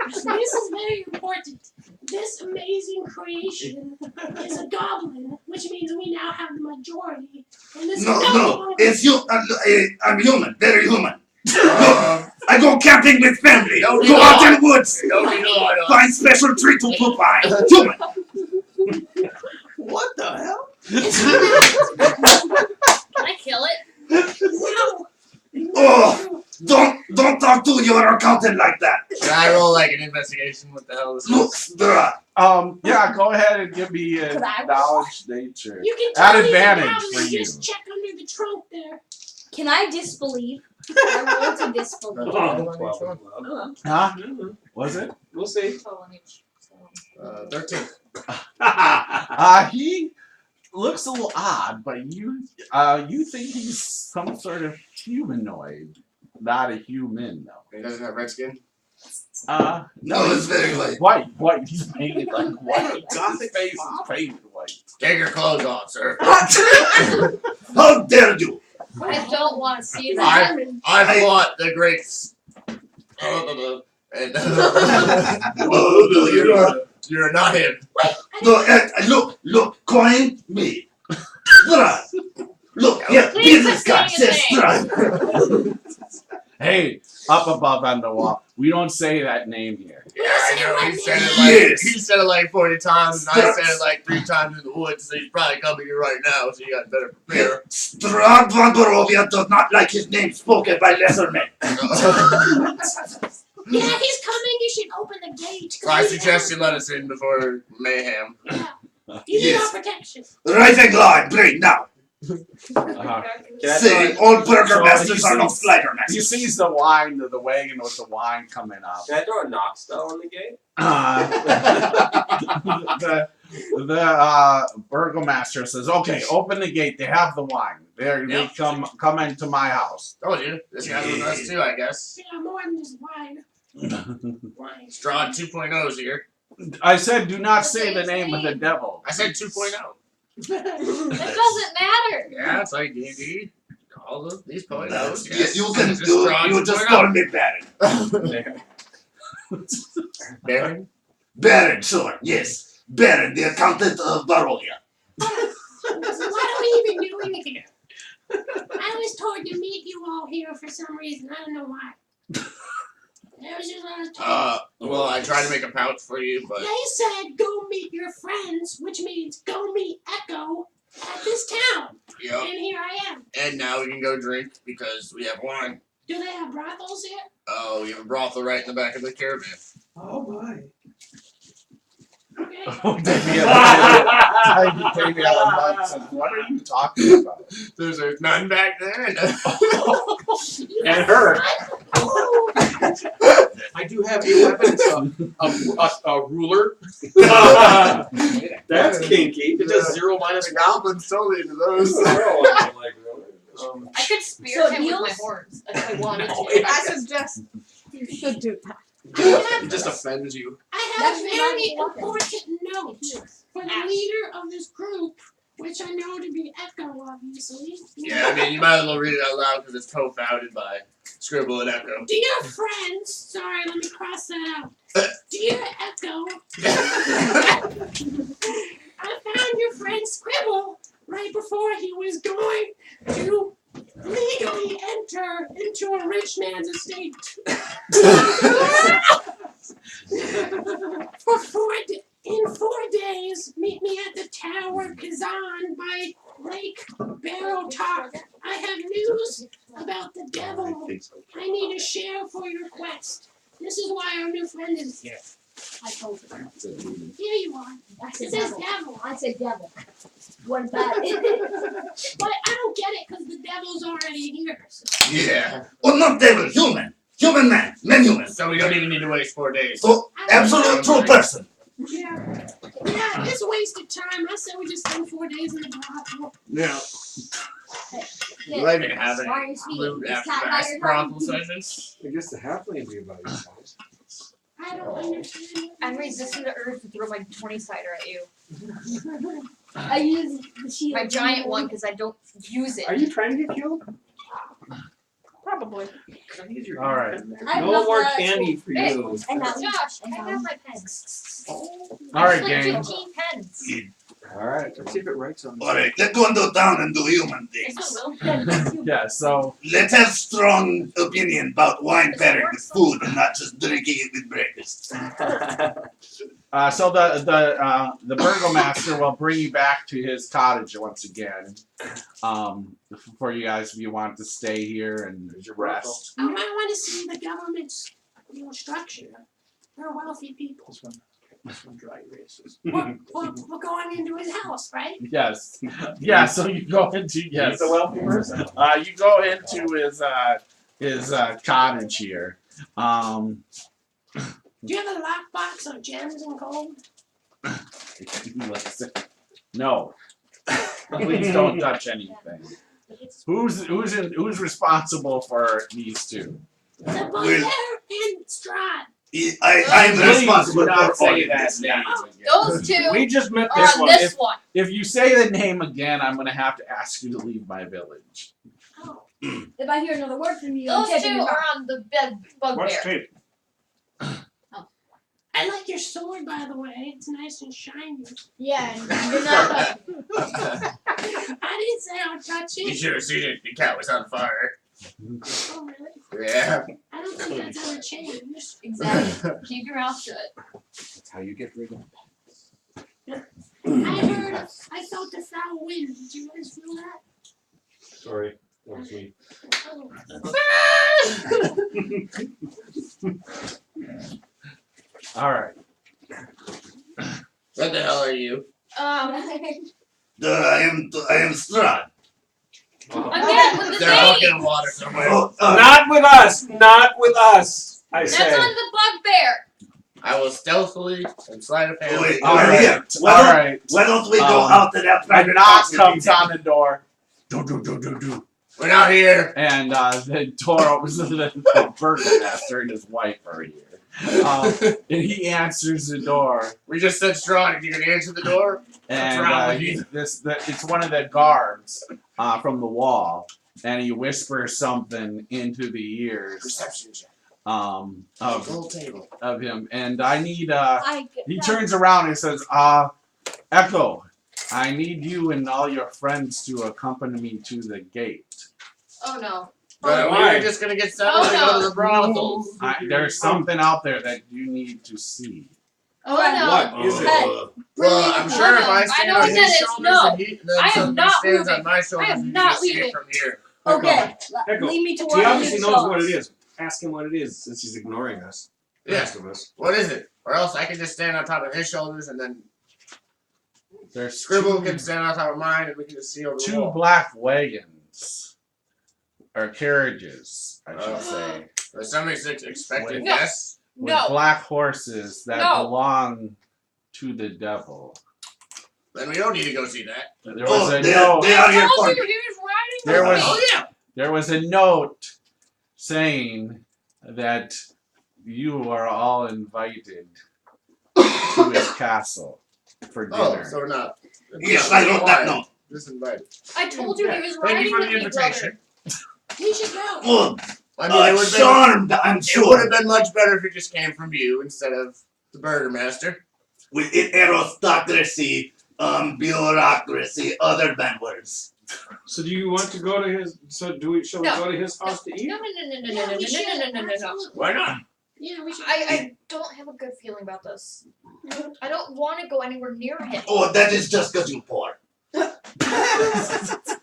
S2: This is very important. This amazing creation is a goblin, which means we now have the majority. And this
S14: no. It's you. I'm human. Very human. I go camping with family. Go out in the woods. Find special tree to poop by. Human.
S4: What the hell?
S5: Can I kill it?
S2: No.
S14: Oh, don't talk to your accountant like that.
S4: Should I roll like an investigation? What the hell is
S14: Look,
S4: this?
S1: Yeah, go ahead and give me a knowledge nature.
S2: You can
S1: At
S2: tell these
S1: advantage
S2: goblins
S1: for you.
S2: just check under the trunk there.
S7: Can I disbelieve? I roll to disbelieve.
S13: 12.
S1: Huh? Was it?
S13: We'll see.
S5: 12 on each.
S4: 13.
S1: He looks a little odd, but you think he's some sort of humanoid, not a human though.
S4: He doesn't have red skin?
S1: No,
S14: it's very white.
S1: White. He's painted like white. His face is painted white.
S4: Take your clothes off, sir.
S14: How dare you?
S5: I don't want to see that.
S4: I fought the greats. You're not him.
S14: No, look, coin me. Look, yeah, business card says Strahd.
S1: Hey, up above on the wall. We don't say that name here.
S4: Yeah, I know. He said it
S14: Yes.
S4: he said it like 40 times, and I said it like 3 times in the woods. So he's probably coming here right now. So you got better prepare.
S14: Strahd von Barovia does not like his name spoken by lesser men.
S2: Yeah, he's coming. You should open the gate.
S4: I suggest you let us in before mayhem.
S2: Yeah. You need
S14: Yes.
S2: our protection.
S14: Rising line, great now.
S1: Uh-huh.
S14: Saying all burger
S1: So
S14: masters
S1: he
S14: are not
S1: sees-
S14: slider
S1: He
S14: masters.
S1: sees the wine, the wagon with the wine coming up.
S13: Can I throw a knock spell on the gate?
S1: The burgomaster says, "Okay, open the gate. They have the wine. They
S4: Yep.
S1: come into my house."
S4: Told you. This guy's with us too, I guess.
S2: Yeah, more than just wine. Wine.
S4: Strahd 2.0's here.
S1: I said, "Do not say the name of the devil."
S4: I said 2.0.
S5: It doesn't matter.
S4: Yeah, it's like D&D. All of these point outs.
S14: Yeah,
S4: Yes.
S14: you can
S4: This is
S14: do.
S4: Strahd
S14: You just
S4: 2.0.
S14: call me Baron.
S4: Baron?
S14: Baron, sure. Yes, Baron, the accountant of Barovia.
S2: So what are we even doing here? I was told to meet you all here for some reason. I don't know why. There was just a
S4: Well, I tried to make a pouch for you, but
S2: They said go meet your friends, which means go meet Echo at this town.
S4: yep.
S2: And here I am.
S4: And now we can go drink because we have wine.
S2: Do they have brothels here?
S4: Oh, we have a brothel right in the back of the caravan.
S13: Oh my.
S2: Okay.
S1: What are you talking about?
S4: There's a nun back there.
S8: And her.
S2: Oh,
S10: I do have a weapon. It's a ruler.
S8: That's kinky.
S10: It does 0 minus
S4: The
S10: 1.
S4: goblins totally into those.
S5: I could spear
S7: So
S5: him with my
S7: heels?
S5: horns if I wanted
S10: No,
S5: to.
S11: I suggest you should do that.
S10: It just offends you.
S2: I have
S7: That's
S2: a
S7: my
S2: very
S7: weapon.
S2: important note for the leader of this group, which I know to be Echo, obviously.
S4: Yeah, I mean, you might as well read it out loud because it's co-founded by Scribble and Echo.
S2: Dear friends, sorry, let me cross that out. Dear Echo, I found your friend Scribble right before he was going to legally enter into a rich man's estate. In 4 days, meet me at the Tower Kazan by Lake Barrowtalk. I have news about the devil I need to share for your quest. This is why our new friend is here. I told her. Here you are.
S7: I
S2: It
S7: said
S2: says
S7: devil.
S2: devil.
S7: I said devil. What about it?
S2: But I don't get it because the devil's already here. So.
S4: Yeah.
S14: Oh, not devil, human. Human man. Man human.
S4: So we don't even need to waste 4 days.
S14: So, absolute true person.
S2: Yeah. Yeah, it's a waste of time. I said we just spend 4 days in the brothel.
S8: Yeah.
S4: You like me to have
S7: Why are
S4: any
S7: you speaking?
S4: loot
S7: Is
S4: after
S7: cat
S4: fast
S7: tired?
S4: brothel sessions?
S12: I guess the halfling be about your size.
S2: I don't understand.
S5: I'm resisting the urge to throw my 20-sider at you.
S7: I use the shield.
S5: My giant one because I don't use it.
S8: Are you trying to get killed?
S11: Probably.
S1: All right.
S7: I have
S8: No
S7: enough
S8: more
S7: of that
S8: candy for
S5: Hey,
S8: you.
S7: And now
S5: Josh, I have my pens.
S1: All right,
S5: I
S1: gang.
S5: 15 pens.
S8: All right. Let's see if it writes on.
S14: Alright, let's go into town and do human
S5: Yes,
S14: things.
S5: I will.
S1: Yeah. So
S14: Let's have strong opinion about wine pairing with food and not just drinking it with breakfast.
S1: So the burgomaster will bring you back to his cottage once again. For you guys, if you want to stay here and rest.
S2: I might want to see the government's structure. They're wealthy people.
S10: This one dry erases.
S2: We're going into his house, right?
S1: Yes. Yeah. So you go into
S8: He's a wealthy person.
S1: You go into his cottage here.
S2: Do you have a lockbox of gems and gold?
S1: No. Please don't touch anything. Who's responsible for these two?
S2: The Bugbear and Strahd.
S14: I'm
S1: Please
S14: responsible
S1: do not
S14: for all
S1: say
S14: of
S1: that
S14: this.
S1: name
S14: now.
S1: again.
S5: Those two
S8: We just met
S5: are
S8: this
S5: on
S8: one.
S5: this
S1: If-
S5: one.
S1: If you say the name again, I'm gonna have to ask you to leave my village.
S2: Oh.
S7: If I hear another word from you,
S5: Those
S7: I'm
S5: two
S7: taking it
S5: are
S7: back.
S5: on the bed
S8: Watch
S5: bugbear.
S8: tape.
S2: I like your sword, by the way. It's nice and shiny.
S7: Yeah, and you're not.
S2: I didn't say I'll touch
S4: You
S2: it.
S4: should have seen it. The cat was on fire.
S2: Oh, really?
S4: Yeah.
S2: I don't think that's ever changed.
S5: Exactly. Keep your mouth shut.
S6: That's how you get rid of
S2: I felt a foul wind. Did you guys feel that?
S8: Sorry.
S12: Oh, sweet.
S1: All right.
S4: What the hell are you?
S14: I am Strahd.
S5: Again with the
S4: They're bucket
S5: name.
S4: of water somewhere.
S14: Oh,
S8: Not with us. Not with us. I
S5: That's
S8: say.
S5: on the bugbear.
S4: I will stealthily and sleight of hand.
S14: wait,
S1: All
S14: wait,
S1: right.
S14: here.
S1: All right.
S14: Why don't we go
S1: Um,
S14: out to that
S1: A
S14: private
S1: knock
S14: house?
S1: comes on the door. Do.
S4: We're not here.
S1: And the door opens and the burgomaster and his wife are here. And he answers the door.
S4: We just said Strahd. If you can answer the door,
S1: And
S4: wrong with
S1: it's one of the guards from the wall. And he whispers something into the ears
S4: perception check.
S1: of
S4: Table.
S1: him. And I need he
S7: I
S1: turns around and says, Echo, I need you and all your friends to accompany me to the gate.
S5: Oh no.
S4: But we
S8: why?
S4: were just gonna get settled and go to the brothels.
S1: There's something out there that you need to see.
S5: Oh no.
S8: What is it?
S4: Well, I'm sure if I
S5: I
S4: stand
S5: know
S4: on
S5: what
S4: his
S5: that is.
S4: shoulders
S5: No.
S4: and he then
S5: I am
S4: somebody
S5: not
S4: stands
S5: moving.
S4: on my shoulders,
S5: I am
S4: and you
S5: not
S4: just see it
S5: leaving.
S4: from here.
S7: Okay,
S8: Echo.
S7: lead me to
S8: He
S7: one of
S8: obviously
S7: his
S8: knows what it
S7: cells.
S8: is. Ask him what it is, since he's ignoring us. The
S4: Yeah.
S8: rest of us.
S4: What is it? Or else I can just stand on top of his shoulders, and then
S1: There's
S4: Scribble
S1: two-
S4: can stand on top of mine, and we can just see over the
S1: two
S4: wall.
S1: black wagons or carriages, I should say,
S4: Or somebody's expecting
S5: No.
S4: yes.
S1: with
S5: No.
S1: black horses that
S5: No.
S1: belong to the devil.
S4: Then we don't need to go see that.
S1: There was
S14: Oh,
S1: a
S14: they
S1: note.
S14: are here
S5: Told
S14: for
S5: you
S14: me.
S5: he was riding
S1: There
S5: with
S1: was
S5: me.
S4: Oh yeah.
S1: there was a note saying that you are all invited to his castle for
S4: Oh,
S1: dinner.
S4: so we're not.
S14: Yes, I wrote that note.
S4: Just invited.
S5: I told you he was
S4: Thank
S5: riding
S4: you for
S5: with
S4: the
S5: me,
S4: invitation.
S2: We should go.
S14: Oh,
S4: I mean, it would have been.
S14: charmed, I'm
S4: It would
S14: sure.
S4: have been much better if it just came from you instead of the burgomaster.
S14: With aristocracy, bureaucracy, other bad words.
S8: So do you want to go to his? So do we? Shall we
S5: No.
S8: go to his house to eat?
S5: No.
S2: Yeah, we should.
S5: No.
S2: Absolutely.
S4: Why not?
S2: Yeah, we should.
S5: I don't have a good feeling about this. I don't want to go anywhere near him.
S14: Oh, that is just because you're poor.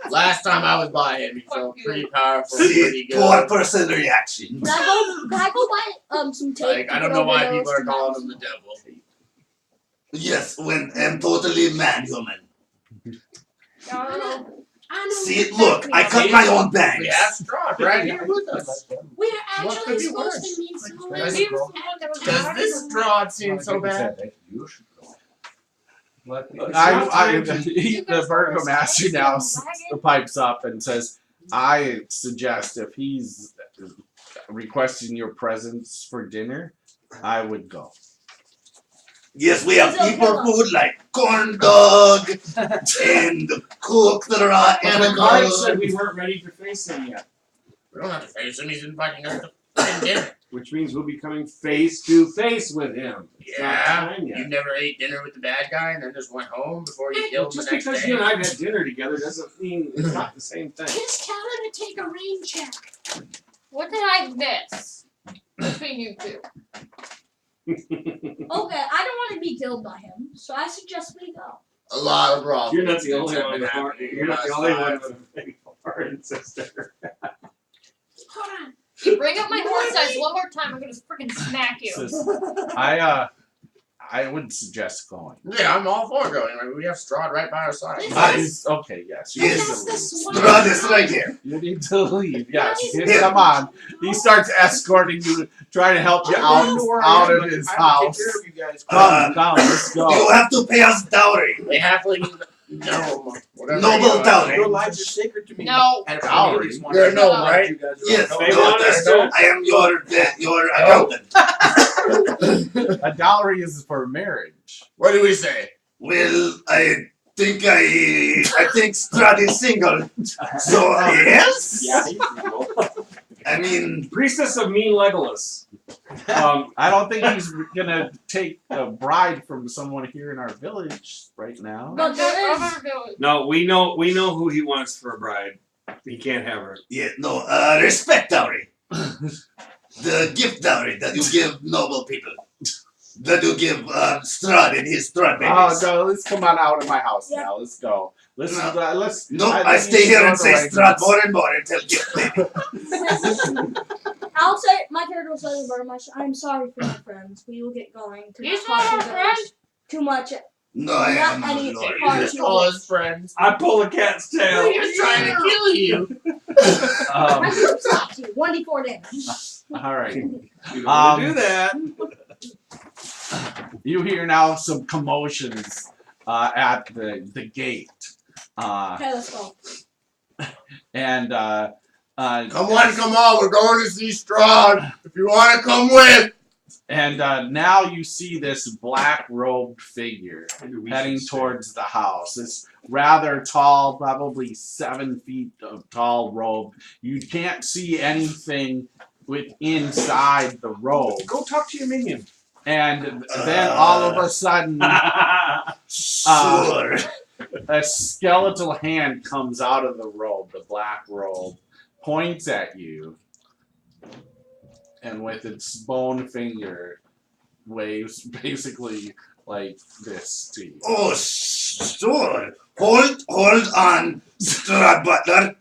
S4: Last time I was by him, he felt
S5: Fuck you.
S4: pretty powerful, pretty
S14: See, poor
S4: good.
S14: person reaction.
S7: Can I go buy some tape?
S4: Like,
S7: to
S4: I don't
S7: put
S4: know
S7: over
S4: why
S7: those
S4: people are calling
S7: cement?
S4: him the devil.
S14: Yes, when I'm totally mad human.
S5: No.
S2: I know
S14: See,
S2: exactly
S14: look, I
S2: what-
S14: cut my own
S4: We have
S14: bangs.
S4: Strahd right here with us.
S2: We are
S4: What
S2: actually
S4: could be
S2: supposed
S4: worse?
S2: to meet someone.
S4: Does
S5: Maybe
S4: it-
S5: it was the one that was
S4: Does
S5: riding
S4: this
S5: with me.
S4: Strahd seem so bad?
S1: The burgomaster now pipes up and says, I suggest if he's requesting your presence for dinner, I would go.
S14: Yes, we have
S7: He's okay,
S14: people
S7: Mom.
S14: food like corn dog and cooked raw
S8: But the card
S14: animals.
S8: said we weren't ready to face him yet,
S4: We don't have to face him. He's inviting us to fucking dinner.
S8: which means we'll be coming face to face with him. It's not
S4: Yeah.
S8: time yet.
S4: You never ate dinner with the bad guy and then just went home before you killed him
S8: Just
S4: the next
S8: because
S4: day?
S8: you and I have had dinner together doesn't mean it's not the same thing.
S2: Just tell him to take a rain check.
S5: What did I miss between you two?
S7: Okay, I don't want to be killed by him, so I suggest we go.
S4: A lot of problems.
S8: You're not the only
S4: have
S8: one
S4: been
S8: with heart.
S4: happening
S8: You're not the
S4: last
S8: only
S4: time.
S8: one with a big heart, sister.
S2: Hold on.
S5: You bring up my horse size one more time, I'm gonna freaking smack you.
S1: Says, I would suggest going.
S4: Yeah, I'm all for going. I mean, we have Strahd right by our side.
S1: Okay, yes. You
S14: Yes.
S1: need to leave.
S14: Strahd is right here.
S1: You need to leave. Yes.
S14: Here.
S1: Come on. He starts escorting you, trying to help you out of his house.
S10: Take care of you guys.
S1: Come, let's
S14: You
S1: go.
S14: have to pay us dowry.
S4: They halfling no whatever.
S14: Noble
S4: you are.
S14: dowry.
S10: Your lives are sacred to me.
S5: No.
S10: And if
S1: Dowry.
S10: any of these ones
S4: You're
S10: are
S4: no,
S10: not,
S4: right?
S10: you guys are
S14: Yes,
S10: all
S8: They
S14: no,
S10: done.
S8: want us to.
S14: I am your accountant.
S1: A dowry is for marriage.
S4: What do we say?
S14: Well, I think Strahd is single. So yes.
S8: Yeah, he's evil.
S14: I mean,
S8: Priestess of Mean Legolas.
S1: I don't think he's gonna take a bride from someone here in our village right now.
S7: But there
S5: I'm
S7: is.
S5: gonna go.
S8: No, we know who he wants for a bride. He can't have her.
S14: yeah, no, respect dowry. The gift dowry that you give noble people. That you give Strahd and his Strahd
S1: Oh
S14: babies.
S1: no, let's come on out of my house
S7: Yeah.
S1: now. Let's go. Let's
S14: No.
S1: let's.
S14: No,
S1: I
S14: I
S1: think
S14: stay
S1: you
S14: here
S1: should
S14: and
S1: go
S14: say
S1: to
S14: Strahd
S1: Reagan's.
S14: more and more until you
S7: I'll say my character will say the word. I'm sorry for my friends. We will get going. To
S5: He's
S7: not
S5: not
S7: talk
S5: our
S7: to
S5: friend.
S7: those too much.
S14: No, I
S7: Not
S14: am
S7: any
S14: not.
S7: part
S4: Just
S7: to
S4: all
S7: it.
S4: his friends.
S8: I pull a cat's tail.
S4: He was trying to kill you.
S7: My character stops you. 1d4 damage.
S1: All right.
S8: You don't want to do that.
S1: You hear now some commotions at the gate.
S7: Okay, let's go.
S1: And
S4: Come on, we're going to see Strahd. If you want to come with.
S1: and now you see this black robed figure heading towards the house. This rather tall, probably 7 feet of tall robe. You can't see anything with inside the robe.
S8: Go talk to your minion.
S1: And then all of a sudden,
S14: Sure.
S1: a skeletal hand comes out of the robe, the black robe, points at you, and with its bone finger waves basically like this to you.
S14: Oh, sure. Hold on, Strahd Butler.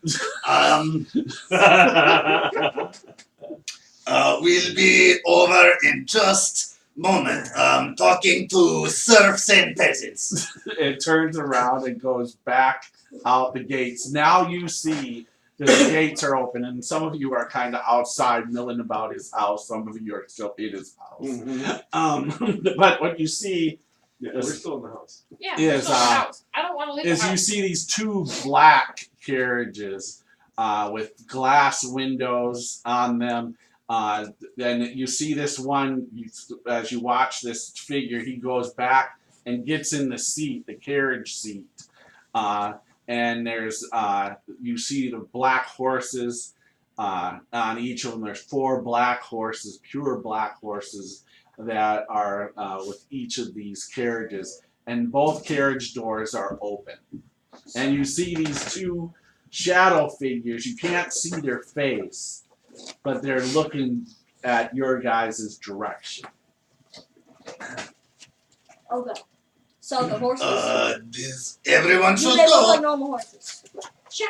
S14: We'll be over in just moment. Talking to serfs and peasants.
S1: It turns around and goes back out the gates. Now you see that the gates are open, and some of you are kind of outside milling about his house. Some of you are still in his house. But what you see
S8: We're still in the house.
S5: Yeah,
S1: Is,
S5: still in the house. I don't want to leave
S1: is
S5: the
S1: you
S5: house.
S1: see these 2 black carriages with glass windows on them. Then you see this one, as you watch this figure, he goes back and gets in the seat, the carriage seat. And there's, you see the black horses on each of them. There's 4 black horses, pure black horses that are with each of these carriages. And both carriage doors are open. And you see these 2 shadow figures. You can't see their face, but they're looking at your guys' direction.
S7: Okay. So the horses.
S14: Everyone
S7: Do
S14: should
S7: they look like
S14: go.
S7: normal horses?
S2: Sure.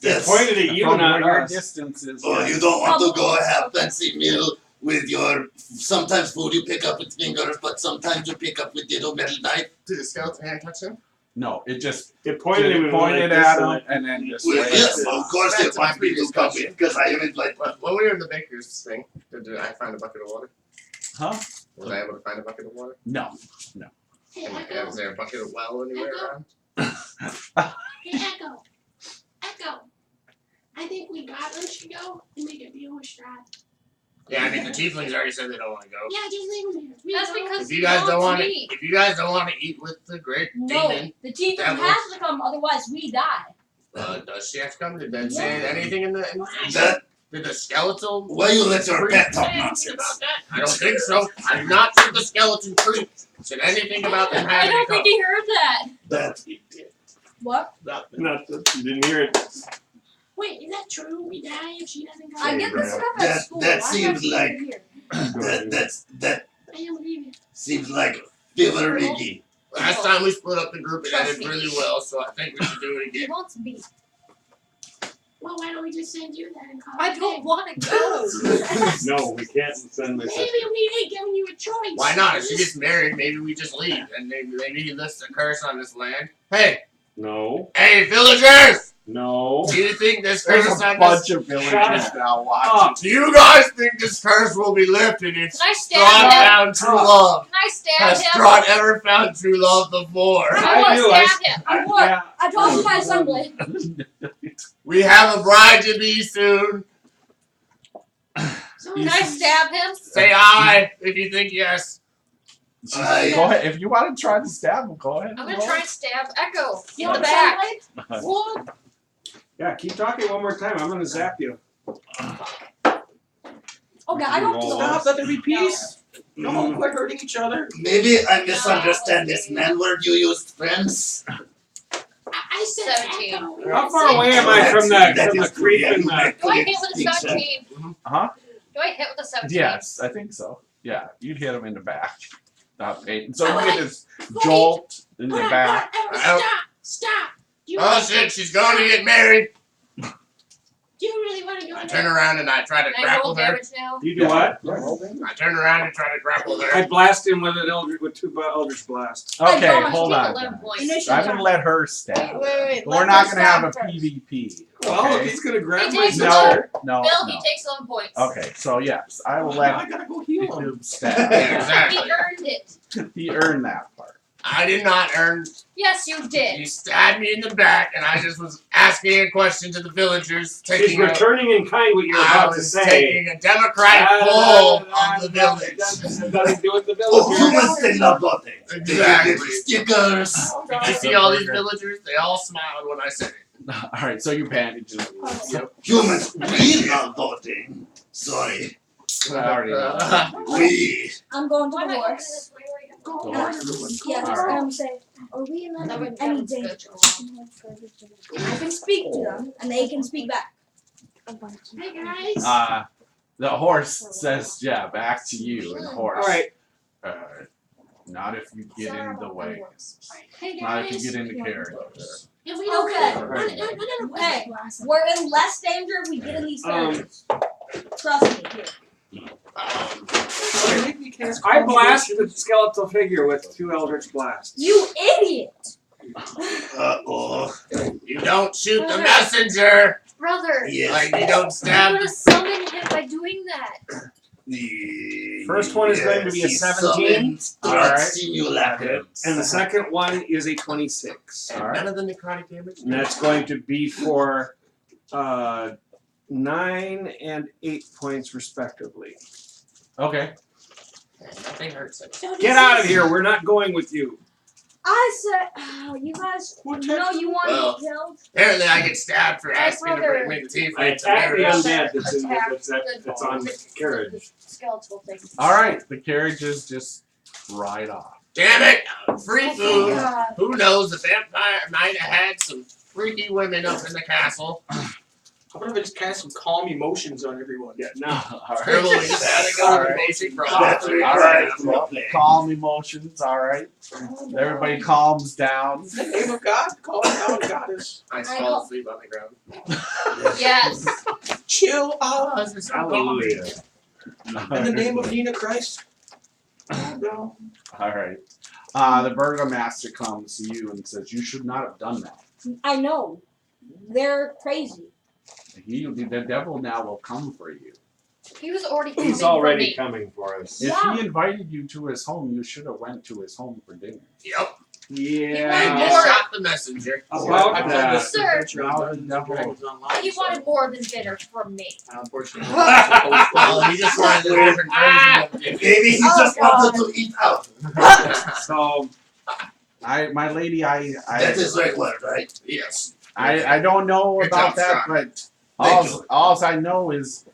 S8: They
S14: Yes.
S8: pointed at you,
S1: From
S8: not
S1: your
S8: us.
S1: distances.
S14: Oh, you don't want to go have fancy meal with your sometimes food you pick up with fingers, but sometimes you pick up with little metal knife.
S4: Did the skeleton hand touch him?
S1: No, it just
S8: It pointed at him
S1: pointed
S8: like
S1: at
S8: this,
S1: him and then just
S14: Well,
S1: waved
S14: yes,
S1: him
S14: of
S1: off.
S14: course they
S4: That's
S14: want me to
S4: previous
S14: come
S4: question.
S14: in because I am like.
S4: When we were in the baker's thing, did I find a bucket of water?
S1: Huh?
S4: Was I able to find a bucket of water?
S1: No.
S2: Hey,
S4: And
S2: Echo.
S4: is there a bucket of well anywhere around?
S2: Hey, Echo. Echo. I think we goblins should go and make a deal with Strahd.
S4: Yeah, I mean the tieflings already said they don't want to go.
S2: Yeah, just leave them here. We
S5: That's
S2: go.
S5: because
S4: If you guys don't want to,
S5: me.
S4: if you guys don't want to eat with the great
S7: No.
S4: demon,
S7: The tiefling
S4: Devil.
S7: has to come, otherwise we die.
S4: does she have to come? Did that say anything in the?
S14: That,
S4: Did the skeletal?
S14: why you let your pet talk
S2: Anything
S14: nonsense?
S2: about that?
S4: I don't think so. I'm not sure the skeleton creep said anything about them
S5: I
S4: having
S5: don't
S4: to come.
S5: think he heard that.
S14: That
S7: What?
S8: Not that you didn't hear it.
S2: Wait, is that true? We die if she doesn't come?
S7: I get this stuff at
S14: That-
S7: school.
S14: that
S7: Why
S14: seems
S7: am I
S14: like-
S7: here?
S14: that
S2: I am leaving.
S14: seems like fever riggy.
S4: Last time we split up the group, it
S5: Trust
S4: ended
S5: me.
S4: really well, so I think we should do it
S5: He
S4: again.
S5: wants me.
S2: Well, why don't we just send you then and call
S5: I
S2: it
S5: don't
S2: a
S5: want to go.
S8: No, we can't send my
S2: day?
S8: sister.
S2: Maybe we ain't giving you a choice.
S4: Why not? If she gets married, maybe we just leave, and maybe he lifts a curse on this land. Hey,
S8: No,
S4: hey, villagers!
S8: no.
S4: Do you think this
S1: There's
S4: curse
S1: a
S4: on
S1: bunch
S4: this?
S1: of villagers now watching.
S8: Up.
S4: Do you guys think this curse will be lifted if
S5: Can I
S4: Strahd
S5: stab him?
S4: found true love?
S5: Can I stab
S4: Has
S5: him?
S4: Strahd ever found true love before?
S5: I want
S8: do, I-
S5: to stab him.
S7: I would.
S8: Yeah.
S7: I told you my assembly.
S4: We have a bride to be soon.
S2: So
S5: Can I stab him?
S4: Say aye if you think yes.
S1: Go ahead. If you want to try to stab him, go ahead.
S5: I'm gonna try and stab Echo in
S7: You
S5: the
S7: want
S5: back.
S7: assembly?
S5: What?
S8: Yeah, keep talking one more time. I'm gonna zap you.
S7: Okay, I don't feel
S10: Stop, let there be peace.
S14: Mm,
S10: No, quit hurting each other.
S14: maybe I misunderstand this man word you used, friends.
S2: I said
S5: 17.
S2: Echo.
S8: How far away am I from the creep and the?
S5: Do I hit with a 17?
S1: Huh?
S5: Do I hit with a 17?
S1: Yes, I think so. Yeah, you'd hit him in the back. Peyton. So
S2: Oh,
S1: you get this jolt in the
S2: Hold on,
S1: back.
S2: hold on, stop! Stop!
S4: Oh shit, she's going to get married.
S2: Do you really want to do
S4: I
S2: it?
S4: turn around and I try to
S5: Can I roll
S4: grapple her.
S5: damage now?
S8: You do what?
S4: I turn around and try to grapple her.
S8: I blast him with an two Eldritch blasts.
S7: I
S1: Okay,
S7: don't.
S1: hold
S5: Take
S1: on.
S5: 11
S1: guys.
S5: points.
S7: Initial
S1: I'm gonna let her
S11: Wait,
S1: stab.
S11: wait.
S1: We're not gonna have a PvP.
S8: Well, if
S1: Okay?
S8: he's gonna grab
S5: He
S8: my
S5: takes
S1: No,
S8: sister.
S1: no,
S5: Bill,
S1: no.
S5: he takes 11 points.
S1: Okay, so yes, I will
S10: Now
S1: let
S10: I gotta go heal him.
S1: him stab.
S4: Exactly.
S5: He earned it.
S1: He earned that part.
S4: I did not earn.
S5: Yes, you
S4: He
S5: did.
S4: stabbed me in the back, and I just was asking a question to the villagers.
S8: She's
S4: Taking a,
S8: returning in kind what you're
S4: I
S8: about to
S4: was
S8: say.
S4: taking a democratic poll of the village.
S8: It doesn't nothing to do with the
S14: Oh,
S8: villagers.
S14: humans, they love voting.
S4: Exactly.
S14: They get stickers.
S4: Did you see all these villagers? They all smiled when I said it.
S1: All right, so you panicked.
S14: Humans, we love voting. Sorry.
S1: I already know.
S14: We.
S7: I'm going to
S5: Why
S7: the
S5: am I going
S7: horse.
S5: this way right
S1: The
S5: now?
S1: horse.
S7: Yes,
S1: Alright.
S7: and I'm saying, are we in
S5: That would-
S7: any
S5: that
S7: danger?
S5: would
S7: I can speak to them, and they can speak back.
S2: Hey guys.
S1: The horse says, yeah, back to you. And the horse.
S8: All right.
S1: Not if you get in the way.
S2: Hey
S1: Not if
S2: guys.
S1: you get in the carriage.
S2: If we don't
S7: Okay.
S2: Hey.
S7: Hey, we're in less danger if we get in these carriages. Trust me. Here.
S8: I blast the skeletal figure with 2 Eldritch blasts.
S7: You idiot!
S14: Oh.
S4: You don't shoot the messenger.
S5: Brother,
S14: Yes.
S4: Like you don't
S5: I'm
S4: stab.
S5: gonna summon him by doing that.
S8: First one is going to be a 17.
S1: Alright.
S14: Simulacrums.
S8: And the second one is a 26.
S1: All right.
S4: None of the necrotic damage.
S8: And that's going to be for 9 and 8 points respectively.
S1: Okay.
S4: Nothing hurts it.
S8: Get out of here. We're not going with you.
S7: I said, you guys know you want
S4: Well,
S7: me killed?
S4: Apparently, I get stabbed for
S5: My
S4: asking to
S5: brother-
S4: bring me the tea
S8: I
S4: fight.
S8: attacked the
S5: Brother
S8: undead that's in
S5: attacked
S8: that's on the carriage.
S5: The skeletal thing.
S1: All right. The carriages just ride off.
S4: Damn it! Free
S5: Oh
S4: food.
S5: my God.
S4: Who knows? The vampire might have had some freaky women up in the castle.
S10: How about if I just cast some calm emotions on everyone?
S8: Yeah, no.
S1: All right.
S4: Scribble, you just had to go
S1: All
S4: with
S1: right.
S4: basic
S14: That's
S4: problems.
S14: right.
S1: All right.
S14: Well,
S1: Calm emotions. All right. Everybody calms down.
S10: In the name of God, call it down, goddess.
S4: I fall asleep on the ground.
S5: Yes.
S10: Chill out.
S8: Hallelujah.
S10: In the name of Nina Christ. Oh, no.
S1: All right. The burgomaster comes to you and says, "You should not have done that.
S7: I know. They're crazy.
S1: The devil now will come for you.
S5: He was already coming
S8: He's
S5: for
S8: already
S5: me.
S8: coming for us.
S1: If
S7: Yeah.
S1: he invited you to his home, you should have went to his home for dinner."
S4: Yep. And
S8: Yeah.
S4: you shot the messenger.
S8: About
S10: I played
S8: that.
S10: this
S5: Sir.
S10: adventure on Dungeons and Dragons online.
S5: He wanted more than dinner from me.
S10: Unfortunately.
S4: Well, he just wanted a different version of it.
S14: Maybe he
S7: Oh,
S14: just
S7: God.
S14: wanted to eat out.
S8: So
S1: My lady,
S14: That is right word, right?
S4: Yes.
S1: I don't know
S4: Good
S1: about
S4: job,
S1: that,
S4: Strahd.
S1: but
S14: Thank you.
S1: all I know is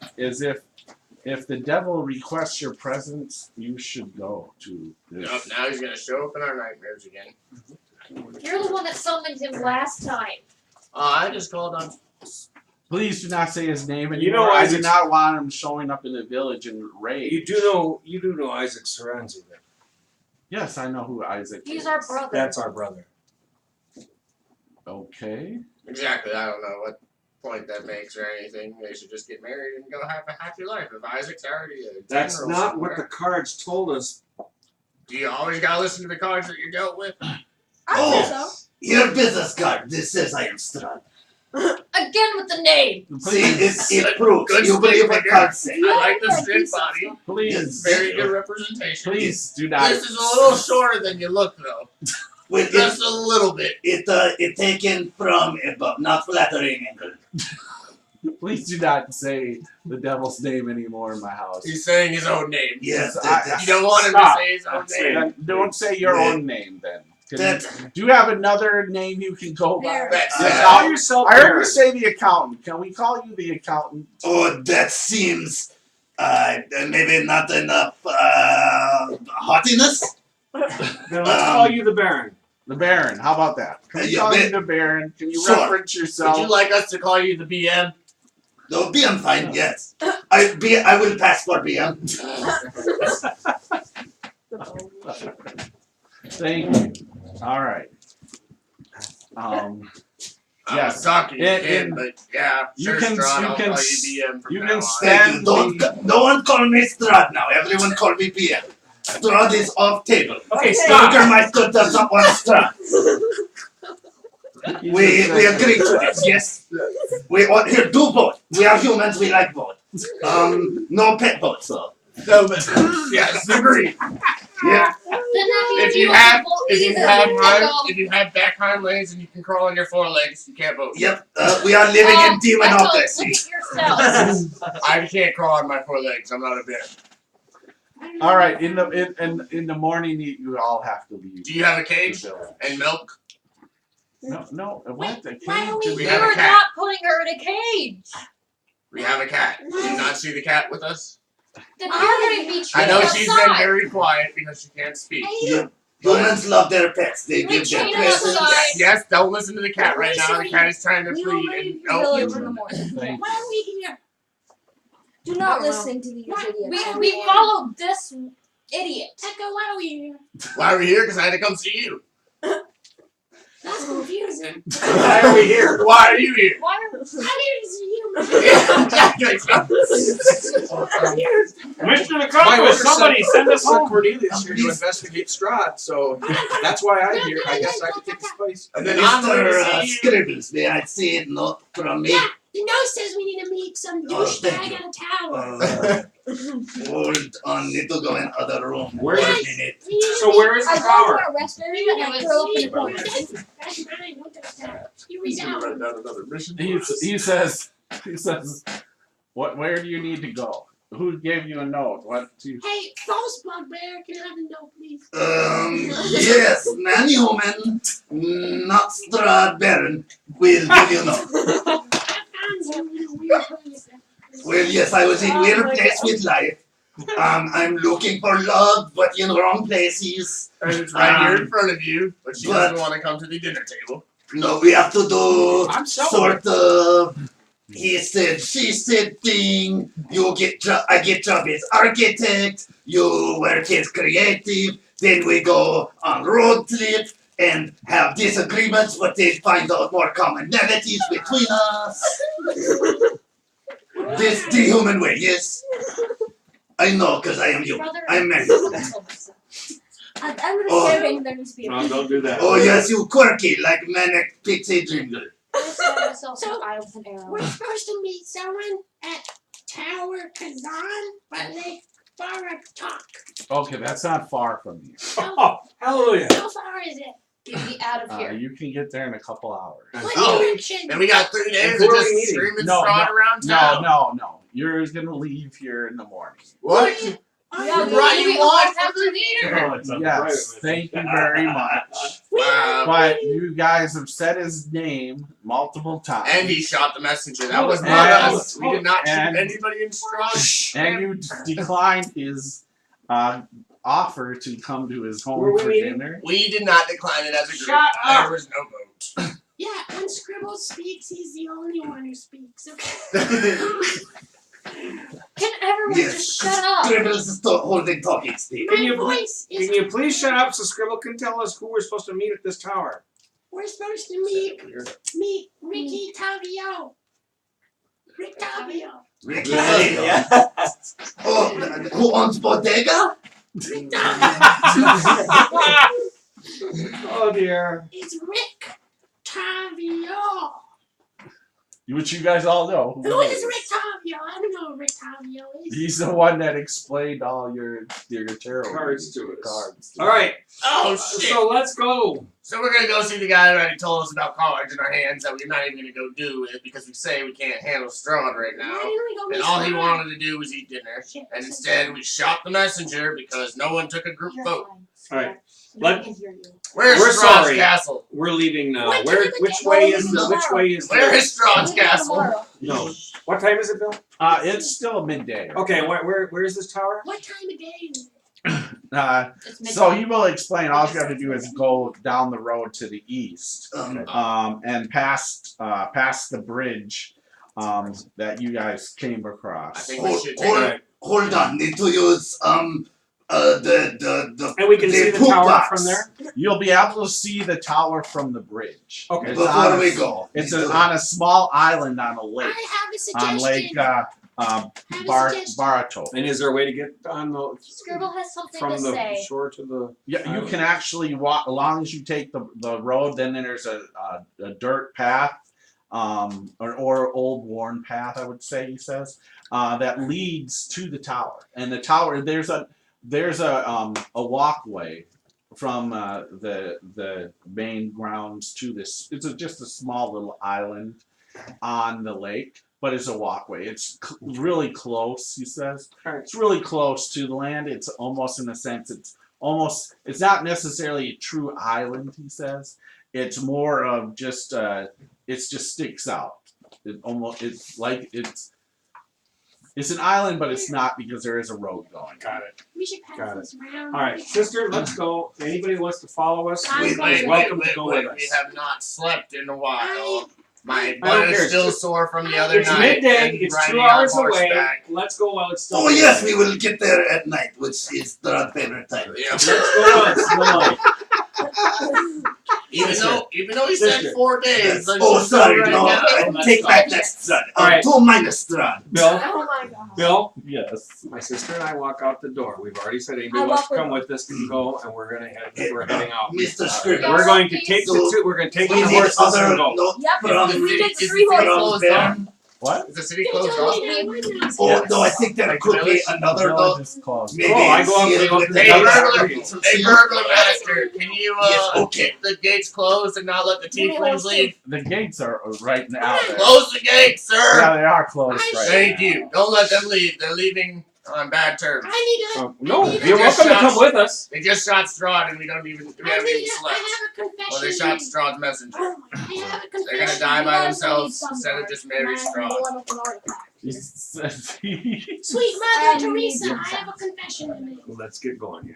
S1: if the devil requests your presence, you should go to this.
S4: Yep. Now he's gonna show up in our nightmares again.
S5: You're the one that summoned him last time.
S4: I just called on.
S1: Please do not say his name anymore.
S8: You know,
S1: I do
S8: Isaac's-
S1: not want him showing up in the village in rage.
S8: you do know Isaac Sarenzi.
S1: Yes, I know who Isaac is.
S5: He's our brother.
S8: That's our brother.
S1: Okay.
S4: Exactly. I don't know what point that makes or anything. They should just get married and go have a happy life. If Isaac's already a
S8: That's
S4: general
S8: not what the
S4: somewhere.
S8: cards told us.
S4: Do you always gotta listen to the cards that you're dealt with?
S7: I think so.
S14: Your business card. This says I am Strahd.
S5: Again with the name.
S14: See, it proves.
S4: Good
S14: You believe what
S4: stick
S14: cards say.
S4: I like the
S7: Yeah,
S4: stick
S7: piece of
S4: body.
S7: stuff.
S1: Please,
S4: Very good representation.
S1: please do not.
S4: This is a little shorter than you look, though.
S14: With
S4: Just a little bit.
S14: it taken from a not flattering angle.
S1: Please do not say the devil's name anymore in my house.
S4: He's saying his own name.
S14: Yes,
S4: You don't want him
S8: Stop.
S4: to say his own
S8: That's
S4: name.
S1: Then don't say your
S14: Yeah.
S1: own name then. Can
S14: That-
S1: you, do you have another name you can go by?
S7: There.
S4: That's
S1: The
S14: Uh,
S8: Call
S1: accountant?
S8: yourself
S1: I heard
S8: Aaron.
S1: you say the accountant. Can we call you the accountant?
S14: Oh, that seems maybe not enough haughtiness.
S8: Then let's call you the Baron.
S1: The Baron. How about that? Can we
S14: Yeah,
S1: call you
S14: ba-
S1: the Baron? Can you
S14: Sure.
S1: reference yourself?
S4: Would you like us to call you the BM?
S14: No, BM fine, yes. I will pass for BM.
S1: Thank you. All right.
S4: I was talking to him, but yeah,
S1: you
S4: sure,
S1: can-
S4: Strahd,
S1: you
S4: I'll
S1: can
S4: call
S1: s-
S4: you BM from
S1: you
S4: now
S1: can
S4: on.
S1: stand
S14: No one call me Strahd now. Everyone call me PM. Strahd is off table.
S8: Okay, stop.
S14: Bürgermeister does not want Strahd. We agree to this, yes? We want here, do vote. We are humans, we like vote. No pet votes, though.
S4: No, but yes, agreed.
S14: Yeah.
S4: If you have if you have back hind legs and you can crawl on your forelegs, you can't vote.
S14: Yep. We are living in demonocracy.
S5: Look at yourself.
S4: I can't crawl on my forelegs. I'm not a bear.
S1: All right. In the morning, you all have to leave.
S4: Do you have a cage and milk?
S1: No. What? The
S5: Why are
S1: cage?
S4: We
S5: we
S4: have a
S5: are
S4: cat.
S5: not putting her in a cage?
S4: We have a cat. Do you not see the cat with us?
S5: Then how can it be
S4: I know
S5: treated
S4: she's been
S5: outside?
S4: very quiet because she can't speak.
S14: Yeah. Humans love their pets. They
S5: We
S14: give them
S5: treat
S14: presents.
S5: us outside.
S4: Yes, don't listen to the cat right now. The cat is trying to
S7: We will
S4: plead.
S7: leave
S4: And,
S7: the
S4: oh,
S7: village in the morning.
S1: Thank
S2: Why are we here?
S7: Do not listen to these idiots.
S5: We followed this idiot.
S2: Echo, why are we here?
S4: why are we here? Because I had to come see you.
S2: That's confusing.
S4: Why are we here? Why are you here?
S5: Why are
S2: I'm here to see you.
S8: Mission
S10: My
S8: accomplished.
S10: order
S8: Somebody
S10: said-
S8: send us
S10: said
S8: home.
S10: Cornelius here to investigate Strahd, so that's why I'm here. I guess I could take his place.
S4: And then I'm going
S14: Mr.
S4: to see you.
S14: Scribbles, may I say it not from me?
S2: Yeah, the note says we need to meet some
S14: Oh, thank
S2: douchebag
S14: you.
S2: at a tower.
S14: Hold on, need to go in other room.
S8: Where
S14: Wait a
S8: is-
S14: minute.
S2: We need to
S8: So
S2: meet-
S8: where is the
S7: I go
S8: tower?
S7: to a restaurant and I curl up in the corner.
S2: That's mine. Don't touch that. You read
S4: He's gonna
S2: that
S4: write
S2: one.
S4: down another mission.
S1: He says, where do you need to go? Who gave you a note? What?
S2: Hey, false bugbear, can I have a note, please?
S14: Yes, man human, not Strahd Baron, will give you no.
S2: I found you in a weird place.
S14: Well, yes, I was in weird place with life. I'm looking for love, but in wrong places.
S4: And it's right here in front of you, but she doesn't want to come to the dinner table.
S14: No, we have to do
S10: I'm
S14: sort of he said, she said thing. You get job, I get job as architect. You work as creative. Then we go on road trip and have disagreements, but then find out more commonalities between us. This the human way, yes. I know, cause I am human. I'm married.
S7: I'm gonna
S14: Oh.
S7: say everything there needs to be.
S8: No, don't do that.
S14: Oh yes, you quirky like manic pixie dream girl.
S2: So, we're supposed to meet someone at Tower Kazan, but they far a talk.
S1: Okay, that's not far from you.
S8: Oh, hallelujah.
S2: How far is it?
S5: Get me out of here.
S1: You can get there in a couple hours.
S2: What
S4: Oh,
S2: direction?
S4: And we got 3 days
S10: who
S4: of
S10: are we
S4: just
S10: meeting?
S4: screaming
S1: No,
S4: Strahd around town.
S1: No. You're gonna leave here in the morning.
S4: What?
S5: Yeah,
S4: You brought you on
S5: have
S4: for
S5: to
S4: the
S5: meet her.
S8: Oh, it's on the private
S1: Yes,
S8: mission.
S1: thank you very much. But you guys have said his name multiple times.
S4: And he shot the messenger. That was
S1: And-
S4: not us. We did not shoot
S1: and-
S4: anybody in Strahd.
S1: And you declined his offer to come to his home
S8: Were we
S1: for
S8: meeting?
S1: dinner.
S4: We did not decline it as a group.
S8: Shut up.
S4: There was no vote.
S2: Yeah, when Scribble speaks, he's the only one who speaks. Okay.
S5: Can everyone
S14: Yes.
S5: just shut up?
S14: Scribbles is holding talking stick.
S2: My
S8: Can you-
S2: voice is.
S8: Can you please shut up so Scribble can tell us who we're supposed to meet at this tower?
S2: We're supposed to meet Ricky Tavio. Rick Tavio.
S14: Ricky.
S6: Yeah.
S14: Oh, who owns Bodega?
S2: Rick Tavio.
S8: Oh dear.
S2: It's Rick Tavio.
S1: Which you guys all know.
S2: Who is Rick Tavio? I don't know who Rick Tavio is.
S1: He's the one that explained all your tarot
S8: Cards to us.
S1: Cards.
S8: All right.
S4: Oh shit!
S8: So let's go.
S4: So we're gonna go see the guy who already told us about cards in our hands that we're not even gonna go do it because we say we can't handle Strahd right
S2: Why
S4: now.
S2: didn't we go meet
S4: And all he
S2: Strahd?
S4: wanted to do was eat dinner.
S2: Shit,
S4: And instead we shot the messenger because no one took a group vote.
S8: All right. Let-
S4: Where's
S8: We're
S4: Strahd's
S8: sorry.
S4: castle?
S8: We're leaving now.
S2: What
S8: Where?
S2: time of
S8: Which
S2: day?
S8: way
S7: Well,
S8: is
S7: leaving
S8: the? Which
S7: tomorrow.
S8: way is the?
S4: Where is Strahd's
S7: Leave it
S4: castle?
S7: tomorrow.
S8: No. What time is it, Bill?
S1: It's still midday.
S8: Okay. Where is this tower?
S2: What time of day is it?
S5: It's
S1: So
S5: midnight.
S1: he will explain. All you have to do is go down the road to the east, and past the bridge that you guys came
S4: I
S1: across.
S4: think we should take
S14: Hold,
S4: a
S14: hold on, need to use
S8: And we can
S14: the
S8: see the
S14: poop
S8: tower
S14: box.
S8: from there?
S1: You'll be able to see the tower from the bridge.
S8: Okay.
S1: It's
S14: Before
S1: on
S14: we
S1: a,
S14: go.
S1: it's on a small island on a lake.
S2: I have a suggestion.
S1: On Lake
S2: I have a suggestion.
S1: Barato.
S8: And is there a way to get on the
S5: Scribble has something
S8: from
S5: to
S8: the
S5: say.
S8: shore to the
S1: Yeah, you can actually walk, as long as you take the road, then there's a dirt path, or old worn path, I would say, he says, that leads to the tower. And the tower, there's a walkway from the main grounds to this. It's just a small little island on the lake, but it's a walkway. It's really close, he says. It's really close to the land. It's almost, in a sense, it's not necessarily a true island, he says. It's more of just it just sticks out. It's an island, but it's not, because there is a road going.
S8: Got it.
S2: We should pass
S8: Got
S2: this around.
S8: All right, sister, let's go. Anybody who wants to follow us,
S2: Wait,
S8: is welcome to go with
S4: We
S8: us.
S4: have not slept in a while. My
S8: I don't
S4: butt
S8: care,
S4: is
S8: it's
S4: still
S8: just-
S4: sore from the other
S8: It's
S4: night.
S8: midday.
S4: and
S8: It's
S4: riding
S8: 2
S4: on
S8: hours away.
S4: horseback.
S8: Let's go while it's still.
S14: Oh yes, we will get there at night, which is the favorite time.
S4: Yeah.
S8: Let's go while it's still light.
S4: Even though he
S8: Sister.
S4: said 4 days. let's
S14: Oh,
S4: just go
S14: sorry,
S4: right
S14: no,
S4: now.
S14: I take back that Strahd.
S8: All right.
S14: 2 minus Strahd.
S8: Bill,
S11: Oh my god.
S8: Bill,
S1: Yes.
S8: my sister and I walk out the door. We've already said
S7: I
S8: anybody wants
S7: walk
S8: to
S7: with
S8: come with us can go, and we're heading out.
S14: Mr. Scribble.
S8: We're going to take we're going to take
S14: We
S8: the
S14: need
S8: horses
S14: other
S8: and go.
S14: note
S7: Yep.
S14: from
S7: We take the
S4: Is
S7: 3
S4: the city
S7: horses.
S4: closed
S14: there.
S4: down?
S1: What?
S4: Is the city
S2: They
S4: closed
S2: told
S4: off?
S2: me that one night.
S14: Oh
S1: Yes.
S14: no, I think there could be another
S1: Village
S14: note.
S1: is closed.
S14: Maybe
S8: Oh, I go up
S14: see
S8: to
S14: it
S8: go
S14: with
S8: to
S14: the
S8: the
S14: other
S8: burglar.
S14: street.
S4: Hey, burglar master, can you
S14: Yes, okay.
S4: keep the gates closed and not let the tieflings leave?
S1: The gates are right now there.
S4: Close the gates, sir.
S1: Yeah, they are closed right
S4: Thank
S1: now.
S4: you. Don't let them leave. They're leaving on bad terms.
S2: I need a.
S8: No,
S2: I need a-
S8: you're welcome to come with us.
S4: They just shot Strahd and we haven't even
S2: I
S4: slept.
S2: have a confession.
S4: Well, they shot Strahd's messenger.
S2: Oh, I have a confession.
S4: They're gonna die by
S7: You guys
S4: themselves
S7: need
S4: instead of just marry
S7: some
S4: Strahd.
S7: one with an artifact.
S2: Sweet Mother
S7: And
S2: Teresa,
S7: you-
S2: I have a confession to make.
S8: Let's get going. Yeah.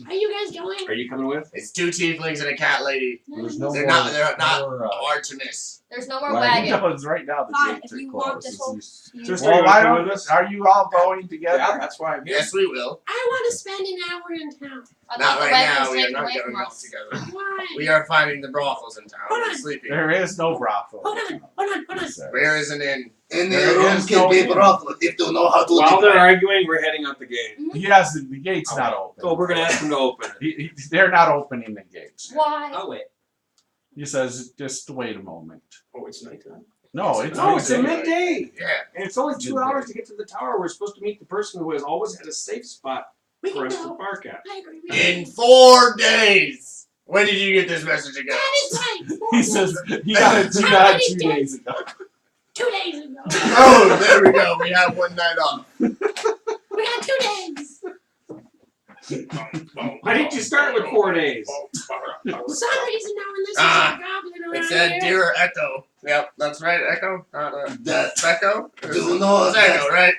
S2: Are you guys going?
S8: Are you coming with?
S4: It's 2 tieflings and a cat lady.
S9: There's no
S4: They're
S9: more.
S4: not. They're not
S9: more,
S4: Artemis.
S5: There's no more
S1: Well,
S5: wagon.
S1: no, it's right now the
S7: Fine,
S1: gates
S7: if
S1: are
S7: you want
S1: closed.
S7: this whole.
S8: Sister,
S1: Well,
S8: you
S1: why
S8: wanna come
S1: don't?
S8: with us?
S1: Are you all going together?
S9: Yeah, that's why I'm here.
S4: Yes, we will.
S2: I want to spend an hour in town.
S5: I thought
S4: Not
S5: the
S4: right
S5: wagon
S4: now.
S5: was
S4: We are
S5: taken
S4: not
S5: away
S4: going
S5: from
S4: out
S5: us.
S4: together.
S2: Why?
S4: We are finding the brothels in town.
S2: Hold
S4: We're
S2: on.
S4: sleeping.
S1: There is no brothel.
S2: Hold on.
S4: Where is an inn?
S14: In the
S1: There
S14: rooms
S1: is
S14: can
S1: no
S14: be
S1: inn.
S14: brothel if you know how to
S8: While
S14: live.
S8: they're arguing, we're heading out the gate.
S1: Yes, the gate's not open.
S8: So we're gonna ask them to open it.
S1: They're not opening the gates.
S5: Why?
S13: I'll wait.
S1: He says, just wait a moment.
S10: Oh, it's nighttime.
S1: No, it's
S8: No, it's a
S1: midday.
S8: midday.
S4: Yeah.
S8: And it's only 2
S1: Midday.
S8: hours to get to the tower. We're supposed to meet the person who has always had a safe spot
S2: We
S8: for
S2: can
S8: us to
S2: go.
S8: park at.
S2: I agree.
S4: In 4 days. When did you get this message again?
S2: That is right.
S1: He says he got it 2 days ago.
S2: 2 days ago.
S4: Oh, there we go. We have 1 night off.
S2: We got 2 days.
S8: Why didn't you start with 4 days?
S2: For some reason, no one listens
S4: Ah,
S2: to the goblin around
S4: It said
S2: here.
S4: dear Echo. Yep, that's right, Echo. Not
S14: That
S4: Echo.
S14: do you know
S4: It's
S14: that
S4: Echo, right?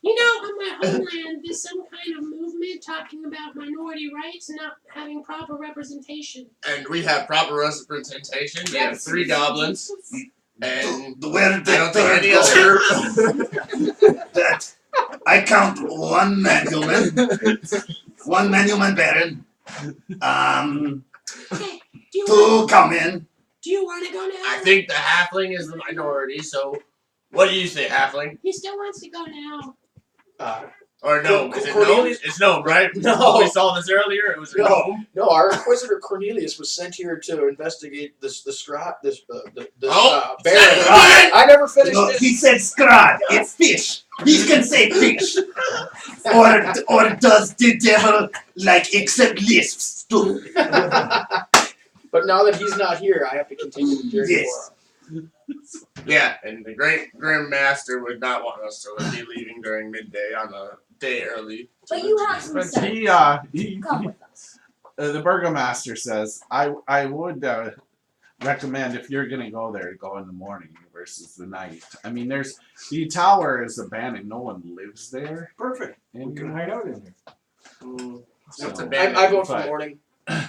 S2: You know, on my homeland, there's some kind of movement talking about minority rights and not having proper representation.
S4: And we have proper representation. We have 3 goblins. And
S14: where
S4: I
S14: the
S4: don't think
S14: third
S4: any
S14: goes?
S4: other.
S14: That I count 1 man-human, 1 man-human baron,
S2: Okay, do you
S14: 2 come in.
S2: do you want to go now?
S4: I think the halfling is the minority, so what do you say, halfling?
S2: He still wants to go now.
S4: Or no? Is it no?
S10: Cornelius-
S4: It's no, right?
S10: No.
S4: We saw this earlier. It was a
S10: No.
S4: no.
S10: No, our Inquisitor Cornelius was sent here to investigate this Strahd, this
S4: Oh,
S10: baron.
S4: Strahd!
S10: I never finished
S14: No,
S10: it.
S14: he said Strahd. It's fish. He can say fish. or does the devil like accept lisps too?
S10: But now that he's not here, I have to continue the journey
S14: Yes.
S10: for him.
S4: Yeah, and the great Grim Master would not want us to be leaving during midday on a day early.
S7: But you have some sense.
S1: He
S7: Come with us.
S1: the burgomaster says, I would recommend if you're gonna go there, go in the morning versus the night. I mean, the tower is abandoned. No one lives there.
S8: Perfect.
S1: And
S8: We can hide out in there.
S4: That's
S1: so,
S4: abandoned.
S10: I vote for
S1: but-
S10: morning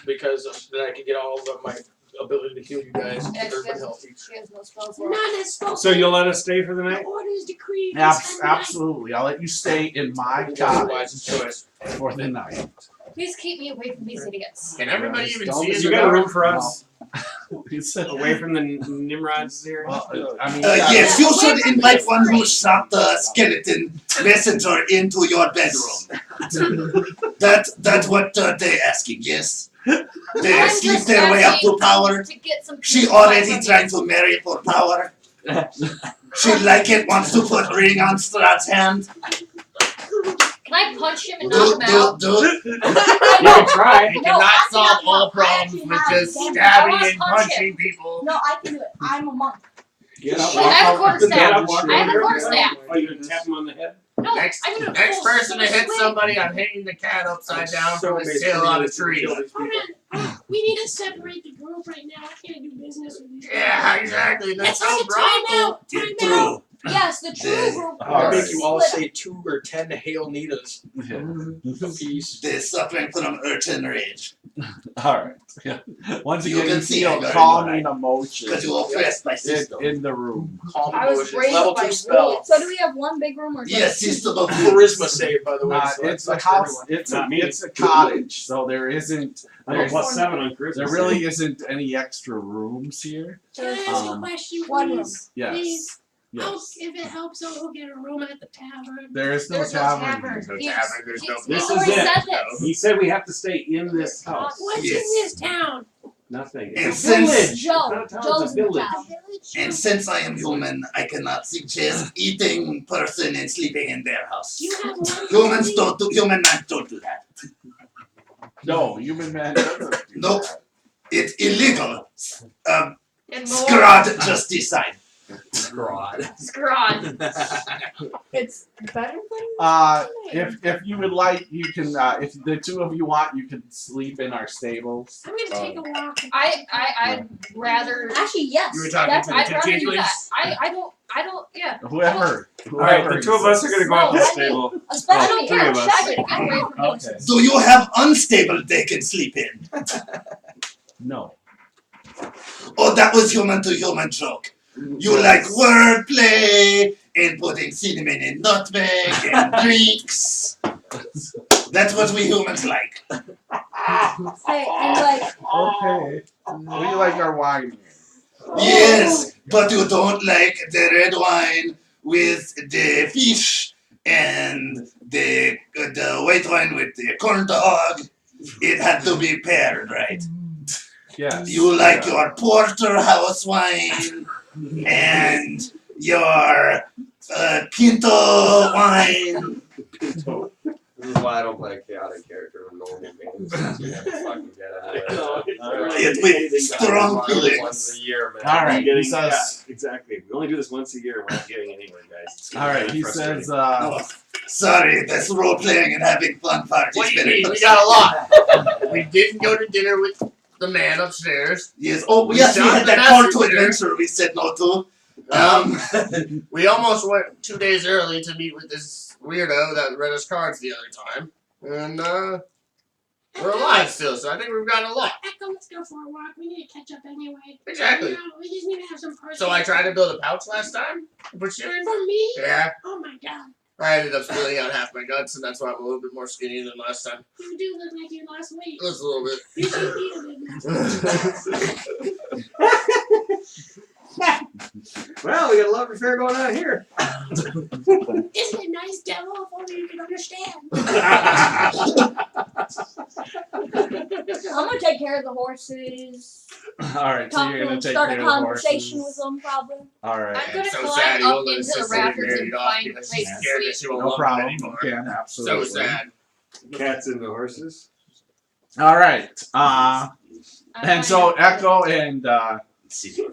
S10: because then I can get all of my ability to heal you guys,
S5: And
S10: keep
S5: she
S10: everybody
S5: has,
S10: healthy.
S5: she has no spells for it.
S2: None is spoken.
S8: So you'll let us stay for the
S2: The
S8: night?
S2: order is decreed. We spend the night.
S1: Absolutely. I'll let you stay in my
S10: Wise
S1: cottage
S10: choice.
S1: for the night.
S5: Please keep me away from these idiots.
S10: Can everybody even
S9: Don't
S10: see us?
S8: You got a room for
S1: No.
S8: us
S1: He said,
S8: away from the Nimrods here?
S1: well, I mean,
S14: Yes, you should invite one who shot the skeleton messenger into your bedroom. That's what they're asking, yes? They
S5: I'm
S14: sleep
S5: just
S14: their way up to
S5: asking
S14: power.
S5: To get some
S14: She
S5: peace
S14: already
S5: from
S14: trying
S5: these-
S14: to marry for power. She like it, wants to put ring on Strahd's hand.
S5: Can I punch him and knock him out?
S8: You can try.
S4: You
S7: No,
S4: cannot
S7: I
S4: solve
S7: cannot
S4: all
S7: help. I
S4: problems
S7: actually
S4: with
S7: have
S4: just
S7: the game.
S5: I
S4: stabbing
S5: wanna
S4: and
S5: punch
S4: punching
S5: him.
S4: people.
S7: No, I can do it. I'm a monk.
S8: Get up,
S5: Shit, I have a quarter
S8: Get
S5: staff.
S8: up, walk
S5: I have a
S8: over
S5: quarter
S8: here.
S5: staff.
S8: Oh, you gonna tap him on the head?
S5: No,
S4: Next,
S5: I'm gonna
S4: next
S5: full
S4: person to hit
S5: swing.
S4: somebody, I'm hanging the cat upside down
S8: So
S4: from his
S8: basically
S4: tail on a
S8: this is
S4: tree.
S8: kill these people.
S2: Alright, we need to separate the group right now. I can't do business with these people.
S4: Yeah, exactly. That's
S2: Let's
S4: so
S2: have a
S4: brothel.
S2: timeout. Timeout.
S7: Yes, the true
S14: They-
S7: group.
S10: I
S1: Alright.
S10: make you all
S7: Split up.
S10: say 2 or 10 Hail Nitas apiece.
S14: They're suffering from urchin rage.
S1: all right. Yeah. Once
S14: You
S1: again,
S14: can
S1: you
S14: see
S1: feel
S14: I got it
S1: calming
S14: Because
S1: emotions
S14: you oppressed my system.
S1: in the room.
S10: Calm
S11: I was
S10: emotions.
S11: raised
S10: Level
S11: by
S10: 2 spell.
S7: So do we have one big room or
S14: Yes, system of
S10: Charisma save, by the way. so
S1: It's a
S10: that's
S1: house.
S10: everyone.
S1: It's
S8: Not
S1: a
S8: me.
S1: it's a cottage, so there isn't.
S8: I'm a
S1: There's,
S8: +7 on Christmas.
S1: there really isn't any extra rooms here.
S2: Can I ask a
S1: Um,
S2: question,
S7: one room.
S2: please?
S1: Yes.
S2: Please.
S1: Yes.
S2: If it helps, I'll get a room at the tavern.
S1: There is no
S5: There's no
S1: tavern.
S5: tavern.
S4: There's no
S5: He's-
S4: tavern, there's no
S5: he's
S8: This
S5: already
S8: is it.
S5: said this.
S8: He said we have to stay in this house.
S2: What's
S14: Yes.
S2: in this town?
S8: Nothing.
S14: And
S8: It's a
S14: since-
S8: village.
S7: Joe.
S8: It's not a town,
S7: Joe's
S8: it's a
S7: in the
S8: village.
S7: town.
S14: And since I am human, I cannot suggest eating person and sleeping in their house.
S2: You have one
S14: Humans
S2: for me?
S14: don't do human man don't do that.
S1: No, human man doesn't. do
S14: Nope.
S1: that.
S14: It's illegal.
S5: And more.
S14: Strahd just decide.
S3: Strahd.
S5: Scrod.
S11: It's better than
S1: If you would like, you can. If the two of you want, you can sleep in our stables.
S2: I'm gonna take a walk.
S5: I'd rather.
S7: Actually, yes.
S4: You were talking
S7: That's
S4: to the
S5: I'd rather do that.
S4: Tieflings?
S5: I don't. Yeah.
S1: Whoever.
S8: All right, the two of us are gonna go out to the
S7: No,
S8: stable.
S7: Especially
S5: I don't
S8: three
S5: care.
S8: of us.
S5: I'm trying to get away from
S1: Okay.
S5: horses.
S14: Do you have unstable they can sleep in?
S1: No.
S14: Oh, that was human to human joke. You like wordplay and putting cinnamon and nutmeg and drinks. That's what we humans like.
S7: Hey, and like,
S1: Okay. We like our wine.
S14: Yes, but you don't like the red wine with the fish and the white wine with the corn dog. It had to be paired, right?
S1: Yes.
S14: You like your porterhouse wine and your pinto wine.
S3: This is why I don't play a chaotic character in normal games. You have to fucking get out of
S14: It with strong feelings.
S3: Once a year, man.
S1: All right.
S8: Getting,
S1: He says.
S8: yeah, exactly. We only do this once a year. We're not getting anywhere, guys. It's
S1: All right. He
S8: frustrating.
S1: says.
S14: Oh, sorry, that's role playing and having fun parties.
S4: What do you
S14: very
S4: mean? We
S14: much.
S4: got a lot. We didn't go to dinner with the man upstairs.
S14: Yes. Oh,
S4: We
S14: yes. We
S4: shot
S14: had
S4: the
S14: that call to
S4: messenger.
S14: adventure. We said no to.
S4: We almost went 2 days early to meet with this weirdo that read us cards the other time. And we're alive still, so I think we've gotten a lot.
S2: Echo, let's go for a walk. We need to catch up anyway.
S4: Exactly.
S2: You know, we just need to have some personal.
S4: So I tried to build a pouch last time. But you in?
S2: For me?
S4: Yeah.
S2: Oh my god.
S4: I ended up spilling out half my guts, and that's why I'm a little bit more skinny than last time.
S2: You do look like you lost weight.
S4: Just a little bit.
S2: You should eat a bit now.
S8: Well, we got a love affair going on here.
S2: Isn't it nice, devil? If only you can understand.
S7: I'm gonna take care of the horses.
S1: All right. So
S7: Talk
S1: you're
S7: to
S1: gonna
S7: them,
S1: take
S7: start
S1: care
S7: a
S1: of the
S7: conversation with
S1: horses.
S7: them, probably.
S1: All right.
S5: I'm gonna
S4: So
S5: climb
S4: sad, you
S5: up
S4: won't let
S5: into
S4: his
S5: the
S4: sister get
S5: rafters
S4: married
S5: and
S4: off
S5: find a
S4: because
S5: place
S4: she's
S5: to
S4: scared that
S5: sleep.
S4: she won't
S1: No
S4: love him
S1: problem.
S4: anymore.
S1: You can absolutely.
S4: So sad.
S8: Cats and the horses.
S1: All right.
S5: I'm
S1: And so Echo and
S2: We're going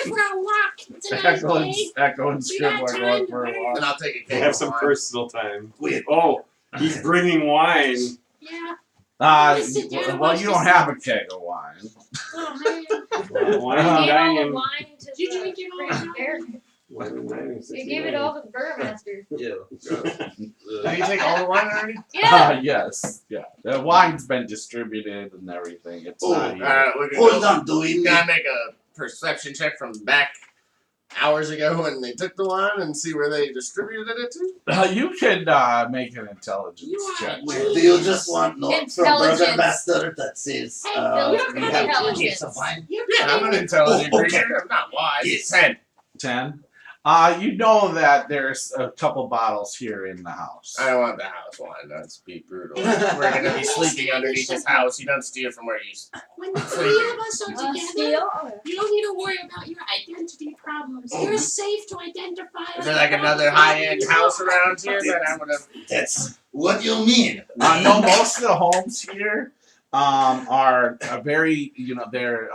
S2: for a walk. It's a nice
S1: Echo and
S2: day.
S1: Echo and
S2: We got
S1: Scribbler
S2: time
S1: going
S2: to
S1: for a
S2: wait.
S1: walk.
S4: And I'll take a
S8: We
S4: cake.
S8: have some
S4: wine.
S8: personal time.
S14: Wait.
S8: Oh, he's bringing wine.
S2: Yeah. Let's sit down and
S1: Well,
S2: watch
S1: you
S2: the
S1: don't have a
S2: sunset.
S1: keg of wine.
S2: Oh man.
S8: Wine
S5: I
S8: and
S5: gave all the
S8: dining.
S5: wine to
S2: You
S5: the
S2: drink it all
S5: crazy
S2: out?
S5: bear. You gave it all to the burgomaster.
S9: Yeah.
S4: Did you take all the wine already?
S5: Yeah.
S1: Yes. Yeah. The wine's been distributed and everything. It's not here.
S4: We're gonna
S14: Hold
S4: go-
S14: on, do we
S4: gotta make a perception check from back hours ago when they took the wine and see where they distributed it to.
S1: You can make an intelligence
S2: You are
S1: check.
S2: a
S14: Do you just want notes from
S5: Intelligence.
S14: Burgermaster that says
S2: Hey, Bill, you're
S14: we
S2: kind
S14: have
S2: of
S14: heaps of wine?
S2: You're
S4: Yeah, I'm an intelligent creature. I'm not wise.
S14: Yes.
S4: 10.
S1: 10. You know that there's a couple bottles here in the house.
S4: I don't want the house wine. That's be brutal. We're gonna be sleeping underneath his house. You don't steal from where you.
S2: When the three of us are together,
S7: Steal?
S2: you don't need to worry about your identity problems. You're safe to identify us.
S4: Is there like another high-end house around here that I'm gonna?
S14: That's what you mean.
S1: No, most of the homes here are very, they're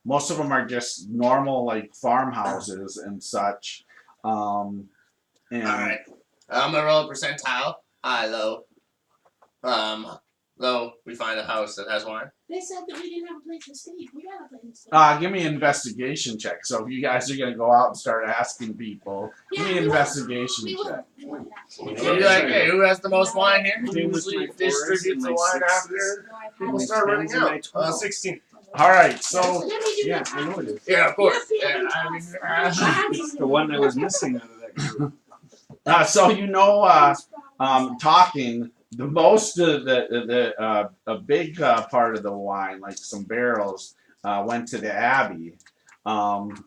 S1: most of them are just normal like farmhouses and such. And
S4: All right. I'm gonna roll a percentile. High, low. Low. We find a house that has wine.
S2: They said that we didn't have a place to stay. We got a place to stay.
S1: give me an investigation check. So if you guys are gonna go out and start asking people, give me an
S2: we will.
S1: investigation
S2: We
S1: check.
S2: will.
S4: You'd be like, hey, who has the most wine here?
S8: Came with
S4: Usually
S8: my
S4: distributes the
S8: fours and
S4: wine
S8: my
S4: after people
S8: my
S4: start running
S8: 10s and my
S4: out.
S8: 12s.
S4: 16.
S1: All right, so
S2: Let me do
S8: Yeah,
S2: the
S8: I know it is.
S4: Yeah, of course.
S2: You're
S4: Yeah,
S2: feeling
S4: I mean,
S2: tough.
S8: It's the one that was missing out of that group.
S1: talking the most of a big part of the wine, like some barrels, went to the abbey.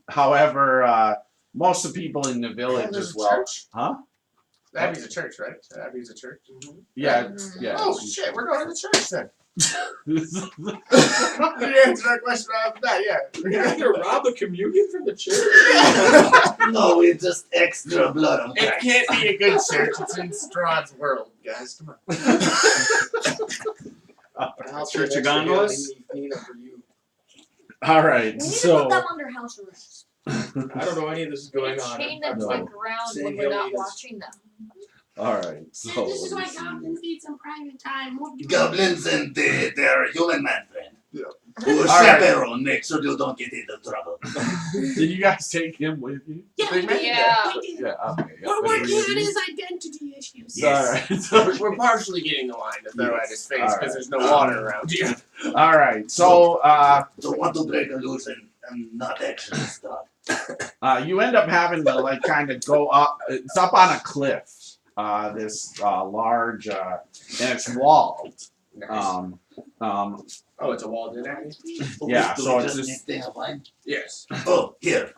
S1: However, most of the people in the village
S4: there's
S1: as
S4: a
S1: well,
S4: church?
S1: huh?
S4: Abbey's a church, right? Abbey's a church.
S1: Yeah, yeah.
S4: Oh shit, we're going to the church then. You answered that question right off the bat, yeah.
S13: You're gonna rob a communion from the church?
S14: No, it's just extra blood on
S4: It
S14: crack.
S4: can't be a good church. It's in Strahd's world, guys. Come on.
S10: I'll
S8: Church
S10: say
S8: of
S10: that's
S8: Gondolas?
S10: Nina for you.
S1: All right,
S7: We need to
S1: so
S7: put them under house arrest.
S10: I don't know any of this is going on.
S5: Chain them to
S1: No.
S5: the ground
S10: Seeing
S5: when we're not
S10: aliens.
S5: watching them.
S1: all right, so
S2: This is
S1: let
S2: why
S1: me see.
S2: goblins need some private time. We'll do
S14: Goblins and their human man friend.
S4: Yeah.
S14: Who
S1: All right.
S14: chaperone, make sure you don't get into trouble.
S1: Did you guys take him with you?
S2: Yeah, we did.
S5: Yeah.
S2: We did.
S1: Yeah, okay. Yeah,
S2: We're
S1: the
S2: working
S1: three of
S2: on
S1: you?
S2: his identity issues.
S1: All right. So,
S4: We're partially getting the wine to throw at his face
S1: All right.
S4: because there's no water around here.
S1: all right. So
S14: Don't want to break a illusion and not actually stop.
S1: you end up having to like kind of go up. It's up on a cliff. This large, and it's walled.
S4: Oh, it's a walled in area?
S1: Yeah,
S14: Do
S1: so
S14: we
S1: it's
S14: just
S1: just
S14: need to have wine?
S4: Yes.
S14: Oh, here.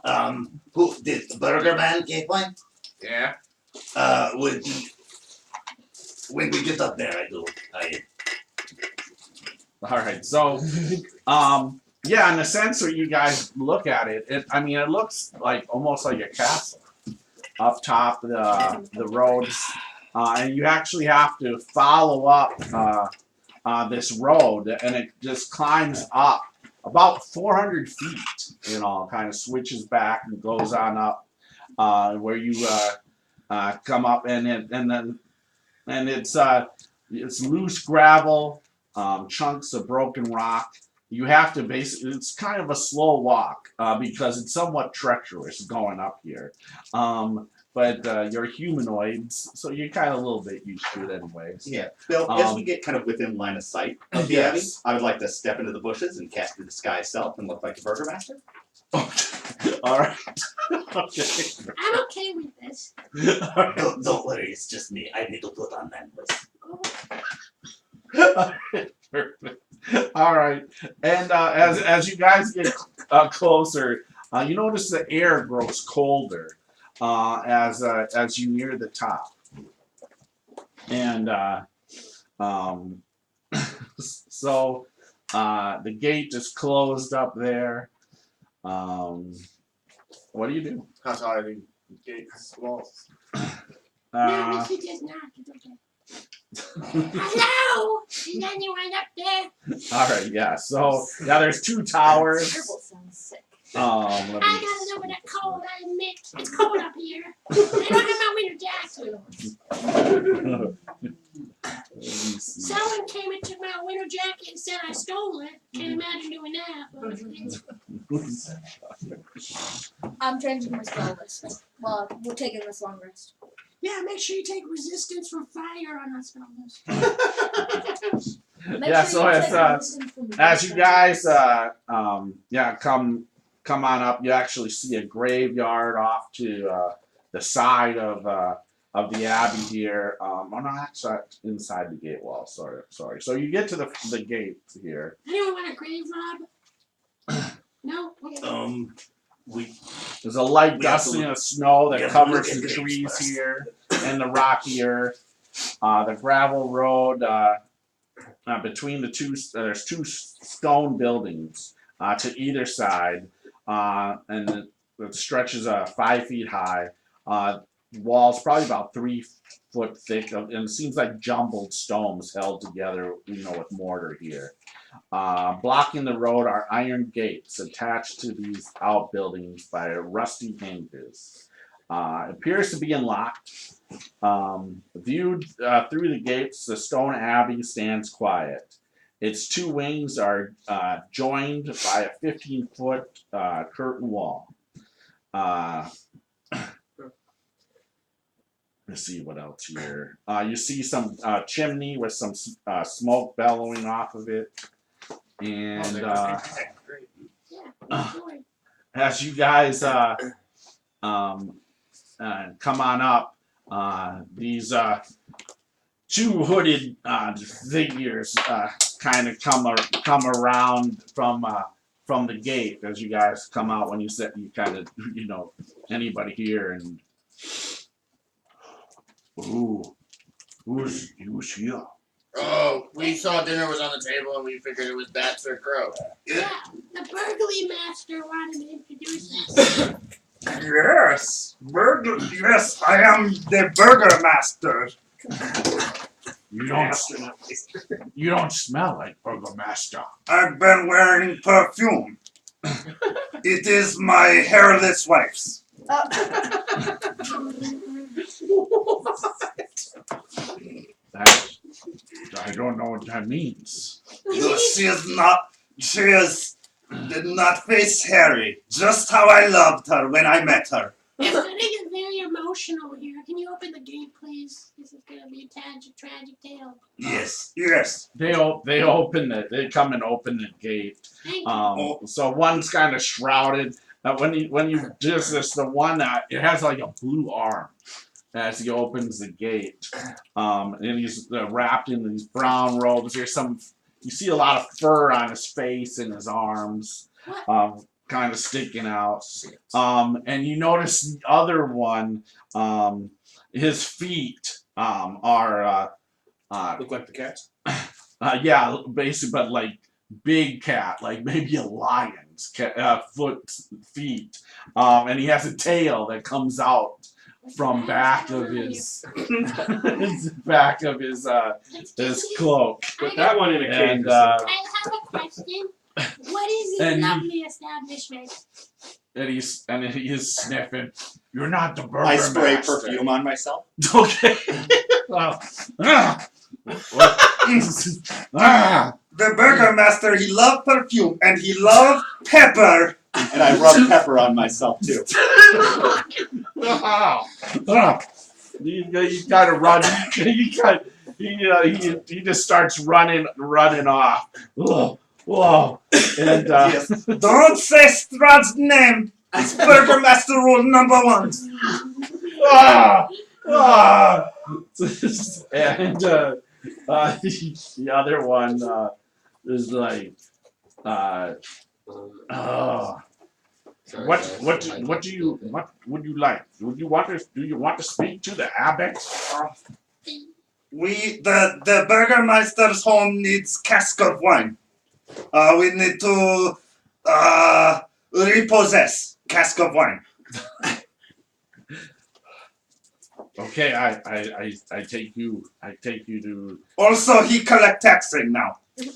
S14: Who did Burger Man get wine?
S4: Yeah.
S14: When we get up there, I do.
S1: all right. So, yeah, in the sense where you guys look at it, it looks like almost like a castle up top the roads, and you actually have to follow up this road, and it just climbs up about 400 feet. Kind of switches back and goes on up where you come up, and it's loose gravel, chunks of broken rock. You have to it's kind of a slow walk because it's somewhat treacherous going up here. But you're humanoids, so you're kind of a little bit used to it anyways.
S6: Yeah. Bill, as we get kind of within line of sight of the abbey,
S1: Yes.
S6: I would like to step into the bushes and cast the disguise self and look like the burgomaster.
S1: All right. Okay.
S2: I'm okay with this.
S14: Don't worry, it's just me. I need to put on that voice.
S1: Perfect. All right. And as you guys get closer, you notice the air grows colder as you near the top. And so the gate is closed up there. What do you do?
S4: How tall are the gates walls?
S2: No, she just knocked. It's okay. Hello! Is anyone up there?
S1: All right, yeah. So yeah, there's two towers.
S5: Terrible sounds sick.
S1: Let
S2: I
S1: me
S2: got a little bit of cold, I admit. It's cold up here. I don't have my winter jacket.
S1: let me see.
S2: Someone came and took my winter jacket and said I stole it. Can't imagine doing that. But
S7: I'm changing my spell list. Well, we're taking this long rest.
S2: Yeah, make sure you take resistance from fire on that spell list.
S7: Make
S1: Yeah,
S7: sure
S1: so
S7: you
S1: it's,
S7: take resistance from the
S1: as you
S7: distance.
S1: guys come on up, you actually see a graveyard off to the side of the abbey here. Oh no, actually inside the gate wall. Sorry. So you get to the gate here.
S2: Anyone want a grave rob? No? Okay.
S1: There's a light
S14: We have to
S1: dusting of snow
S14: we
S1: that
S14: have to look
S1: covers
S14: at
S1: the
S14: graves
S1: trees
S14: first.
S1: here and the rocky earth. The gravel road between the two. There's two stone buildings to either side, and it stretches 5 feet high. Walls probably about 3 foot thick, and it seems like jumbled stones held together, with mortar here. Blocking the road are iron gates attached to these outbuildings by rusty hinges. It appears to be unlocked. Viewed through the gates, the stone abbey stands quiet. Its two wings are joined by a 15-foot curtain wall. Let's see what else here. You see some chimney with some smoke bellowing off of it. And as you guys come on up, these two hooded figures kind of come around from the gate as you guys come out. When you said you kind of anybody here, and who's here?
S4: Oh, we saw dinner was on the table and we figured it was Bats or Crow.
S2: Yeah, the burglary master wanted to introduce us.
S14: Yes, yes, I am the burgermaster.
S1: You don't smell like Burgomaster.
S14: I've been wearing perfume. It is my hairless wife's.
S1: I don't know what that means.
S14: No, she is did not face hairy, just how I loved her when I met her.
S2: It's gonna get very emotional here. Can you open the gate, please? This is gonna be a tragic tale.
S14: Yes.
S1: They open it. They come and open the gate.
S2: Thank you.
S1: So one's kind of shrouded. When you do this, the one it has like a blue arm as he opens the gate, and he's wrapped in these brown robes. You see a lot of fur on his face and his arms, kind of sticking out. And you notice the other one, his feet are
S10: Look like the cats.
S1: yeah, basically, but like big cat, like maybe a lion's feet, and he has a tail that comes out from back of his cloak.
S8: Put that one in a cage.
S1: And
S2: I have a question. What is this lovely establishment?
S1: and he's sniffing. You're not the burger
S6: I spray
S1: master.
S6: perfume on myself.
S1: Okay. Well,
S14: The burgermaster, he loved perfume and he loved pepper.
S6: And I rub pepper on myself too.
S1: You kind of run. He just starts running off. Whoa. And
S14: Yes. Don't say Strahd's name. It's burgermaster rule number 1.
S1: And the other one is like, what would you like? Do you want to speak to the abbot?
S14: The burgermaster's home needs cask of wine. We need to repossess cask of wine.
S1: Okay, I take you to.
S14: Also, he collect taxing now.
S1: He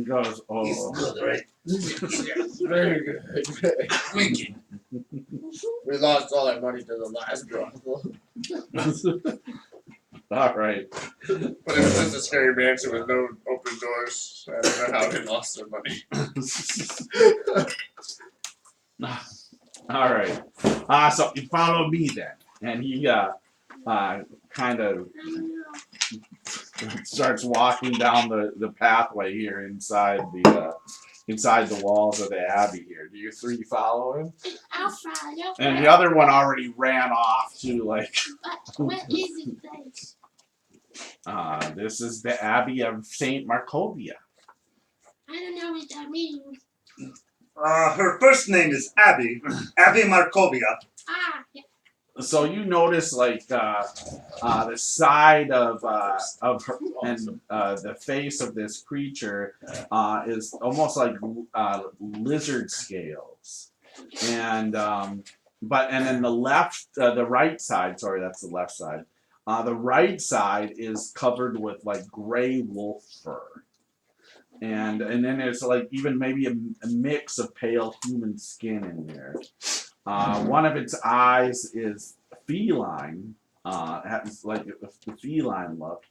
S1: goes,
S14: He's good, right?
S4: Very good.
S14: Winking.
S4: We lost all our money to the last brothel.
S1: All right.
S4: But it was just a scary mansion with no open doors. I don't know how they lost their money.
S1: All right. So you follow me then, and he kind of starts walking down the pathway here inside the walls of the abbey here. Do you three follow him?
S2: I'll follow.
S1: And the other one already ran off to like.
S2: What is this place?
S1: This is the Abbey of Saint Markovia.
S2: I don't know what that means.
S14: Her first name is Abby. Abby Markovia.
S2: Ah, yeah.
S1: So you notice like the side of her and the face of this creature is almost like lizard scales, and then the right side. Sorry, that's the left side. The right side is covered with like gray wolf fur, and then there's like even maybe a mix of pale human skin in there. One of its eyes is feline, has like a feline look,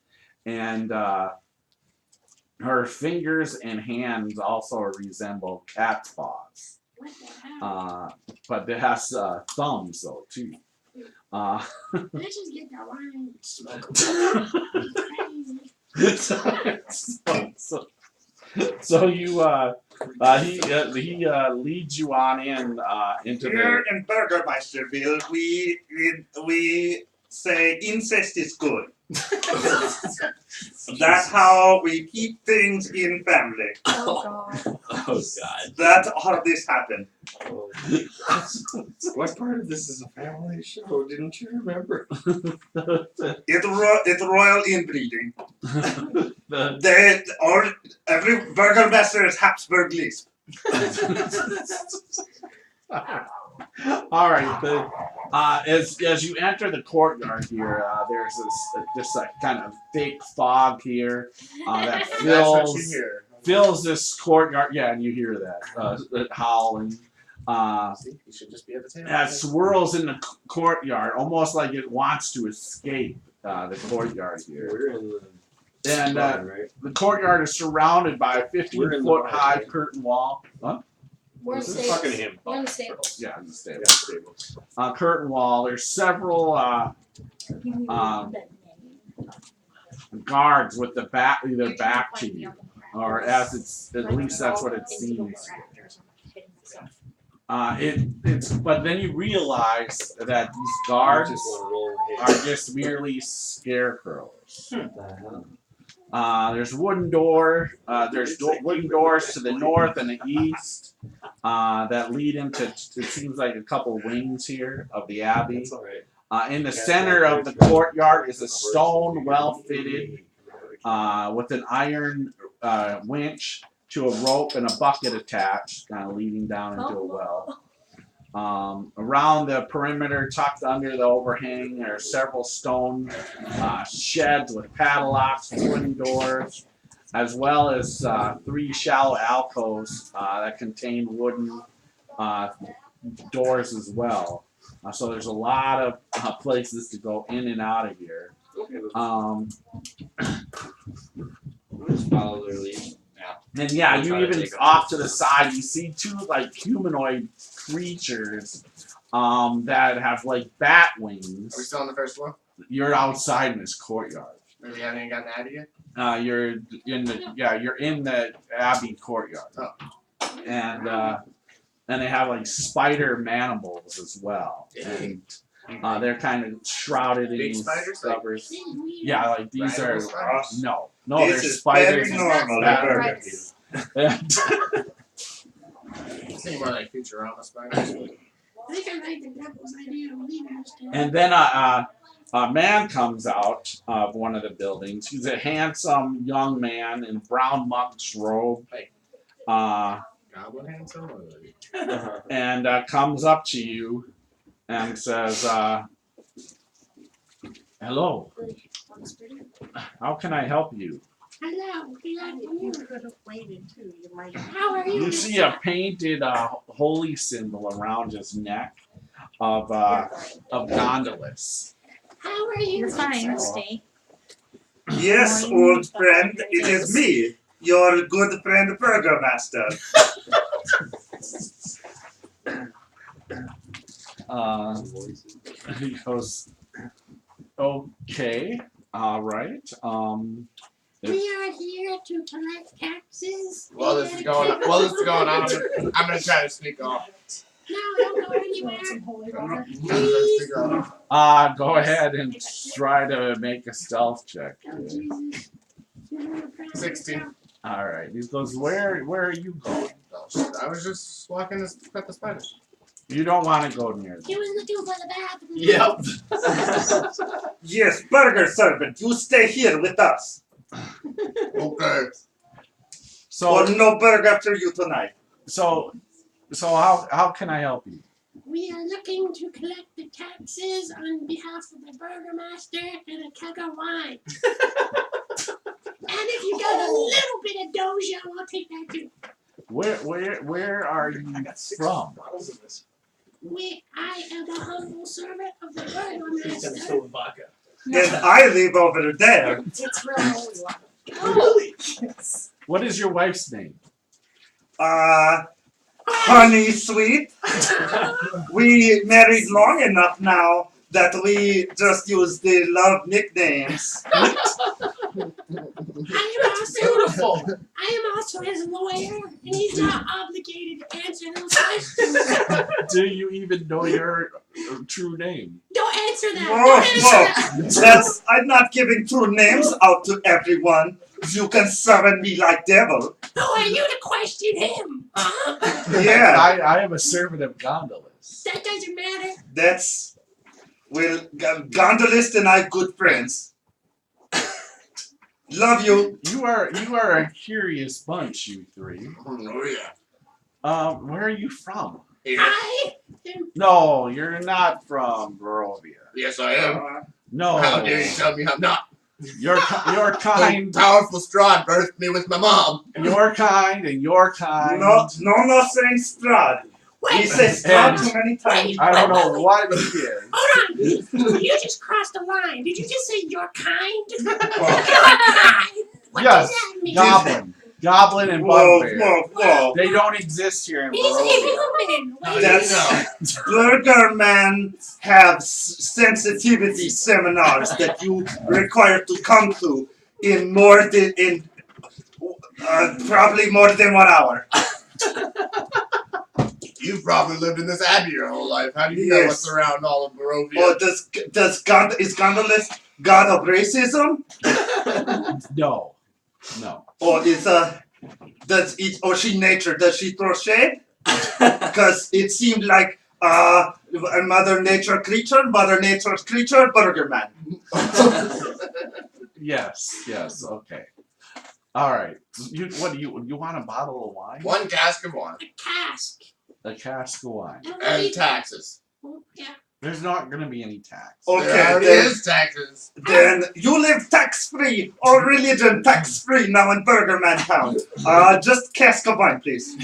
S1: and her fingers and hands also resemble cat's paws.
S2: What the hell?
S1: But it has thumbs though too.
S2: Let's just get the wine and smoke. Crazy.
S1: So you he leads you on into
S14: Here in Burgermeisterville, we say incest is good. That's how we keep things in family.
S11: Oh god.
S6: Oh God.
S14: That's how this happened.
S12: What part of this is a family show? Didn't you remember?
S14: It's royal inbreeding. Every Burgermeister is Habsburg Lisp.
S1: All right. As you enter the courtyard here, there's this kind of thick fog here that fills this courtyard. Yeah, and you hear that howling.
S3: See, you should just be at the table.
S1: That swirls in the courtyard, almost like it wants to escape the courtyard here.
S12: We're in the
S1: And
S12: barn, right?
S1: the courtyard is surrounded by a
S12: We're in the
S1: 15-foot high
S12: barn.
S1: curtain wall. Huh?
S7: We're in the
S12: This is fucking
S7: stables.
S12: him.
S7: We're in the stables.
S1: Yeah, it's a
S12: Yeah,
S1: stable.
S12: stable.
S1: Curtain wall. There's several guards with either back to you, or at least that's what it seems. But then you realize that these guards
S12: Just wanna roll
S1: are just merely scarecrows. There's wooden doors to the north and the east that lead into, it seems like a couple wings here of the abbey.
S12: That's all right.
S1: In the center of the courtyard is a stone well fitted with an iron winch to a rope and a bucket attached, kind of leading down into a well. Around the perimeter, tucked under the overhang, there are several stone sheds with padlocks and wooden doors, as well as 3 shallow alcoves that contain wooden doors as well. So there's a lot of places to go in and out of here.
S12: Let's follow their lead.
S1: And yeah,
S12: We'll
S1: you
S12: try to
S1: even
S12: take up
S1: off
S12: this
S1: to the
S12: stuff.
S1: side, you see 2 like humanoid creatures that have like bat
S4: Are we
S1: wings.
S4: still on the first floor?
S1: You're outside in this courtyard.
S4: Maybe we haven't even gotten out of yet?
S1: You're in the abbey courtyard.
S4: Oh.
S1: And they have like spider mandibles as well. And they're kind of shrouded in
S4: Big
S1: these
S4: spiders, like-
S1: covers. Yeah, like these are
S4: Radical spiders?
S1: no,
S14: This
S1: they're
S14: is
S1: spiders.
S14: very normal
S1: Bat-
S14: in Burgerville.
S4: It seemed more like Futurama spiders.
S2: I think I like the devil's idea of leaving us down.
S1: And then a man comes out of one of the buildings. He's a handsome young man in brown monk's robe.
S4: Goblin handsome?
S1: And comes up to you and says, hello, how can I help you?
S2: Hello, we like you.
S11: You could have waited too. You might have.
S2: How are you?
S1: You see a painted holy symbol around his neck of Gondolas.
S2: How are you?
S7: You're fine.
S2: Mr.
S7: Stay.
S14: Yes, old friend, it is me, your good friend Burgermaster.
S1: He goes, okay, all right.
S2: We are here to collect taxes.
S4: While this is going on, I'm gonna try to sneak off.
S2: No, don't go anywhere.
S4: Sneak off.
S1: Go ahead and try to make a stealth check.
S2: Oh, Jesus.
S4: 16.
S1: All right. He goes, where are you going?
S4: I was just walking to pet the spiders.
S1: You don't want to go near them.
S2: He was looking for the bathroom.
S10: Yep.
S14: Yes, burger servant, you stay here with us.
S4: Okay.
S1: So
S14: Or no burger for you tonight.
S1: So how can I help you?
S2: We are looking to collect the taxes on behalf of the Burgermaster and a keg of wine. And if you got a little bit of doja, I'll take that too.
S1: Where are you from?
S2: I am a humble servant of the Burgermaster.
S14: And I live over there.
S7: It's real holy water.
S2: Oh,
S1: What is your wife's name?
S14: Honey sweet. We married long enough now that we just use the love nicknames.
S2: I am also his lawyer, and he's not obligated to answer those questions.
S1: Do you even know your true name?
S2: Don't answer that.
S14: Whoa, that's I'm not giving true names out to everyone. You can summon me like devil.
S2: Who are you to question him?
S14: Yeah.
S1: I am a servant of Gondolas.
S2: That doesn't matter.
S14: That's Gondolist and I good friends. Love you.
S1: You are a curious bunch, you three.
S4: Oh yeah.
S1: Where are you from?
S2: I am.
S1: No, you're not from Barovia.
S4: Yes, I am.
S1: No.
S4: How dare you tell me I'm not?
S1: Your kind.
S4: Powerful Strahd birthed me with my mom.
S1: Your kind and your kind.
S14: No saying Strahd. We say Strahd too many times.
S1: I don't know what he is.
S2: Hold on. You just crossed a line. Did you just say you're kind? You're kind. What
S1: Yes,
S2: does that mean?
S1: Goblin and
S14: Whoa,
S1: bugbear.
S14: whoa.
S1: They don't exist here in
S2: He's
S1: Barovia.
S2: human. What
S14: That's Burger Man have sensitivity seminars that you require to come to in probably more than 1 hour.
S4: You've probably lived in this abbey your whole life. How do you know what's around all of Barovia?
S14: Or is Gondolist god of racism?
S1: No.
S14: Or or she nature? Does she throw shade? Because it seemed like a Mother Nature creature, Burger Man.
S1: Yes, okay. All right. You want a bottle of wine?
S4: 1 cask of wine.
S2: A cask.
S1: A cask of wine.
S4: And taxes.
S2: Oh, yeah.
S1: There's not going to be any tax.
S14: Okay,
S4: There already is taxes.
S14: Then you live tax-free or religion tax-free now in Burger Man Town. Just cask of wine, please.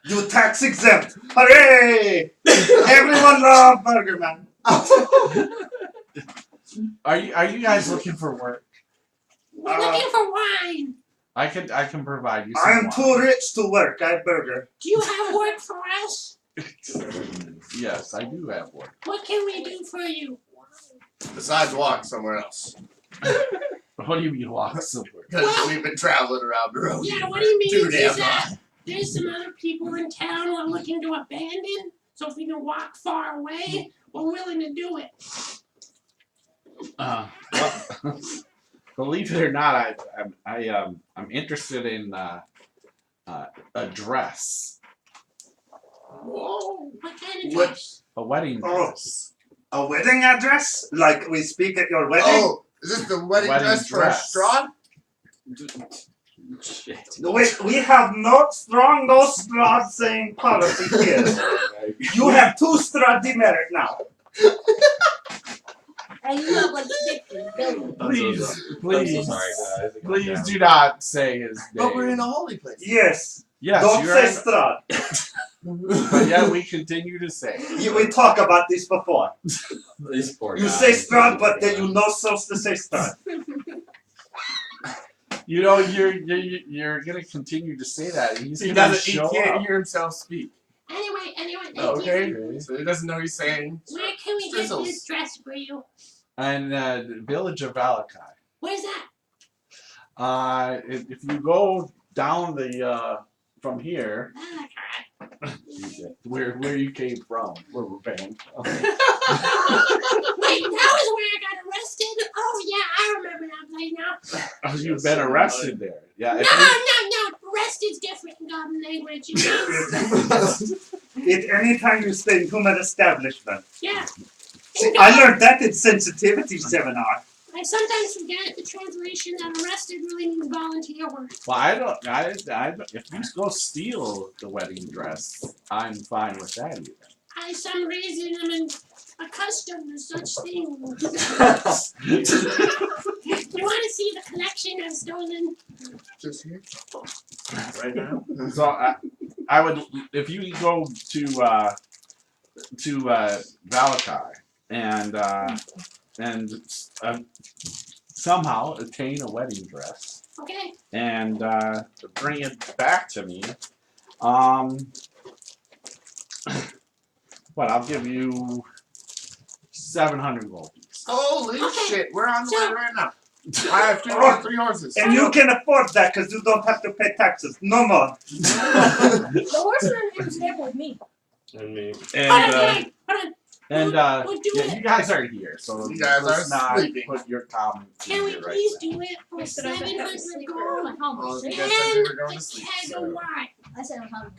S14: You tax exempt. Hooray! Everyone love Burger Man.
S1: Are you guys looking for work?
S2: We're looking for wine.
S1: I can provide you.
S14: I
S1: Some
S14: am too rich to work at Burger.
S2: Do you have work for us?
S1: Yes, I do have work.
S2: What can we do for you?
S4: Besides walk somewhere else.
S1: What do you mean walk somewhere?
S4: Because we've been traveling around Barovia.
S2: Yeah, what do you mean?
S4: Too
S2: Is
S4: damn
S2: that
S4: long.
S2: there's some other people in town we're looking to abandon? So if we can walk far away, we're willing to do it.
S1: Well, believe it or not, I'm interested in a dress,
S2: Whoa, what kind of
S14: What?
S2: dress?
S1: a wedding dress.
S14: A wedding address? Like we speak at your wedding?
S4: Oh, is this the wedding dress for
S1: dress.
S4: Strahd?
S14: We have no Strahd saying policy here. You have 2 Strahd demerit now.
S7: And you have like 50 billion.
S1: Please do not say his name.
S4: But we're in a holy place.
S14: Yes.
S1: Yes,
S14: Don't
S1: you're
S14: say
S1: in-
S14: Strahd.
S1: But yet we continue to say.
S14: We talk about this before.
S3: These poor
S14: You
S3: guys.
S14: say Strahd, but then you know supposed to say Strahd.
S1: You know, you're gonna continue to say that. And he's
S4: He
S1: gonna
S4: doesn't. He
S1: show
S4: can't
S1: up.
S4: hear himself speak.
S2: Anyway, thank you.
S4: Okay. So he doesn't know he's saying.
S2: Where can we get
S4: Strizzles.
S2: this dress for you?
S1: And the village of Valakai.
S2: Where's that?
S1: If you go down the from here, where you came from, where we're paying.
S2: Wait, that was where I got arrested? Oh, yeah, I remember that place now.
S1: Oh, you've been arrested there. Yeah.
S2: No,
S1: if you-
S2: no. Arrested's different in Goblin language. It means,
S14: At any time you stay in human establishment.
S2: yeah.
S14: See, I learned that in sensitivity seminar.
S2: I sometimes forget the translation that arrested really means volunteer work.
S1: Well, I don't. If you go steal the wedding dress, I'm fine with that either.
S2: I, some reason, I'm accustomed to such things. You want to see the collection I've stolen?
S4: Just here.
S1: Right now. So I would, if you go to Valakai and somehow obtain a wedding dress
S2: Okay.
S1: and bring it back to me, what I'll give you 700 gold pieces.
S4: Holy shit! We're on the way right now. I have three horses.
S14: And you can afford that because you don't have to pay taxes. No more.
S7: The horseman in the stable with me.
S3: And me.
S1: And
S2: Hold on. We'll do
S1: yeah,
S2: it.
S1: you guys are here, so
S4: You guys
S1: let's
S4: are
S1: not
S4: sleeping.
S1: put your comments
S2: Can we
S1: in here right
S2: please
S1: now.
S2: do it for
S7: Yes, but I bet
S2: 700
S7: that's
S2: gold?
S7: How much?
S4: Well,
S2: And
S4: you guys said we were going
S2: a
S4: to sleep.
S2: keg
S4: So.
S2: of wine.
S7: I said how much.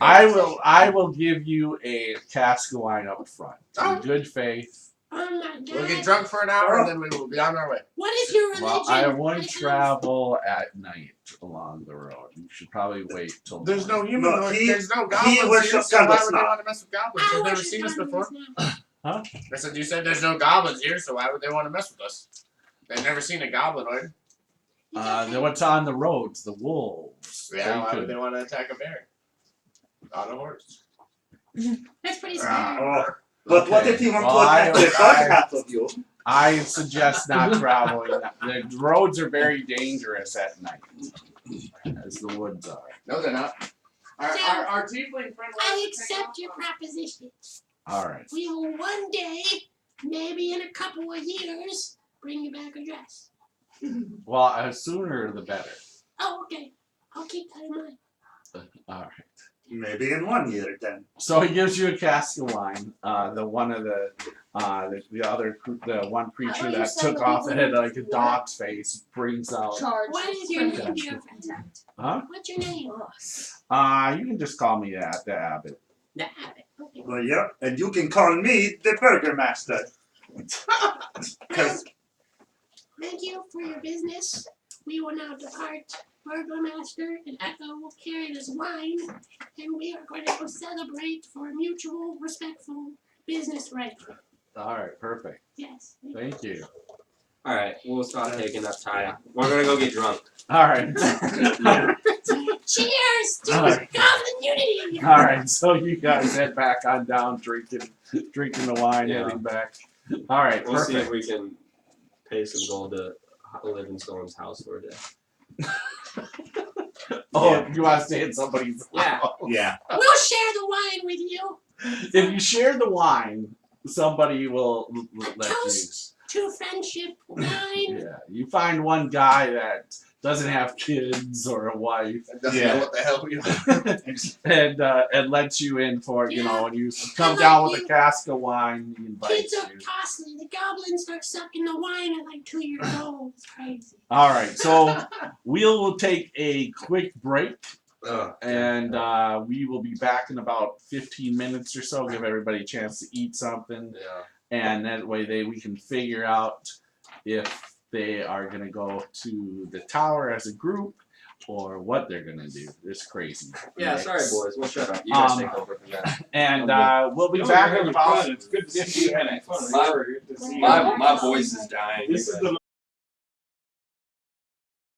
S1: I will give you a cask of wine up front. In good faith.
S2: Oh my god.
S4: We'll get drunk for an hour and then we will be on our way.
S2: What is your religion?
S1: Well, I won't
S2: have-
S1: travel at night along the road. You should probably wait till
S4: There's no
S1: morning.
S4: human.
S14: No, he-
S4: there's no
S14: he
S4: goblins here,
S14: worships
S4: so why would they
S14: Candlesnop.
S4: want to mess with goblins?
S2: I
S4: They've never
S2: worship
S4: seen us
S2: God
S4: before.
S2: now.
S1: Huh?
S4: I said you said there's no goblins here, so why would they want to mess with us? They've never seen a goblinoid.
S1: Then what's on the roads? The wolves.
S4: Yeah,
S1: They
S4: why
S1: could-
S4: would they want to attack a bear? On a horse.
S2: That's pretty scary.
S14: Oh. But what if he wants
S1: Well,
S14: to attack the dog half of you?
S1: I suggest not traveling. The roads are very dangerous at night, as the woods are.
S4: No, they're not. Our tiefling friend.
S2: I accept your proposition.
S1: All right.
S2: We will one day, maybe in a couple of years, bring you back a dress.
S1: Well, sooner the better.
S2: Oh, okay. I'll keep that in mind.
S1: All right.
S14: Maybe in 1 year then.
S1: So he gives you a cask of wine. The one creature
S7: you
S1: that
S7: send
S1: took
S7: the
S1: off
S7: people
S1: that had
S7: who
S1: like a
S7: work?
S1: dog's face brings out.
S7: Charge.
S2: What is your name,
S7: Protect.
S2: dear friend?
S1: Huh?
S2: What's your name?
S1: You can just call me that, the abbot.
S2: The abbot. Okay.
S14: Well, yeah, and you can call me the Burger Master. Because
S2: Thank you for your business. We will now depart. Burgomaster and Echo will carry this wine, and we are going to go celebrate for a mutual, respectful business right.
S1: All right, perfect.
S2: Yes.
S1: Thank you.
S3: Alright, we'll stop taking up time. We're gonna go get drunk.
S1: All right.
S2: Cheers to
S1: All right.
S2: Goblin Unity!
S1: All right, so you guys head back on down, drinking the wine,
S3: Yeah.
S1: heading back. All right,
S3: We'll see if
S1: perfect.
S3: we can pay some gold to live in someone's house for a day.
S1: Oh, you want to stay in somebody's
S3: Yeah.
S1: house?
S14: yeah.
S2: We'll share the wine with you.
S1: If you share the wine, somebody will let you.
S2: Toast to friendship wine.
S1: Yeah, you find one guy that doesn't have kids or a wife,
S4: That doesn't
S14: Yeah.
S4: know what the hell we
S1: and lets you in for
S2: Yeah.
S1: when you come
S2: like
S1: down with
S2: you.
S1: a cask of wine, he invites
S2: Kids are
S1: you.
S2: costly. The goblins start sucking the wine at like 2 years old. It's crazy.
S1: All right, so we'll take a quick break.
S3: Ugh.
S1: And we will be back in about 15 minutes or so. Give everybody a chance to eat something,
S3: Yeah.
S1: and that way we can figure out if they are gonna go to the tower as a group or what they're gonna do. It's crazy.
S3: Yeah, sorry boys, we'll shut up. You guys
S1: Um,
S3: take over from that.
S1: And we'll be
S12: No,
S1: back
S12: you're
S1: in
S12: having
S1: about
S12: fun. It's good to see
S1: 15
S12: you having
S1: minutes.
S12: fun.
S3: My-
S12: Good to see you.
S3: My voice is dying.
S12: This is the